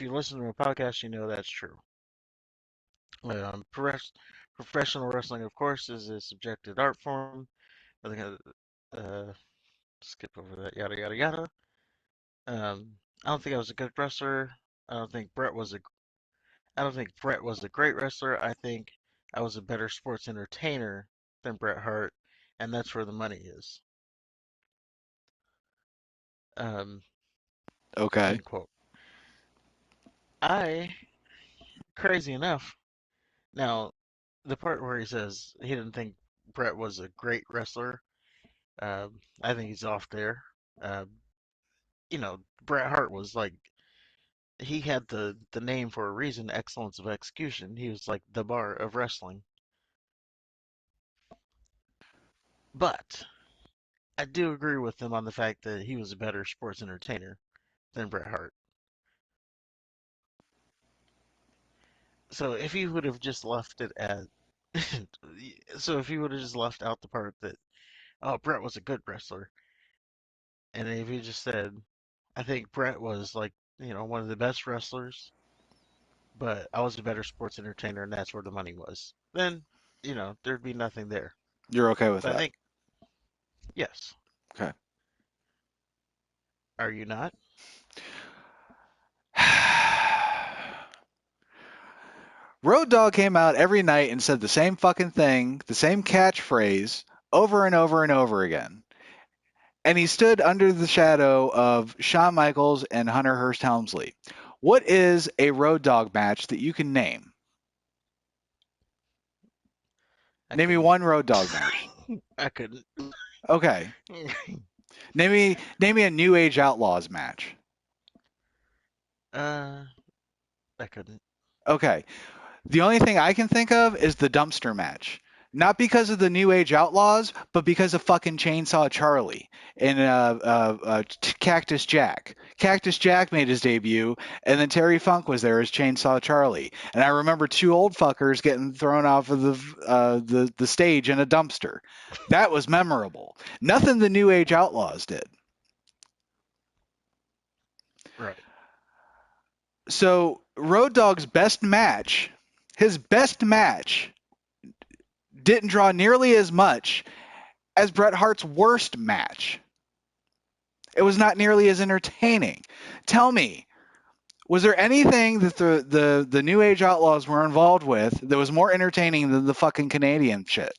you listen to my podcast, you know that's true. Um, professional wrestling, of course, is a subjective art form. I think skip over that, yada yada yada. I don't think I was a good wrestler. I don't think Brett was a. I don't think Brett was a great wrestler. I think I was a better sports entertainer than Bret Hart, and that's where the money is. Um, Okay. end quote. I, crazy enough, now the part where he says he didn't think Brett was a great wrestler, I think he's off there. Uh, Bret Hart was like he had the name for a reason, excellence of execution. He was like the bar of wrestling. But I do agree with him on the fact that he was a better sports entertainer than Bret Hart. So if he would have just left it at so if he would have just left out the part that Bret was a good wrestler, and if he just said, I think Bret was like, one of the best wrestlers, but I was a better sports entertainer, and that's where the money was, then, there'd be nothing there. You're okay with But I that? think, yes. Okay. Are you not? Road Dogg came out every night and said the same fucking thing, the same catchphrase over and over and over again. and he stood under the shadow of Shawn Michaels and Hunter Hearst Helmsley. What is a Road Dogg match that you can name? I Name me couldn't. one Road Dogg match. I couldn't. Okay. Name me a New Age Outlaws match. uh, I couldn't. Okay. The only thing I can think of is the dumpster match. Not because of the New Age Outlaws, but because of fucking Chainsaw Charlie and Cactus Jack. Cactus Jack made his debut, and then Terry Funk was there as Chainsaw Charlie. And I remember two old fuckers getting thrown off of the stage in a dumpster. That was memorable. Nothing the New Age Outlaws did. Right. So Road Dogg's best match, his best match, didn't draw nearly as much as Bret Hart's worst match. It was not nearly as entertaining. Tell me, was there anything that the New Age Outlaws were involved with that was more entertaining than the fucking Canadian shit?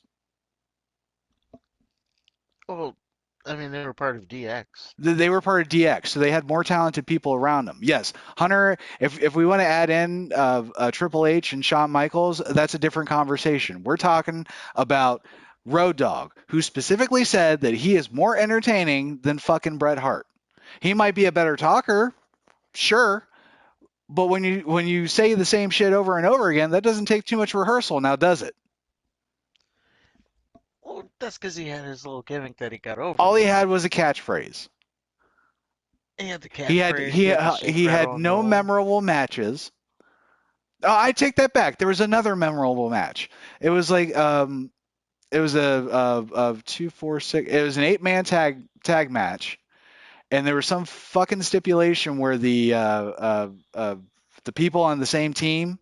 Well, I mean, they were part of DX. They were part of DX, so they had more talented people around them. Yes, Hunter. If we want to add in Triple H and Shawn Michaels, that's a different conversation. We're talking about Road Dogg, who specifically said that he is more entertaining than fucking Bret Hart. He might be a better talker, sure, but when you say the same shit over and over again, that doesn't take too much rehearsal, now does it? Well, that's because he had his little gimmick that he got over, All he though. had was a catchphrase. He had the He had catchphrase. He he had the shake, he had rattle, and no roll. memorable matches. Oh, I take that back. There was another memorable match. It was like it was a 2 4 6. It was an 8-man tag match, and there was some fucking stipulation where the people on the same team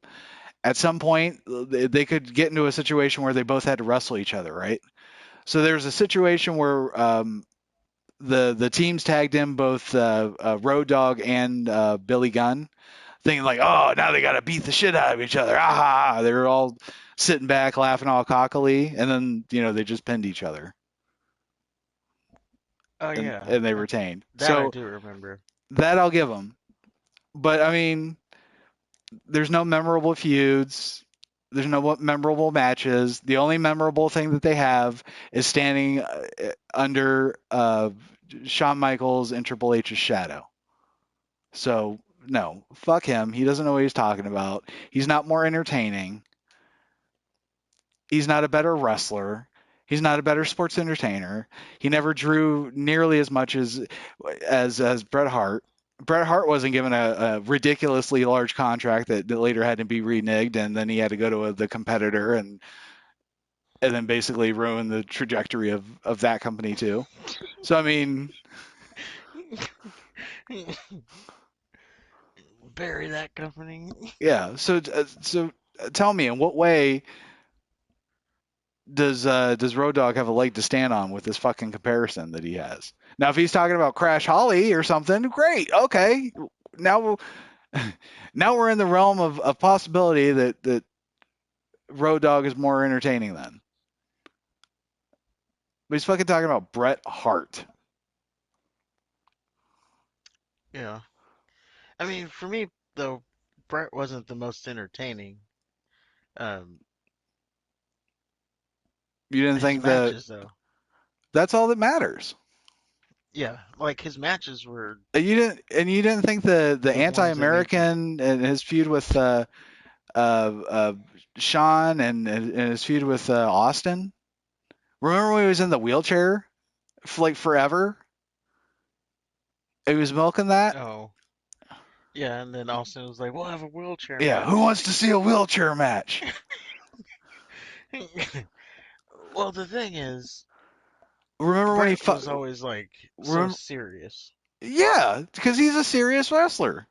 at some point they could get into a situation where they both had to wrestle each other, right? So there was a situation where the teams tagged in both Road Dogg and Billy Gunn, thinking like, oh, now they got to beat the shit out of each other. Ah, they were all sitting back, laughing all cockily, and then they just pinned each other Oh and yeah, and they retained. that I So do remember. that I'll give them. But I mean, there's no memorable feuds. There's no memorable matches. The only memorable thing that they have is standing under Shawn Michaels and Triple H's shadow. So no, fuck him. He doesn't know what he's talking about. He's not more entertaining. He's not a better wrestler. He's not a better sports entertainer. He never drew nearly as much as Bret Hart. Bret Hart wasn't given a ridiculously large contract that later had to be reneged, and then he had to go to the competitor and then basically ruin the trajectory of that company too. So I mean, Bury that company. yeah. So tell me, in what way does Road Dogg have a leg to stand on with this fucking comparison that he has? Now, if he's talking about Crash Holly or something, great. Okay, now now we're in the realm of possibility that Road Dogg is more entertaining then. But he's fucking talking about Bret Hart. Yeah. I mean, for me though, Brett wasn't the most entertaining. Um, You didn't his think that matches though. that's all that matters. Yeah, like his matches were You didn't think the the ones that made you. anti-American and his feud with uh, Sean and his feud with Austin. Remember when he was in the wheelchair for like forever? He was milking that. Oh, yeah, and then Austin was like, "We'll have a wheelchair Yeah, who match." wants to see a wheelchair match? Well, the thing is, Remember when he Brett fought? was always like so Remember, serious. yeah, because he's a serious wrestler.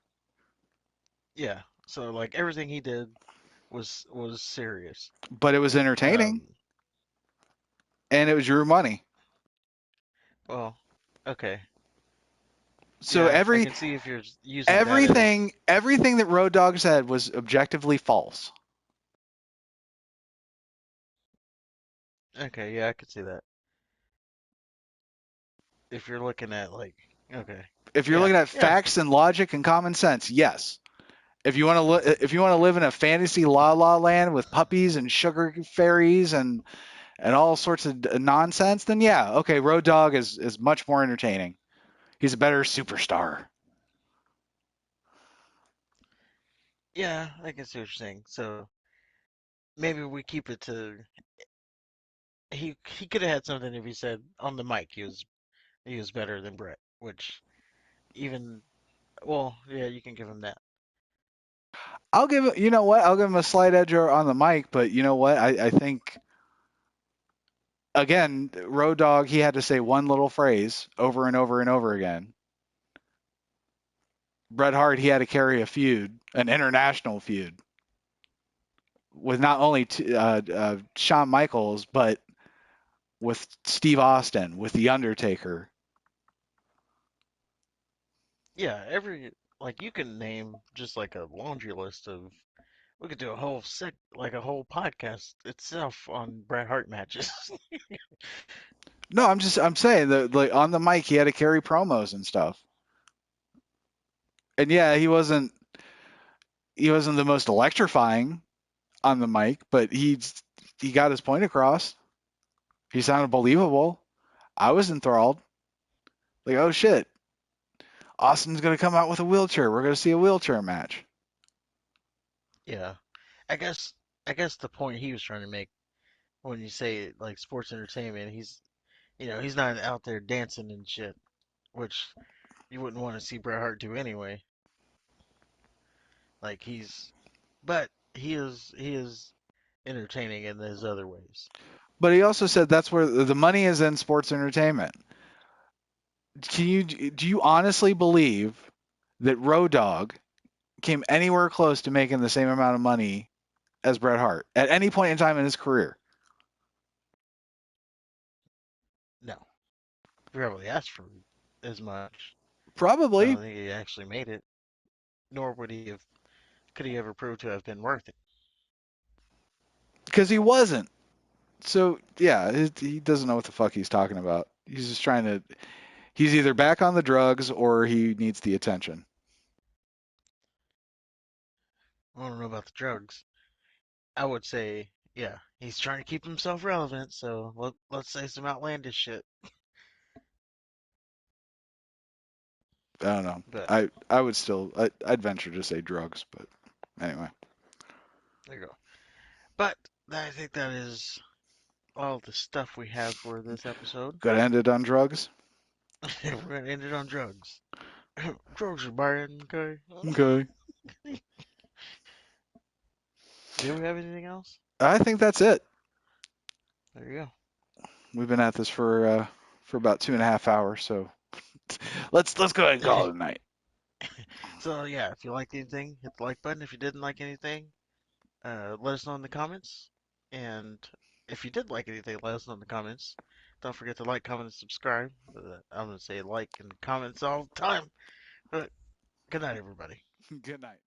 Yeah, so like everything he did was serious. But it was entertaining, Um, and it was your money. well, okay, So yeah, I can see if you're using that as everything that Road Dogg said was objectively false. okay. Yeah, I could see that. if you're looking at like, okay, If you're yeah, looking at yeah, facts and logic and common sense, yes. If you want to live in a fantasy la la land with puppies and sugar fairies and all sorts of nonsense, then yeah, okay, Road Dogg is much more entertaining. He's a better superstar. yeah. I can see what you're saying. So maybe we keep it to he could have had something if he said on the mic he was better than Brett, which even well, yeah, you can give him that. I'll give you know what, I'll give him a slight edge on the mic, but you know what, I think again, Road Dogg, he had to say one little phrase over and over and over again. Bret Hart, he had to carry a feud, an international feud, with not only Shawn Michaels, but with Steve Austin, with The Undertaker. Yeah, every like you can name just like a laundry list of we could do a whole like a whole podcast itself on Bret Hart matches. No, I'm saying that like on the mic he had to carry promos and stuff. And yeah, he wasn't the most electrifying on the mic, but he got his point across. He sounded believable. I was enthralled. Like, oh shit, Austin's gonna come out with a wheelchair. We're gonna see a wheelchair match. Yeah, I guess I guess the point he was trying to make when you say like sports entertainment, he's not out there dancing and shit, which you wouldn't want to see Bret Hart do anyway. Like but he is entertaining in his other ways. But he also said that's where the money is in sports entertainment. Do you honestly believe that Road Dogg came anywhere close to making the same amount of money as Bret Hart at any point in time in his career? No, he probably asked for as much. I Probably don't think he actually made it. Nor could he ever prove to have been worth it. because he wasn't. So yeah, he doesn't know what the fuck he's talking about. He's just trying to. He's either back on the drugs or he needs the attention. I don't know about the drugs. I would say, yeah, he's trying to keep himself relevant. So let's say some outlandish shit. I don't know. But I would still. I'd venture to say drugs, but anyway. there you go. But I think that is all the stuff we have for this episode. Got to end it on drugs. We're gonna end it on drugs. Drugs are bad, okay? Okay. Do we have anything else? I think that's it. There you We've been at this for about 2.5 hours, so let's go ahead and go. call it a night. So yeah, if you liked anything, hit the like button. If you didn't like anything, let us know in the comments. And if you did like anything, let us know in the comments. Don't forget to like, comment, and subscribe. I'm gonna say like and comments all the time. But good night, everybody. Good night.